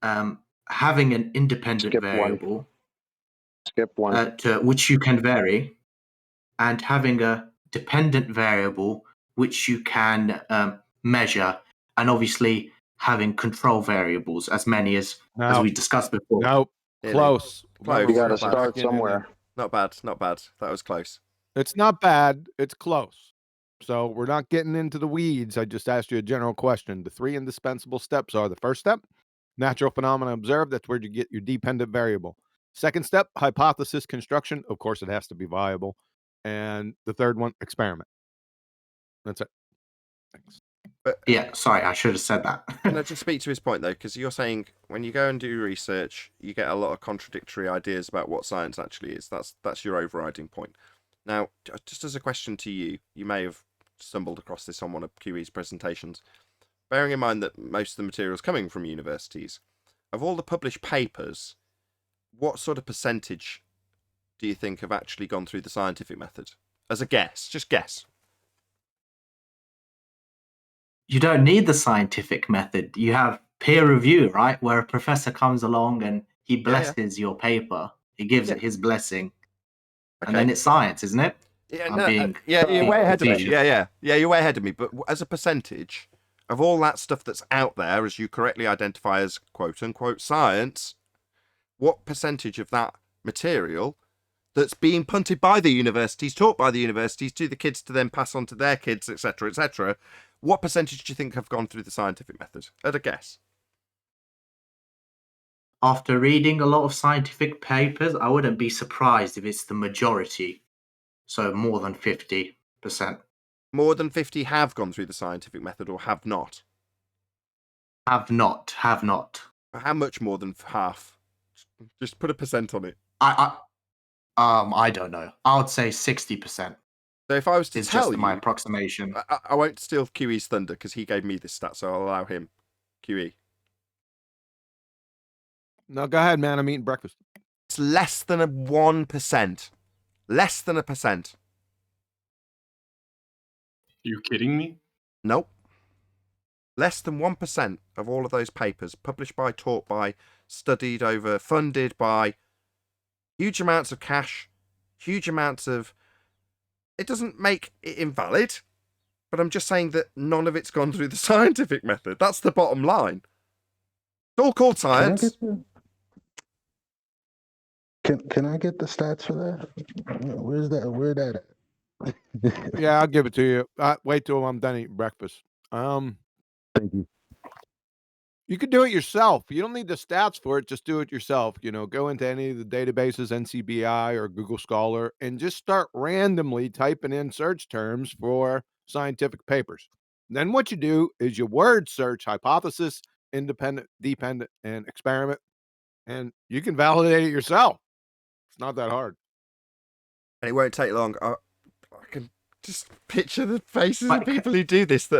having an independent Skip one. variable Skip one. to which you can vary, and having a dependent variable which you can measure, and obviously having control variables, as many as we discussed before. Nope. Close. You got to Not bad. start somewhere. Not bad. Not bad. That was close. It's not bad. It's close. So we're not getting into the weeds. I just asked you a general question. The 3 indispensable steps are: the first step, natural phenomena observed. That's where you get your dependent variable. Second step, hypothesis construction. Of course, it has to be viable. And the third one, experiment. That's it. Thanks. But, yeah, sorry, I should have said that. Can I just speak to his point, though? Because you're saying when you go and do research, you get a lot of contradictory ideas about what science actually is. That's your overriding point. Now, just as a question to you, you may have stumbled across this on one of QE's presentations. Bearing in mind that most of the material is coming from universities, of all the published papers, what sort of percentage do you think have actually gone through the scientific method? As a guess, just guess. You don't need the scientific method. You have peer review, right? Where a professor comes along and he blesses your paper. He gives it his blessing. Okay. And then it's science, isn't it? Yeah, you're way ahead of me. Yeah, you're way ahead of me. But as a percentage of all that stuff that's out there, as you correctly identify as quote-unquote science, what percentage of that material that's being punted by the universities, taught by the universities to the kids to then pass on to their kids, etc., etc., what percentage do you think have gone through the scientific method? At a guess. After reading a lot of scientific papers, I wouldn't be surprised if it's the majority. So more than 50%. More than 50 have gone through the scientific method or have not? Have not. How much more than half? Just put a percent on it. I don't know. I would say 60%. So if I was to tell you, my approximation. I won't steal QE's thunder because he gave me this stat, so I'll allow him. QE. No, go ahead, man. I'm eating breakfast. It's less than 1%. Less than 1%. You kidding me? Nope. Less than 1% of all of those papers published by, taught by, studied over, funded by, huge amounts of cash, huge amounts of... It doesn't make it invalid, but I'm just saying that none of it's gone through the scientific method. That's the bottom line. It's all called science. Can I get the stats for that? Where's that? Where that at? Yeah, I'll give it to you. Wait till I'm done eating breakfast. Thank you. You could do it yourself. You don't need the stats for it. Just do it yourself. Go into any of the databases, NCBI or Google Scholar, and just start randomly typing in search terms for scientific papers. Then what you do is you word search hypothesis, independent, dependent, and experiment, and you can validate it yourself. It's not that hard. And it won't take long. I can just picture the faces of people who do this.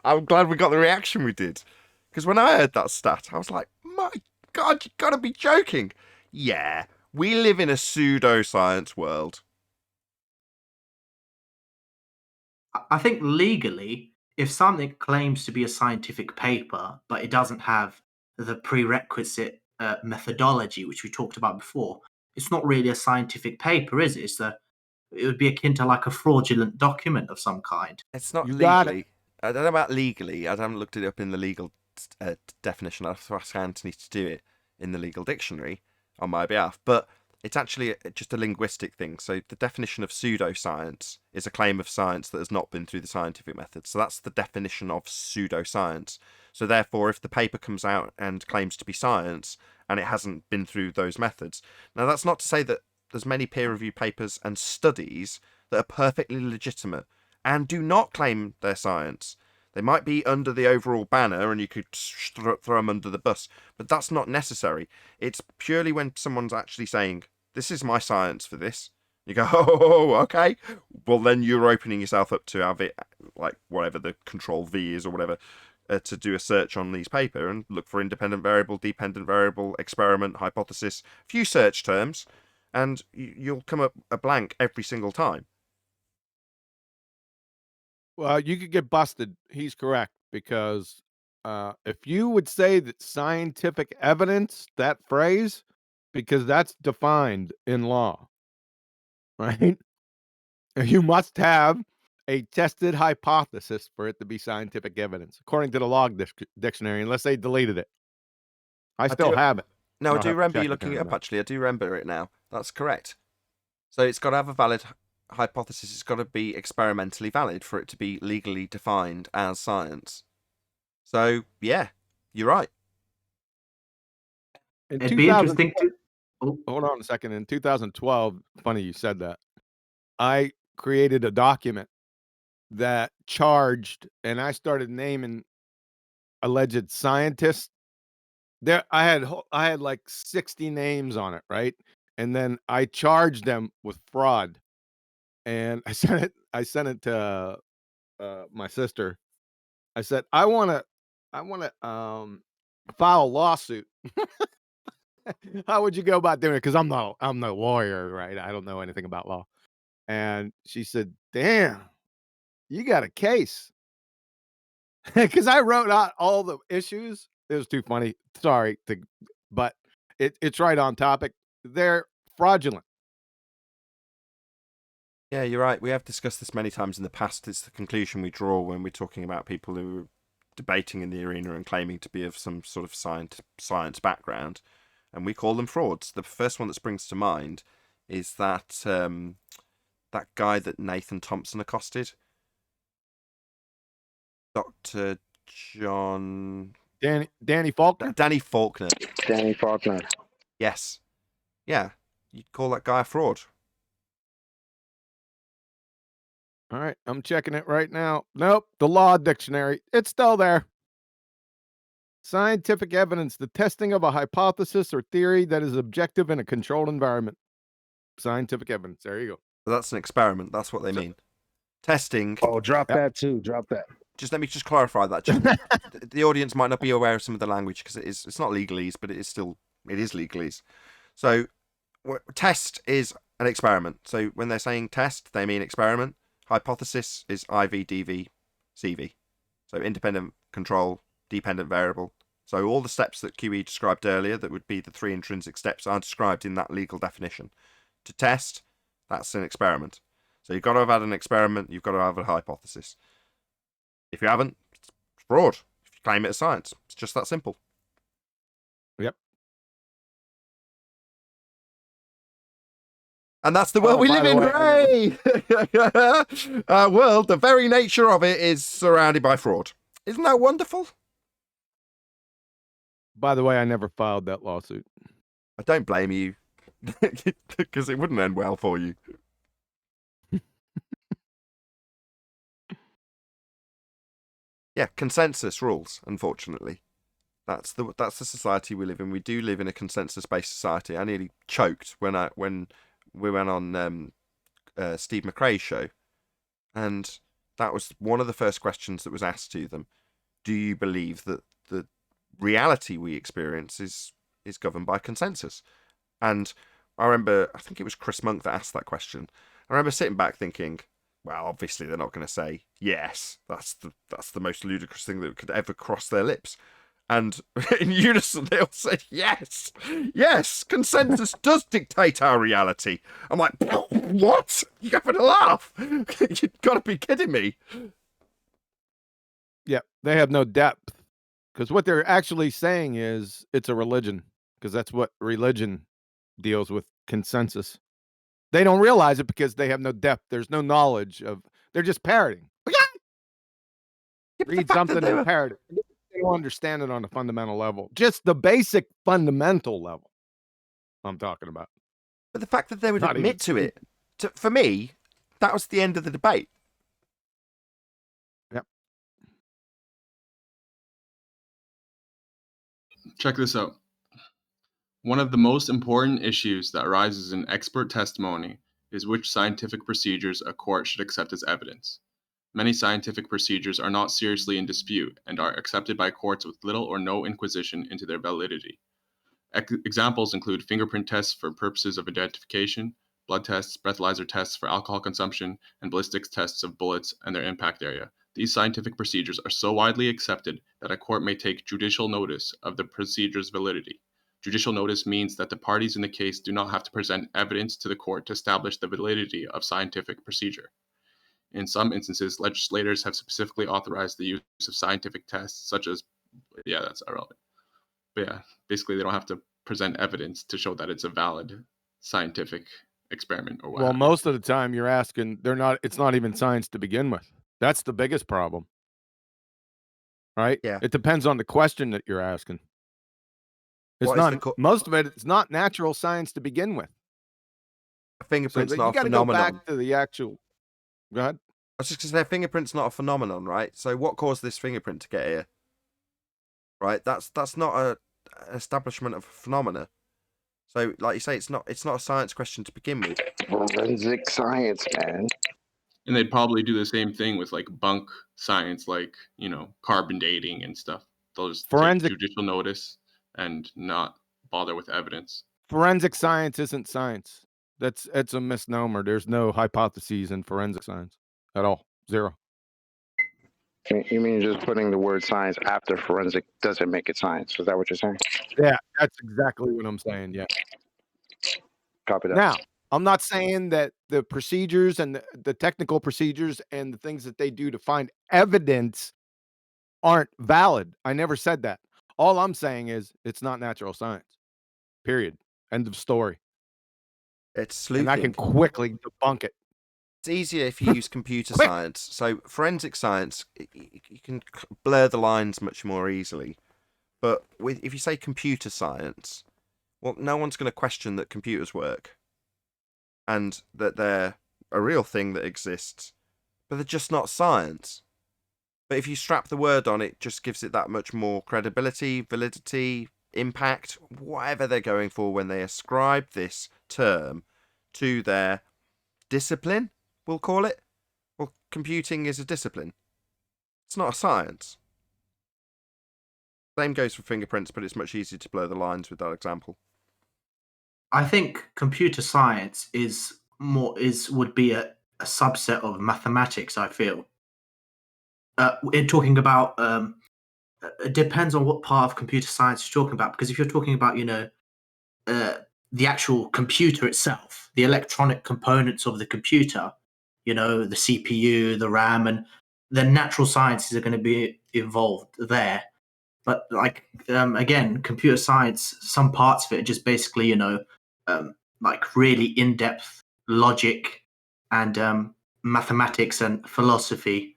I'm glad we got the reaction we did. Because when I heard that stat, I was like, my God, you gotta be joking. Yeah, we live in a pseudoscience world. I think legally, if something claims to be a scientific paper, but it doesn't have the prerequisite methodology, which we talked about before, it's not really a scientific paper, is it? It would be akin to like a fraudulent document of some kind. It's not legally. I don't know about legally. I haven't looked it up in the legal definition. I'll have to ask Anthony to do it in the legal dictionary on my behalf. But it's actually just a linguistic thing. So the definition of pseudoscience is a claim of science that has not been through the scientific method. So that's the definition of pseudoscience. So therefore, if the paper comes out and claims to be science and it hasn't been through those methods. Now, that's not to say that there's many peer-reviewed papers and studies that are perfectly legitimate and do not claim they're science. They might be under the overall banner and you could throw them under the bus, but that's not necessary. It's purely when someone's actually saying, this is my science for this, You go, oh, okay. Well, then you're opening yourself up to have it, like whatever the control V is or whatever, to do a search on these paper and look for independent variable, dependent variable, experiment, hypothesis, a few search terms, and you'll come up a blank every single time. Well, you could get busted. He's correct, because if you would say that scientific evidence, that phrase, because that's defined in law, right? You must have a tested hypothesis for it to be scientific evidence, according to the log dictionary, unless they deleted it. I still have it. No, I I'll do have to remember check you looking again it on up, that. actually. I do remember it now. That's correct. So it's got to have a valid hypothesis. It's got to be experimentally valid for it to be legally defined as science. So, yeah, you're right. In It'd be interesting to. Hold on a second. In 2012, funny you said that, I created a document that charged, and I started naming alleged scientists. There, I had like 60 names on it, right? And then I charged them with fraud, and I sent it to my sister. I said, I want to file a lawsuit. How would you go about doing it? Because I'm no lawyer, right? I don't know anything about law. And she said, damn, you got a case. Because I wrote out all the issues. It was too funny. Sorry, but it's right on topic. They're fraudulent. Yeah, you're right. We have discussed this many times in the past. It's the conclusion we draw when we're talking about people who are debating in the arena and claiming to be of some sort of science background, and we call them frauds. The first one that springs to mind is that that guy that Nathan Thompson accosted, Dr. John Danny Faulkner. Danny Faulkner. Danny Faulkner. Yes. Yeah. You'd call that guy a fraud. All right, I'm checking it right now. Nope, the law dictionary. It's still there. Scientific evidence, the testing of a hypothesis or theory that is objective in a controlled environment. Scientific evidence. There you go. But that's an experiment. That's what they mean. Testing. Oh, drop that too. Drop that. Just let me just clarify that. The audience might not be aware of some of the language because it's not legalese, but it is legalese. So test is an experiment. So when they're saying test, they mean experiment. Hypothesis is IV, DV, CV. So independent control, dependent variable. So all the steps that QE described earlier, that would be the 3 intrinsic steps, are described in that legal definition. To test, that's an experiment. So you've got to have had an experiment, you've got to have a hypothesis. If you haven't, it's fraud. If you claim it as science, it's just that simple. Yep. And that's the world we live in. Hooray! Our world, the very nature of it, is surrounded by fraud. Isn't that wonderful? By the way, I never filed that lawsuit. I don't blame you, because it wouldn't end well for you. Yeah, consensus rules, unfortunately. That's the society we live in. We do live in a consensus-based society. I nearly choked when we went on Steve McRae's show, and that was one of the first questions that was asked to them. Do you believe that the reality we experience is governed by consensus? And I remember, I think it was Chris Monk that asked that question. I remember sitting back thinking, well, obviously they're not going to say yes. That's the most ludicrous thing that could ever cross their lips. And in unison, they all said, yes, yes, consensus does dictate our reality. I'm like, what? You're having a laugh? You've got to be kidding me. Yeah, they have no depth. Because what they're actually saying is it's a religion. Because that's what religion deals with, consensus. They don't realize it because they have no depth. There's no knowledge of, they're just parroting. Read something and parrot it. They don't understand it on a fundamental level. Just the basic fundamental level I'm talking about. But the fact that they would admit to it, for me, that was the end of the debate. Yep. Check this out. One of the most important issues that arises in expert testimony is which scientific procedures a court should accept as evidence. Many scientific procedures are not seriously in dispute and are accepted by courts with little or no inquisition into their validity. Examples include fingerprint tests for purposes of identification, blood tests, breathalyzer tests for alcohol consumption, and ballistics tests of bullets and their impact area. These scientific procedures are so widely accepted that a court may take judicial notice of the procedure's validity. Judicial notice means that the parties in the case do not have to present evidence to the court to establish the validity of scientific procedure. In some instances, legislators have specifically authorized the use of scientific tests, such as, yeah, that's irrelevant. But yeah, basically they don't have to present evidence to show that it's a valid scientific experiment or what. Well, most of the time you're asking, it's not even science to begin with. That's the biggest problem. Right? Yeah. It depends on the question that you're asking. It's not most of it, it's not natural science to begin with. A fingerprint's So not you a got to go phenomenon. back to the actual. Go ahead. I was just going to say, a fingerprint's not a phenomenon, right? So what caused this fingerprint to get here? Right? That's not an establishment of a phenomena. So, like you say, it's not a science question to begin with. Forensic science, man. And they'd probably do the same thing with like bunk science, like, you know, carbon dating and stuff. They'll just take judicial notice and not bother with evidence. Forensic science isn't science. It's a misnomer. There's no hypotheses in forensic science at all. Zero. You mean just putting the word science after forensic doesn't make it science? Is that what you're saying? Yeah, that's exactly what I'm saying. Yeah. Copy that. Now, I'm not saying that the procedures and the technical procedures and the things that they do to find evidence aren't valid. I never said that. All I'm saying is it's not natural science. Period. End of story. It's sleuthing. And I can quickly debunk it. It's easier if you use computer science. So forensic science, you can blur the lines much more easily. But if you say computer science, well, no one's going to question that computers work and that they're a real thing that exists, but they're just not science. But if you strap the word on, it just gives it that much more credibility, validity, impact, whatever they're going for when they ascribe this term to their discipline, we'll call it. Well, computing is a discipline. It's not a science. Same goes for fingerprints, but it's much easier to blur the lines with that example. I think computer science would be a subset of mathematics, I feel. In talking about it depends on what part of computer science you're talking about, because if you're talking about, you know, the actual computer itself, the electronic components of the computer, you know, the CPU, the RAM, and the natural sciences are going to be involved there. But like, again, computer science, some parts of it are just basically, you know, like really in-depth logic and mathematics and philosophy.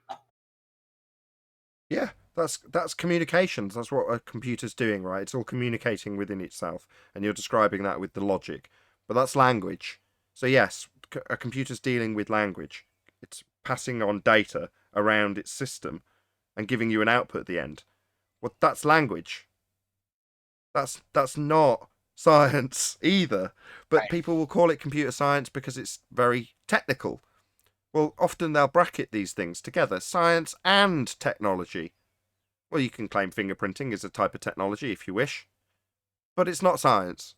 Yeah, that's communications. That's what a computer's doing, right? It's all communicating within itself, and you're describing that with the logic. But that's language. So yes, a computer's dealing with language. It's passing on data around its system and giving you an output at the end. Well, that's language. That's not science either. But people will call it computer science because it's very technical. Well, often they'll bracket these things together, science and technology. Well, you can claim fingerprinting is a type of technology if you wish, but it's not science.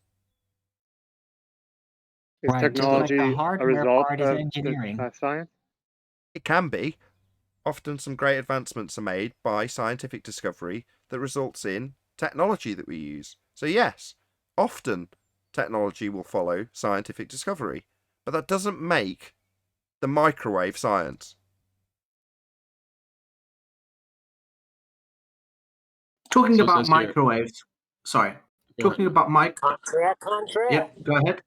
Is technology like the hardware a result part is of engineering. science? It can be. Often some great advancements are made by scientific discovery that results in technology that we use. So yes, often technology will follow scientific discovery, but that doesn't make the microwave science. Talking So about since you're- microwaves, sorry. Go Talking about Contract. Yeah, go ahead.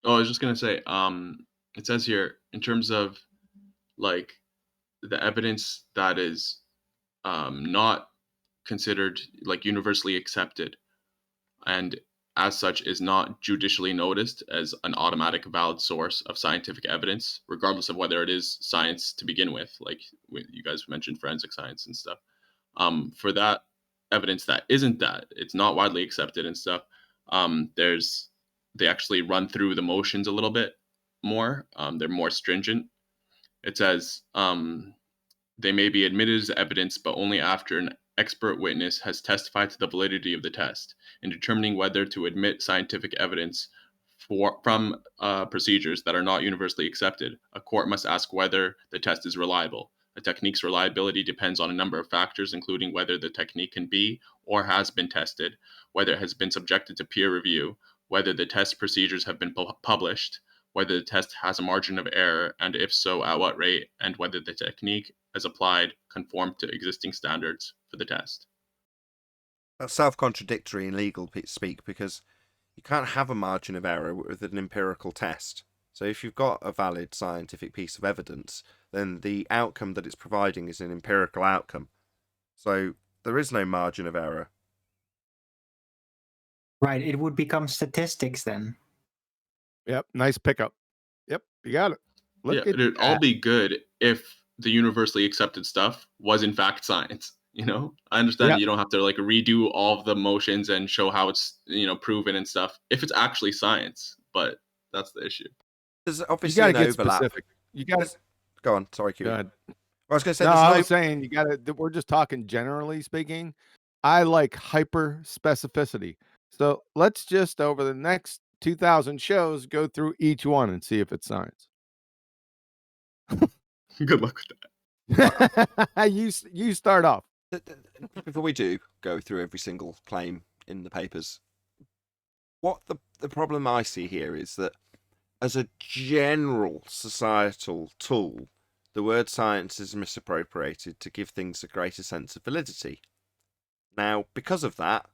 Oh, I was just gonna say, it says here in terms of like the evidence that is not considered like universally accepted, and as such is not judicially noticed as an automatic valid source of scientific evidence, regardless of whether it is science to begin with. Like you guys mentioned forensic science and stuff. For that evidence that isn't that, it's not widely accepted and stuff. There's they actually run through the motions a little bit more. They're more stringent. It says they may be admitted as evidence, but only after an expert witness has testified to the validity of the test. In determining whether to admit scientific evidence from procedures that are not universally accepted, a court must ask whether the test is reliable. A technique's reliability depends on a number of factors, including whether the technique can be or has been tested, whether it has been subjected to peer review, whether the test procedures have been published, whether the test has a margin of error, and if so, at what rate, and whether the technique as applied conform to existing standards for the test. That's self-contradictory in legal speak, because you can't have a margin of error with an empirical test. So if you've got a valid scientific piece of evidence, then the outcome that it's providing is an empirical outcome. So there is no margin of error. Right, it would become statistics then. Yep, nice pickup. Yep, you got it. Yeah, it'd all be good if the universally accepted stuff was in fact science. You know, I understand you don't have to like redo all of the motions and show how it's, you know, proven and stuff if it's actually science, but that's the issue. There's obviously an overlap. Specific. You got to go on. Sorry, Q. Go ahead. I was going to say, I was saying you got to. We're just talking generally speaking. I like hyper specificity. So let's just over the next 2,000 shows go through each one and see if it's science. Good luck with that. You start off. Before we do go through every single claim in the papers, what the problem I see here is that as a general societal tool, the word science is misappropriated to give things a greater sense of validity. Now, because of that,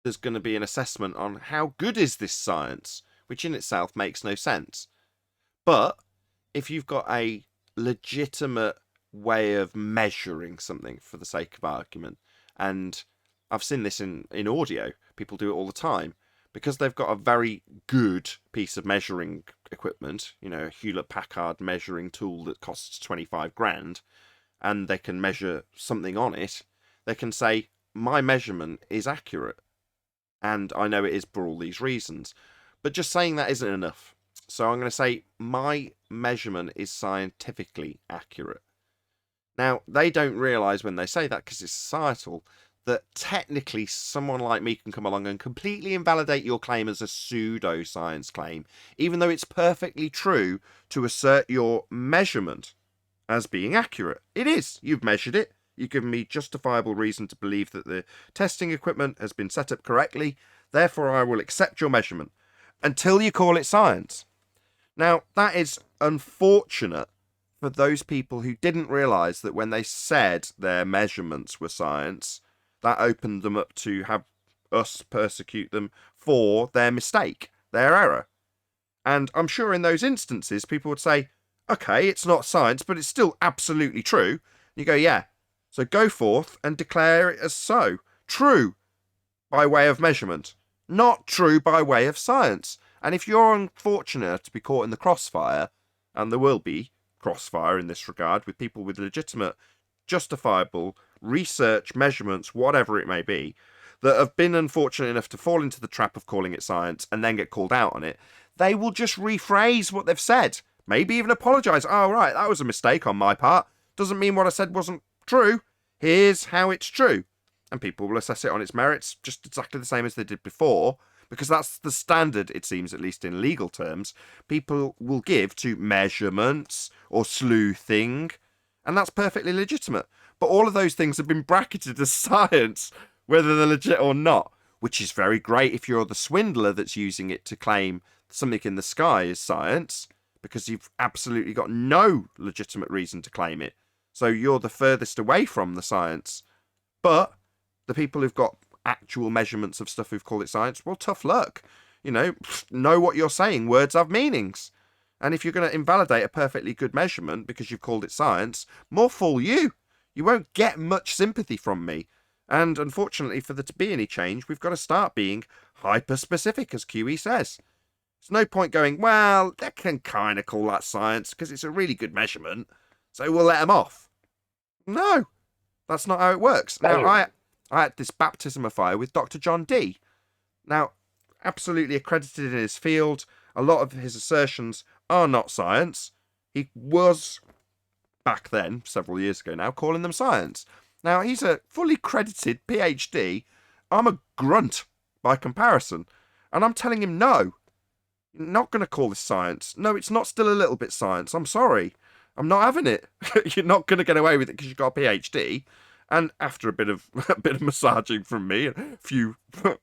there's going to be an assessment on how good is this science, which in itself makes no sense. But if you've got a legitimate way of measuring something for the sake of argument, and I've seen this in audio, people do it all the time, because they've got a very good piece of measuring equipment, you know, a Hewlett-Packard measuring tool that costs 25 grand, and they can measure something on it, they can say, my measurement is accurate, and I know it is for all these reasons. But just saying that isn't enough. So I'm going to say my measurement is scientifically accurate. Now, they don't realise when they say that, because it's societal, that technically someone like me can come along and completely invalidate your claim as a pseudo-science claim, even though it's perfectly true to assert your measurement as being accurate. It is. You've measured it. You've given me justifiable reason to believe that the testing equipment has been set up correctly. Therefore, I will accept your measurement until you call it science. Now, that is unfortunate for those people who didn't realise that when they said their measurements were science, that opened them up to have us persecute them for their mistake, their error. And I'm sure in those instances, people would say, okay, it's not science, but it's still absolutely true. You go, yeah. So go forth and declare it as so. True by way of measurement, not true by way of science. And if you're unfortunate to be caught in the crossfire, and there will be crossfire in this regard with people with legitimate, justifiable research, measurements, whatever it may be, that have been unfortunate enough to fall into the trap of calling it science and then get called out on it, they will just rephrase what they've said. Maybe even apologise. Oh, right, that was a mistake on my part. Doesn't mean what I said wasn't true. Here's how it's true. And people will assess it on its merits just exactly the same as they did before, because that's the standard, it seems, at least in legal terms, people will give to measurements or sleuthing, and that's perfectly legitimate. But all of those things have been bracketed as science, whether they're legit or not, which is very great if you're the swindler that's using it to claim something in the sky is science, because you've absolutely got no legitimate reason to claim it. So you're the furthest away from the science. But the people who've got actual measurements of stuff who've called it science, well, tough luck. You know what you're saying. Words have meanings. And if you're going to invalidate a perfectly good measurement because you've called it science, more fool you. You won't get much sympathy from me. And unfortunately, for there to be any change, we've got to start being hyper-specific, as QE says. There's no point going, well, they can kind of call that science because it's a really good measurement, so we'll let them off. No, that's not how it works. Now, I had this baptism of fire with Dr. John Dee. Now, absolutely accredited in his field. A lot of his assertions are not science. He was, back then, several years ago now, calling them science. Now, he's a fully credited PhD. I'm a grunt by comparison. And I'm telling him, no, you're not going to call this science. No, it's not still a little bit science. I'm sorry. I'm not having it. You're not going to get away with it because you've got a PhD. And after a bit of massaging from me, and a few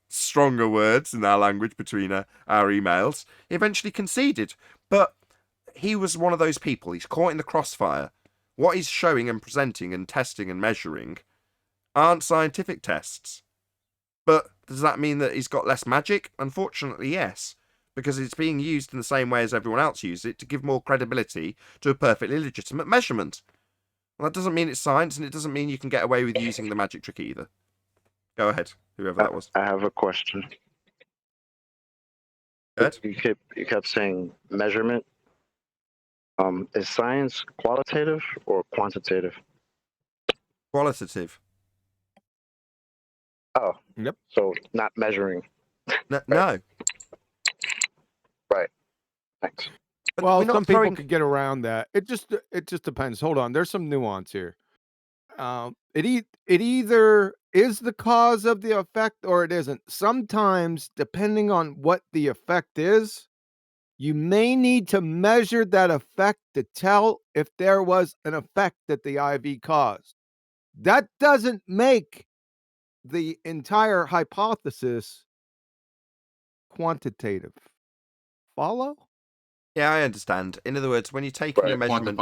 stronger words in our language between our emails, he eventually conceded. But he was one of those people. He's caught in the crossfire. What he's showing and presenting and testing and measuring aren't scientific tests. But does that mean that he's got less magic? Unfortunately, yes. Because it's being used in the same way as everyone else uses it to give more credibility to a perfectly legitimate measurement. Well, that doesn't mean it's science, and it doesn't mean you can get away with using the magic trick either. Go ahead, whoever that was. I have a question. Good. You kept saying measurement. Is science qualitative or quantitative? Qualitative. Oh. Yep. So not measuring. No. Right. Thanks. Well, some people could get around that. It just depends. Hold on, there's some nuance here. It either is the cause of the effect or it isn't. Sometimes, depending on what the effect is, you may need to measure that effect to tell if there was an effect that the IV caused. That doesn't make the entire hypothesis quantitative. Follow? Yeah, I understand. In other words, when you're taking a measurement,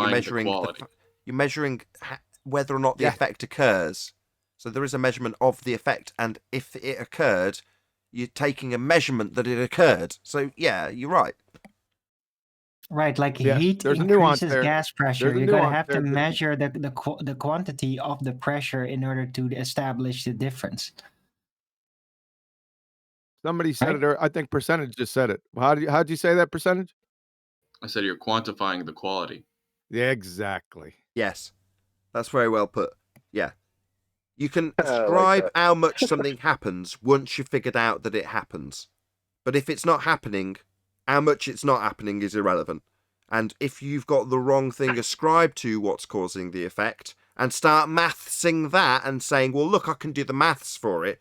you're measuring whether or not the effect occurs. So there is a measurement of the effect, and if it occurred, you're taking a measurement that it occurred. So yeah, you're right. Right, like Yes, heat there's a nuance increases there. gas pressure. There's a You're gonna nuance have to there. measure the quantity of the pressure in order to establish the difference. Somebody said it, or I think Percentage just said it. How'd you say that, Percentage? I said you're quantifying the quality. Yeah, exactly. Yes, that's very well put. Yeah. You can ascribe how much something happens once you've figured out that it happens. But if it's not happening, how much it's not happening is irrelevant. And if you've got the wrong thing ascribed to what's causing the effect, and start mathsing that and saying, well, look, I can do the maths for it,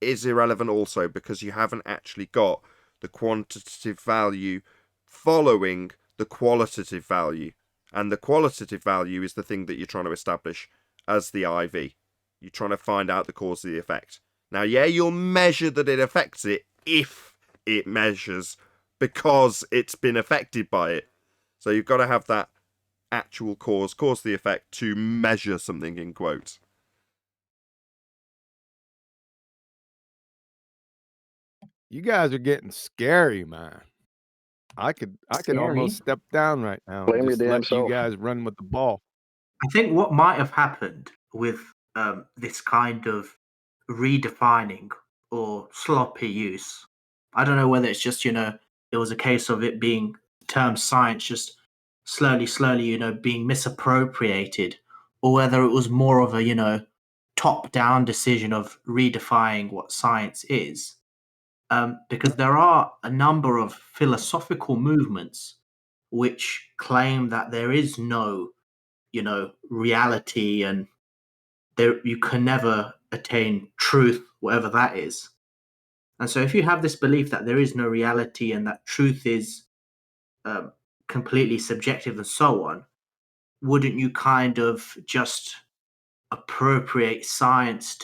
is irrelevant also, because you haven't actually got the quantitative value following the qualitative value. And the qualitative value is the thing that you're trying to establish as the IV. You're trying to find out the cause of the effect. Now, yeah, you'll measure that it affects it if it measures because it's been affected by it. So you've got to have that actual cause the effect to measure something in quotes. You guys are getting scary, man. I could almost step down right now and just let you guys run with the ball. I think what might have happened with this kind of redefining or sloppy use, I don't know whether it's just, it was a case of it being term science just slowly, being misappropriated, or whether it was more of a, top-down decision of redefining what science is. Because there are a number of philosophical movements which claim that there is no, reality, and you can never attain truth, whatever that is. And so if you have this belief that there is no reality and that truth is completely subjective and so on, wouldn't you kind of just appropriate science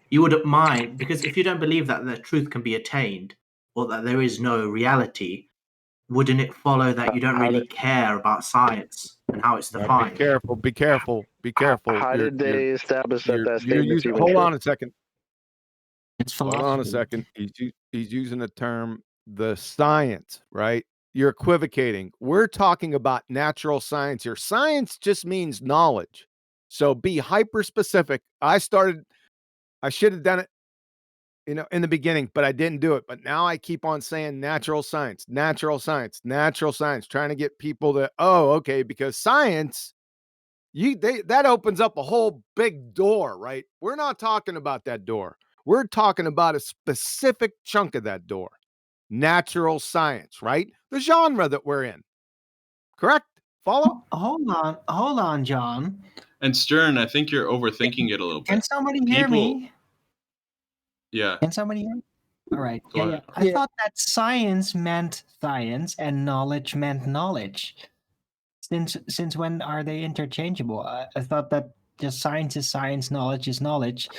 you wouldn't mind, because if you don't believe that the truth can be attained or that there is no reality, wouldn't it follow that you don't really care about science and how it's defined? Be careful. How did they establish that statement's even hold true? on a second. It's philosophy. Hold on a second. He's using the term the science, right? You're equivocating. We're talking about natural science here. Science just means knowledge. So be hyper specific. I should have done it, in the beginning, but I didn't do it. But now I keep on saying natural science, trying to get people to, okay, because science, that opens up a whole big door, right? We're not talking about that door. We're talking about a specific chunk of that door. natural science, right? The genre that we're in. Correct? Follow? Hold on, John. And Stern, I think you're overthinking it a little bit. Can somebody hear me? Yeah. Can somebody hear me? All right. Go ahead. I thought that science meant science and knowledge meant knowledge. Since when are they interchangeable? I thought that just science is science, knowledge is knowledge.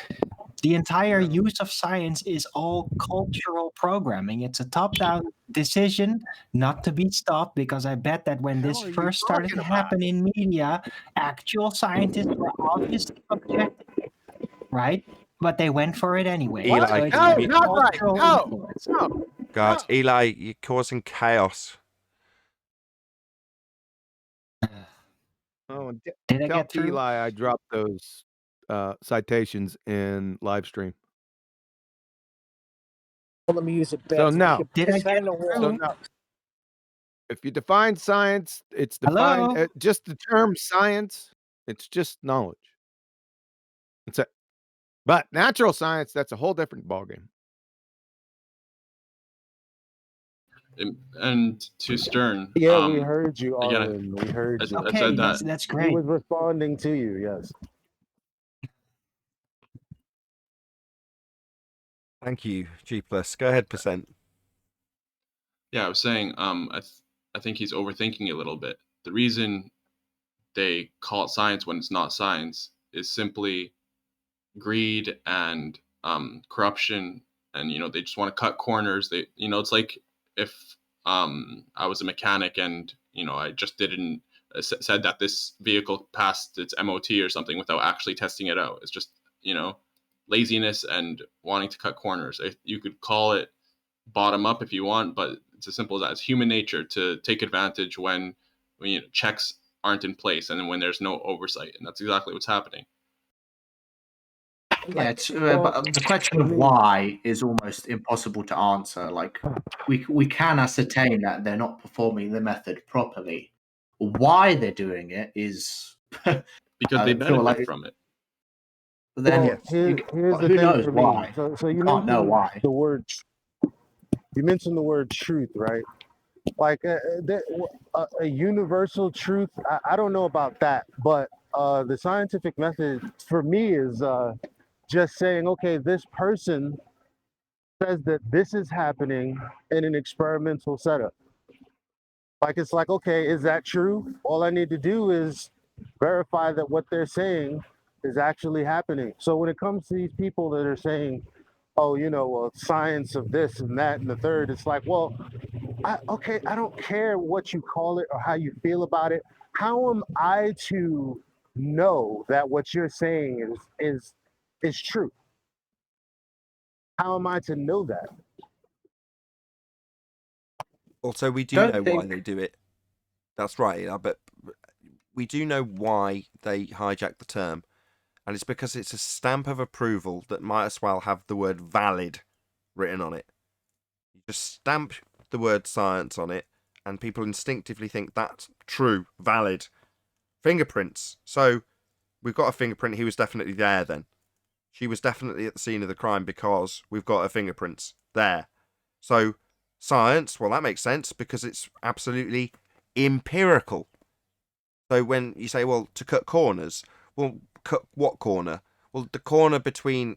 The entire use of science is all cultural programming. It's a top-down decision not to be stopped, because I bet that when this first started to happen in media, actual scientists were obviously objective, right? But they went for it anyway. Eli, So you- not right. No. God, Eli, you're causing chaos. Oh, Did I tell get through? Eli I dropped those citations in live stream. Let me use it. So no. Did I get through? So no. If you define science, it's defined Hello? just the term science. It's just knowledge. That's it. But natural science, that's a whole different ballgame. And to Stern. Yeah, we heard you, again, Arlen. We heard you. I said that. That's He great. was responding to you, yes. Thank you, G+. Go ahead, percent. Yeah, I was saying, I think he's overthinking it a little bit. The reason they call it science when it's not science is simply greed and corruption, and they just want to cut corners. They, it's like if I was a mechanic and I just didn't said that this vehicle passed its MOT or something without actually testing it out. It's just laziness and wanting to cut corners. You could call it bottom up if you want, but it's as simple as that. It's human nature to take advantage when checks aren't in place and when there's no oversight, and that's exactly what's happening. Yeah, it's, but the question of why is almost impossible to answer. Like, we can ascertain that they're not performing the method properly. Why they're doing it is because they benefit from it. Then here's the who thing knows for me. why? So you Can't know mentioned why. the word. You mentioned the word truth, right? Like a universal truth. I don't know about that, but the scientific method for me is just saying, okay, this person says that this is happening in an experimental setup. Like, it's like, okay, is that true? All I need to do is verify that what they're saying is actually happening. So when it comes to these people that are saying, oh, well, science of this and that and the third, it's like, well, okay, I don't care what you call it or how you feel about it. How am I to know that what you're saying is true? How am I to know that? Also, we do know why they do it. That's right, but we do know why they hijack the term. And it's because it's a stamp of approval that might as well have the word valid written on it. You just stamp the word science on it, and people instinctively think that's true, valid. Fingerprints. So we've got a fingerprint. He was definitely there then. She was definitely at the scene of the crime because we've got her fingerprints there. So science, well, that makes sense because it's absolutely empirical. So when you say, well, to cut corners, well, cut what corner? Well, the corner between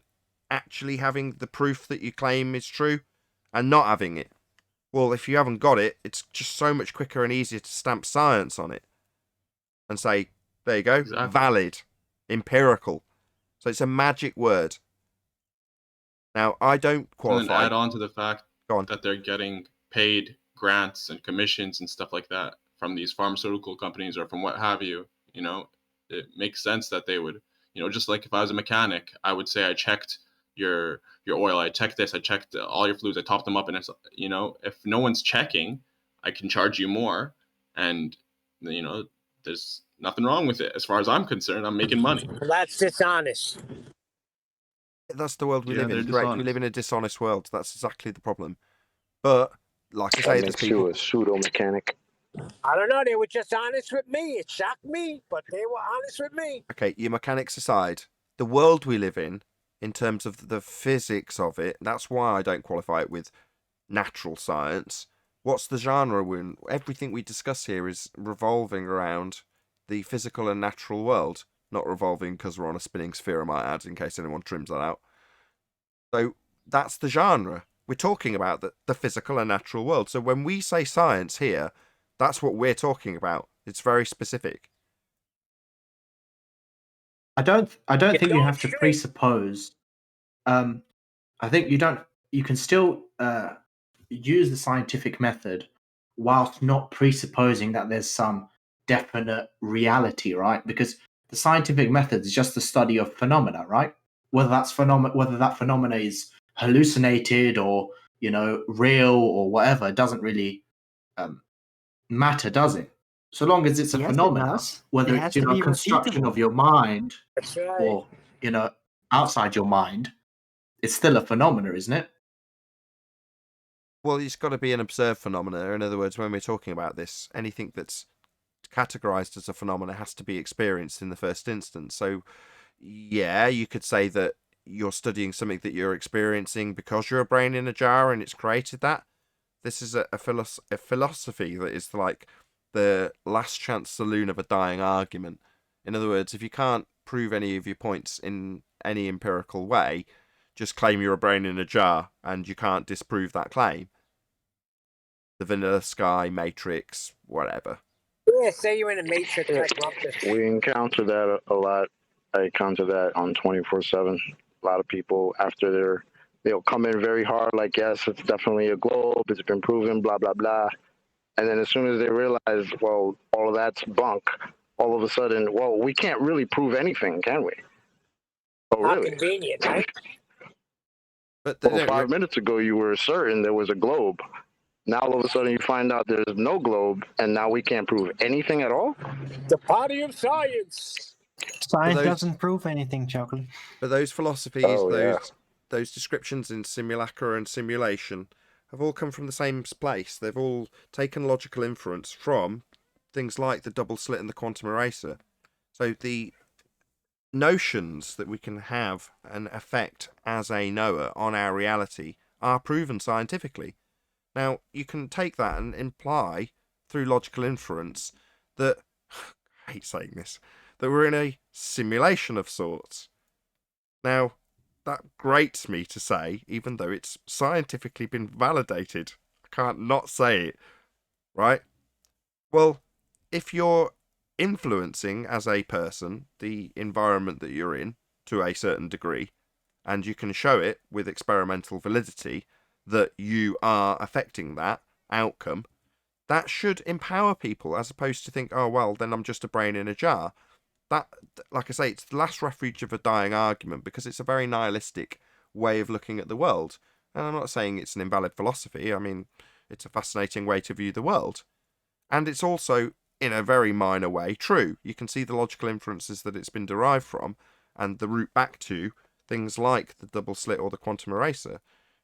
actually having the proof that you claim is true and not having it. Well, if you haven't got it, it's just so much quicker and easier to stamp science on it and say, there you go, exactly. Valid, empirical. So it's a magic word. Now, I don't qualify. And then add on to the fact that they're getting paid grants and commissions and stuff like that from these pharmaceutical companies or from what have you. It makes sense that they would, just like if I was a mechanic, I would say I checked your oil, I checked this, I checked all your fluids, I topped them up, and it's, if no one's checking, I can charge you more, and there's nothing wrong with it as far as I'm concerned. I'm making money. Well, that's dishonest. That's the world we live in. Correct. We live in a dishonest world. That's exactly the problem. But like I say, that makes you a pseudo mechanic. I don't know. They were just honest with me. It shocked me, but they were honest with me. Okay, your mechanics aside, the world we live in terms of the physics of it, that's why I don't qualify it with natural science, what's the genre? When everything we discuss here is revolving around the physical and natural world, not revolving because we're on a spinning sphere, I might add, in case anyone trims that out. So that's the genre. We're talking about the physical and natural world. So when we say science here, that's what we're talking about. It's very specific. I don't think you have to presuppose. I think you can still use the scientific method whilst not presupposing that there's some definite reality, right? Because the scientific method is just the study of phenomena, right? Whether that phenomena is hallucinated or real or whatever, it doesn't really matter, does it? So long as it's a Yes, it phenomena, does. whether It has it's to be construction repeatable. of your mind That's right. or outside your mind, it's still a phenomena, isn't it? Well, it's got to be an observed phenomena. In other words, when we're talking about this, anything that's categorized as a phenomena has to be experienced in the first instance. So, yeah, you could say that you're studying something that you're experiencing because you're a brain in a jar and it's created that. This is a philosophy that is like the last chance saloon of a dying argument. In other words, if you can't prove any of your points in any empirical way, just claim you're a brain in a jar and you can't disprove that claim. The Vanilla Sky, Matrix, whatever. Yeah, say you're in a matrix type rumpus. We encounter that a lot. I encounter that on 24/7. A lot of people, after they'll come in very hard, like, yes, it's definitely a globe, it's been proven, blah, blah, blah. And then as soon as they realize, well, all of that's bunk, all of a sudden, well, we can't really prove anything, can we? Oh, How really? convenient, right? But well, 5 minutes ago, you were certain there was a globe. Now, all of a sudden, you find out there's no globe, and now we can't prove anything at all? The party of science. Science doesn't prove anything, Chocolate. But those philosophies, those descriptions in simulacra and simulation have all come from the same place. They've all taken logical inference from things like the double slit and the quantum eraser. So the notions that we can have an effect as a knower on our reality are proven scientifically. Now, you can take that and imply through logical inference that, I hate saying this, that we're in a simulation of sorts. Now, that grates me to say, even though it's scientifically been validated. I can't not say it, right? Well, if you're influencing as a person the environment that you're in to a certain degree, and you can show it with experimental validity that you are affecting that outcome, that should empower people as opposed to think, oh, well, then I'm just a brain in a jar. That, like I say, it's the last refuge of a dying argument because it's a very nihilistic way of looking at the world. And I'm not saying it's an invalid philosophy. I mean, it's a fascinating way to view the world. And it's also, in a very minor way, true. You can see the logical inferences that it's been derived from and the route back to things like the double slit or the quantum eraser.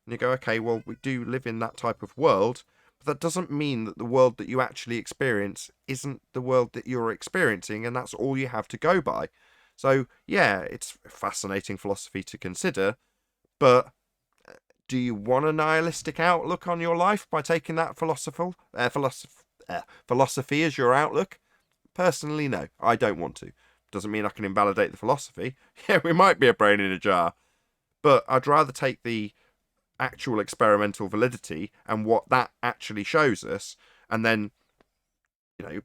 And you go, okay, well, we do live in that type of world, but that doesn't mean that the world that you actually experience isn't the world that you're experiencing, and that's all you have to go by. So, yeah, it's a fascinating philosophy to consider, but do you want a nihilistic outlook on your life by taking that philosophy as your outlook? Personally, no, I don't want to. Doesn't mean I can invalidate the philosophy. Yeah, we might be a brain in a jar, but I'd rather take the actual experimental validity and what that actually shows us, and then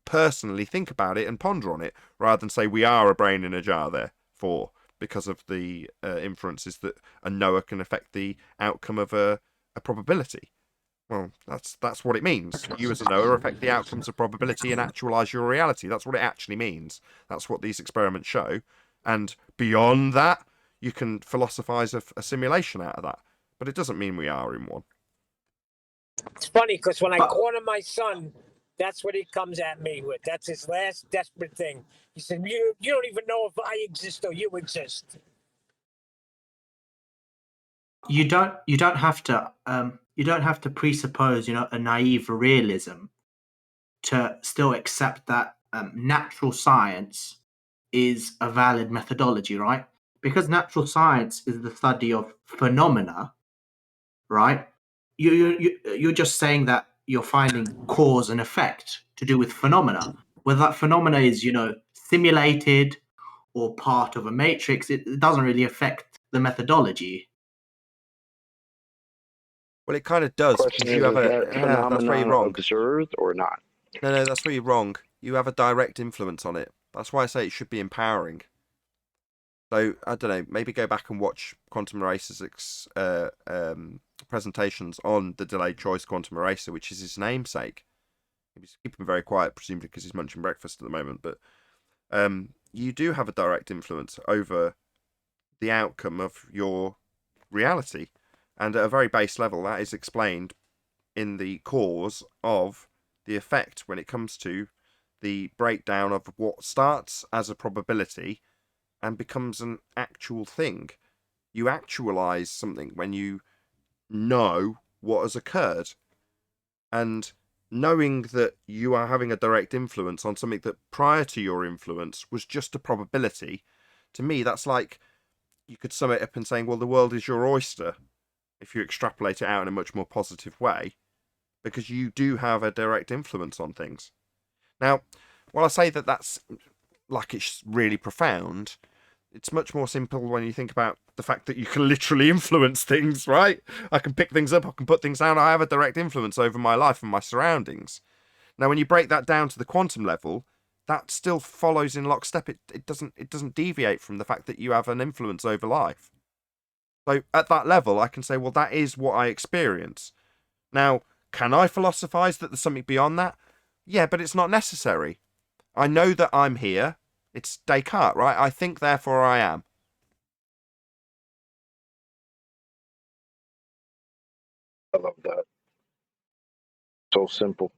personally think about it and ponder on it, rather than say we are a brain in a jar therefore because of the inferences that a knower can affect the outcome of a probability. Well, that's what it means. You as a knower affect the outcomes of probability and actualize your reality. That's what it actually means. That's what these experiments show. And beyond that, you can philosophize a simulation out of that. But it doesn't mean we are in one. It's funny because when I corner my son, that's what he comes at me with. That's his last desperate thing. He said, "You don't even know if I exist or you exist." You don't have to presuppose a naive realism to still accept that natural science is a valid methodology, right? Because natural science is the study of phenomena, right? you're just saying that you're finding cause and effect to do with phenomena. Whether that phenomena is, simulated or part of a matrix, it doesn't really affect the methodology. Well, it kind of does, Question because you have is a. that That's where you're phenomenon wrong. observed or not? No, that's where you're wrong. You have a direct influence on it. That's why I say it should be empowering. So, I don't know, maybe go back and watch Quantum Eraser's presentations on the delayed choice quantum eraser, which is his namesake. He's keeping very quiet, presumably because he's munching breakfast at the moment. But you do have a direct influence over the outcome of your reality. And at a very base level, that is explained in the cause of the effect when it comes to the breakdown of what starts as a probability and becomes an actual thing. You actualize something when you know what has occurred. And knowing that you are having a direct influence on something that prior to your influence was just a probability, to me, that's like you could sum it up in saying, well, the world is your oyster, if you extrapolate it out in a much more positive way, because you do have a direct influence on things. Now, while I say that that's like it's really profound, it's much more simple when you think about the fact that you can literally influence things, right? I can pick things up, I can put things down, I have a direct influence over my life and my surroundings. Now, when you break that down to the quantum level, that still follows in lockstep. It doesn't deviate from the fact that you have an influence over life. So at that level, I can say, well, that is what I experience. Now, can I philosophize that there's something beyond that? Yeah, but it's not necessary. I know that I'm here. It's Descartes, right? I think, therefore I am. I love that. So simple.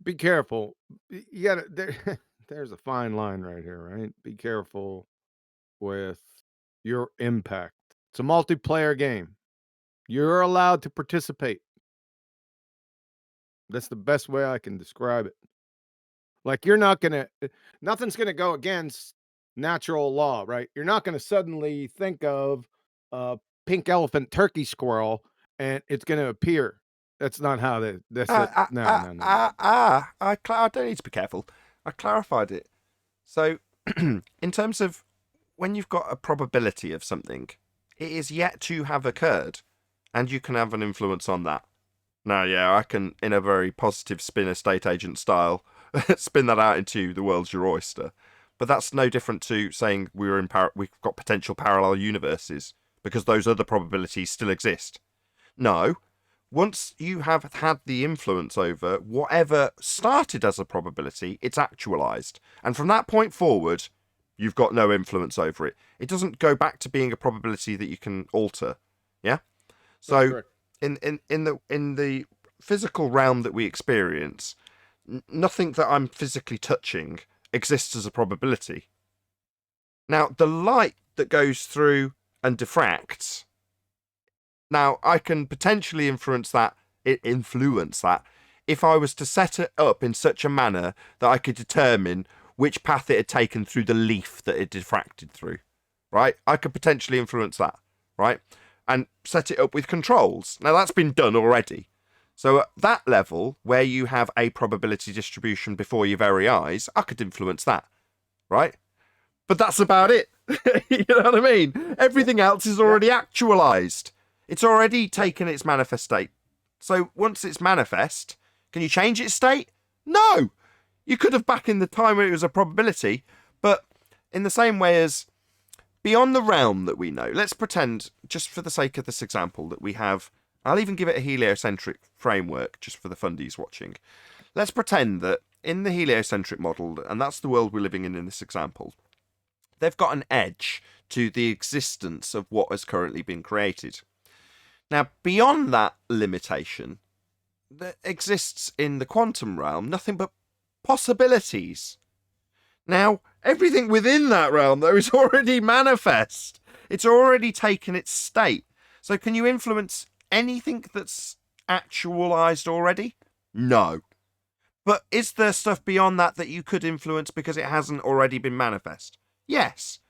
Be careful. You gotta, there's a fine line right here, right? Be careful with your impact. It's a multiplayer game. You're allowed to participate. That's the best way I can describe it. Like, nothing's gonna go against natural law, right? You're not gonna suddenly think of a pink elephant turkey squirrel and it's gonna appear. That's not how that's it. No. I don't need to be careful. I clarified it. So, in terms of when you've got a probability of something, it is yet to have occurred, and you can have an influence on that. Now, yeah, I can, in a very positive spin estate agent style, spin that out into the world's your oyster. But that's no different to saying we've got potential parallel universes, because those other probabilities still exist. No. Once you have had the influence over whatever started as a probability, it's actualized. And from that point forward, you've got no influence over it. It doesn't go back to being a probability that you can alter. Yeah? So in the physical realm that we experience, nothing that I'm physically touching exists as a probability. Now, the light that goes through and diffracts, now I can potentially influence that if I was to set it up in such a manner that I could determine which path it had taken through the leaf that it diffracted through, right? I could potentially influence that, right? And set it up with controls. Now, that's been done already. So at that level, where you have a probability distribution before your very eyes, I could influence that, right? But that's about it. You know what I mean? Everything else is already actualized. It's already taken its manifest state. So once it's manifest, can you change its state? No! You could have back in the time when it was a probability, but in the same way as beyond the realm that we know, let's pretend, just for the sake of this example, that we have, I'll even give it a heliocentric framework, just for the fundies watching. Let's pretend that in the heliocentric model, and that's the world we're living in this example, they've got an edge to the existence of what has currently been created. Now, beyond that limitation, there exists in the quantum realm nothing but possibilities. Now, everything within that realm, though, is already manifest. It's already taken its state. So can you influence anything that's actualized already? No. But is there stuff beyond that that you could influence because it hasn't already been manifest? Yes.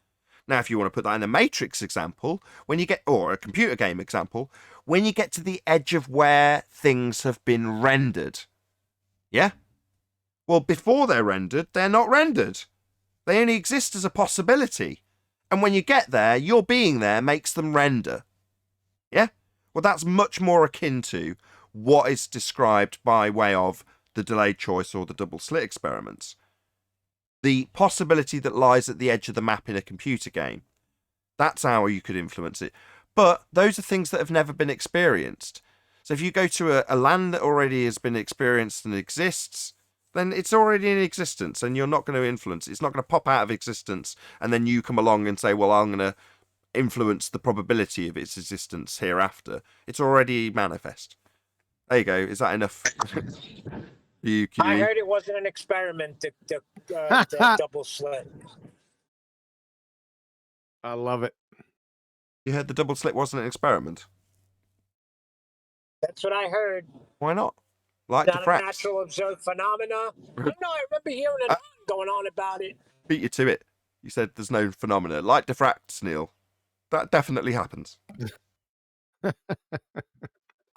Now, if you want to put that in a matrix example, when you get, or a computer game example, when you get to the edge of where things have been rendered, yeah? Well, before they're rendered, they're not rendered. They only exist as a possibility. And when you get there, your being there makes them render. Yeah? Well, that's much more akin to what is described by way of the delayed choice or the double slit experiments. The possibility that lies at the edge of the map in a computer game. That's how you could influence it. But those are things that have never been experienced. So if you go to a land that already has been experienced and exists, then it's already in existence and you're not going to influence it. It's not going to pop out of existence and then you come along and say, well, I'm going to influence the probability of its existence hereafter. It's already manifest. There you go. Is that enough? I heard it wasn't an experiment to double slit. I love it. You heard the double slit wasn't an experiment? That's what I heard. Why not? Like Not a diffract. natural observed phenomena. I don't know. I remember hearing it going on about it. Beat you to it. You said there's no phenomena. Like diffracts, Neil. That definitely happens.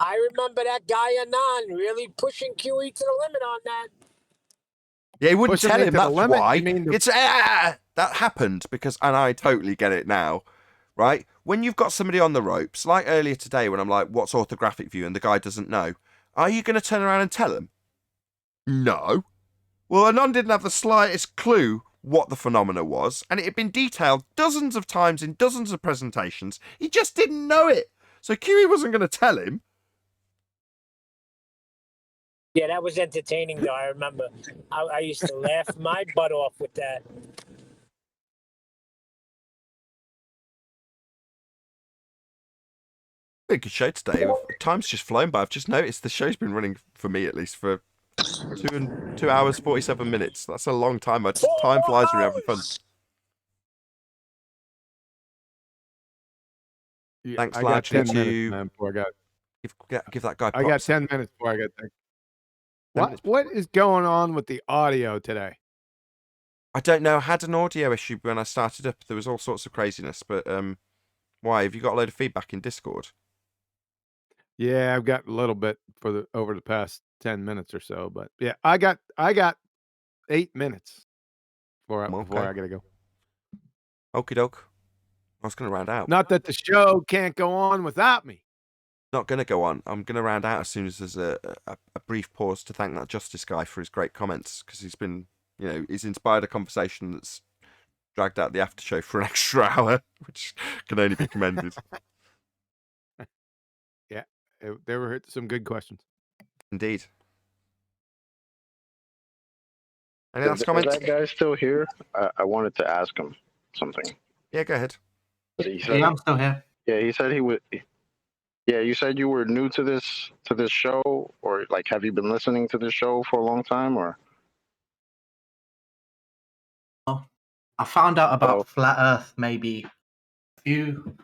I remember that guy Anon really pushing QE to the limit on that. Yeah, he wouldn't Pushing tell it him. to the That's limit? why. You mean the- It's that happened because, and I totally get it now, right? When you've got somebody on the ropes, like earlier today when I'm like, what's orthographic view? And the guy doesn't know. Are you going to turn around and tell him? No. Well, Anon didn't have the slightest clue what the phenomena was, and it had been detailed dozens of times in dozens of presentations. He just didn't know it. So QE wasn't going to tell him. Yeah, that was entertaining, though. I remember. I used to laugh my butt off with that. Been a good show today. Time's just flown by. I've just noticed the show's been running, for me at least, for 2 hours, 47 minutes. That's a long time. Time flies when you're having fun. Yeah, Thanks, I lad. got 10 to minutes, man, before I got. give that guy I got props. 10 minutes before I got. 10 minutes. What is going on with the audio today? I don't know. I had an audio issue when I started up. There was all sorts of craziness, but why? Have you got a load of feedback in Discord? Yeah, I've got a little bit for over the past 10 minutes or so, but yeah, I got 8 minutes before I gotta go. Okie doke. I was going to round out. Not that the show can't go on without me. Not going to go on. I'm going to round out as soon as there's a brief pause to thank that Justice guy for his great comments, because he's been, he's inspired a conversation that's dragged out the after show for an extra hour, which can only be commended. Yeah, they were some good questions. Indeed. Any last comments? Is that guy still here? I wanted to ask him something. Yeah, go ahead. He said, Yeah, I'm still here. Yeah, he said he would. Yeah, you said you were new to this show, or like, have you been listening to this show for a long time, or? I found out about Flat Earth maybe a few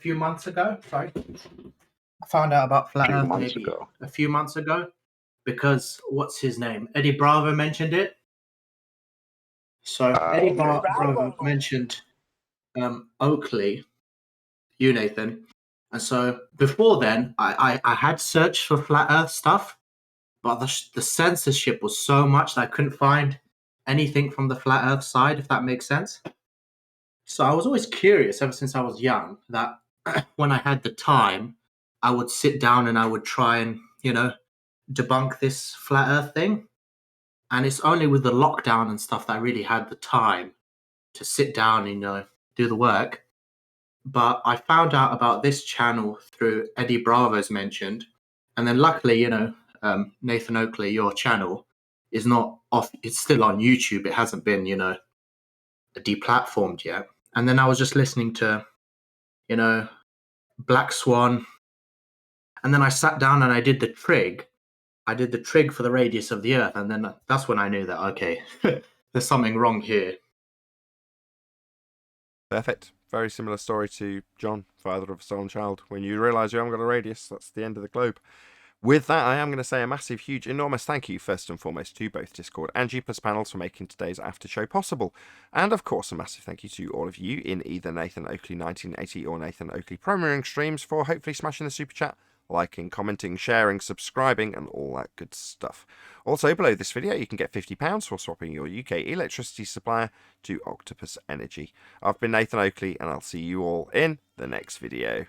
months ago. Sorry, I found out about Flat Earth maybe a few months ago because what's his name? Eddie Bravo mentioned it. So Eddie Bravo mentioned Oakley, you Nathan, and so before then I had searched for Flat Earth stuff, but the censorship was so much that I couldn't find anything from the Flat Earth side, if that makes sense. So I was always curious ever since I was young that when I had the time, I would sit down and I would try and, debunk this Flat Earth thing. And it's only with the lockdown and stuff that I really had the time to sit down and, do the work. But I found out about this channel through Eddie Bravo's mentioned. And then luckily, Nathan Oakley, your channel, is not off. It's still on YouTube. It hasn't been, deplatformed yet. And then I was just listening to, Black Swan. And then I sat down and I did the trig. I did the trig for the radius of the Earth. And then that's when I knew that, okay, there's something wrong here. Perfect. Very similar story to John, father of a stolen child. When you realise you haven't got a radius, that's the end of the globe. With that, I am going to say a massive, huge, enormous thank you, first and foremost, to both Discord and G+ panels for making today's after show possible. And of course, a massive thank you to all of you in either Nathan Oakley 1980 or Nathan Oakley Premiering streams for hopefully smashing the super chat, liking, commenting, sharing, subscribing, and all that good stuff. Also, below this video, you can get £50 for swapping your UK electricity supplier to Octopus Energy. I've been Nathan Oakley, and I'll see you all in the next video.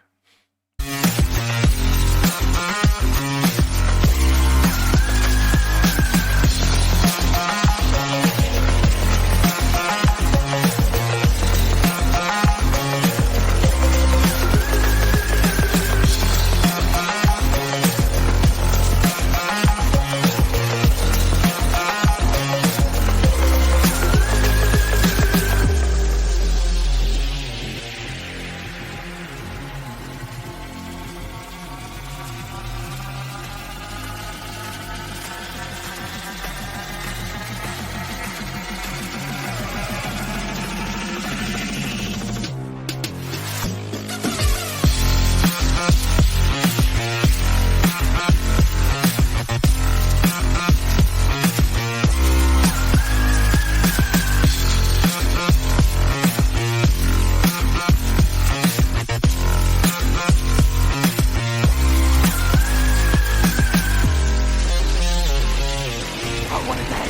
What a day!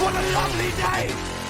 What a lovely day!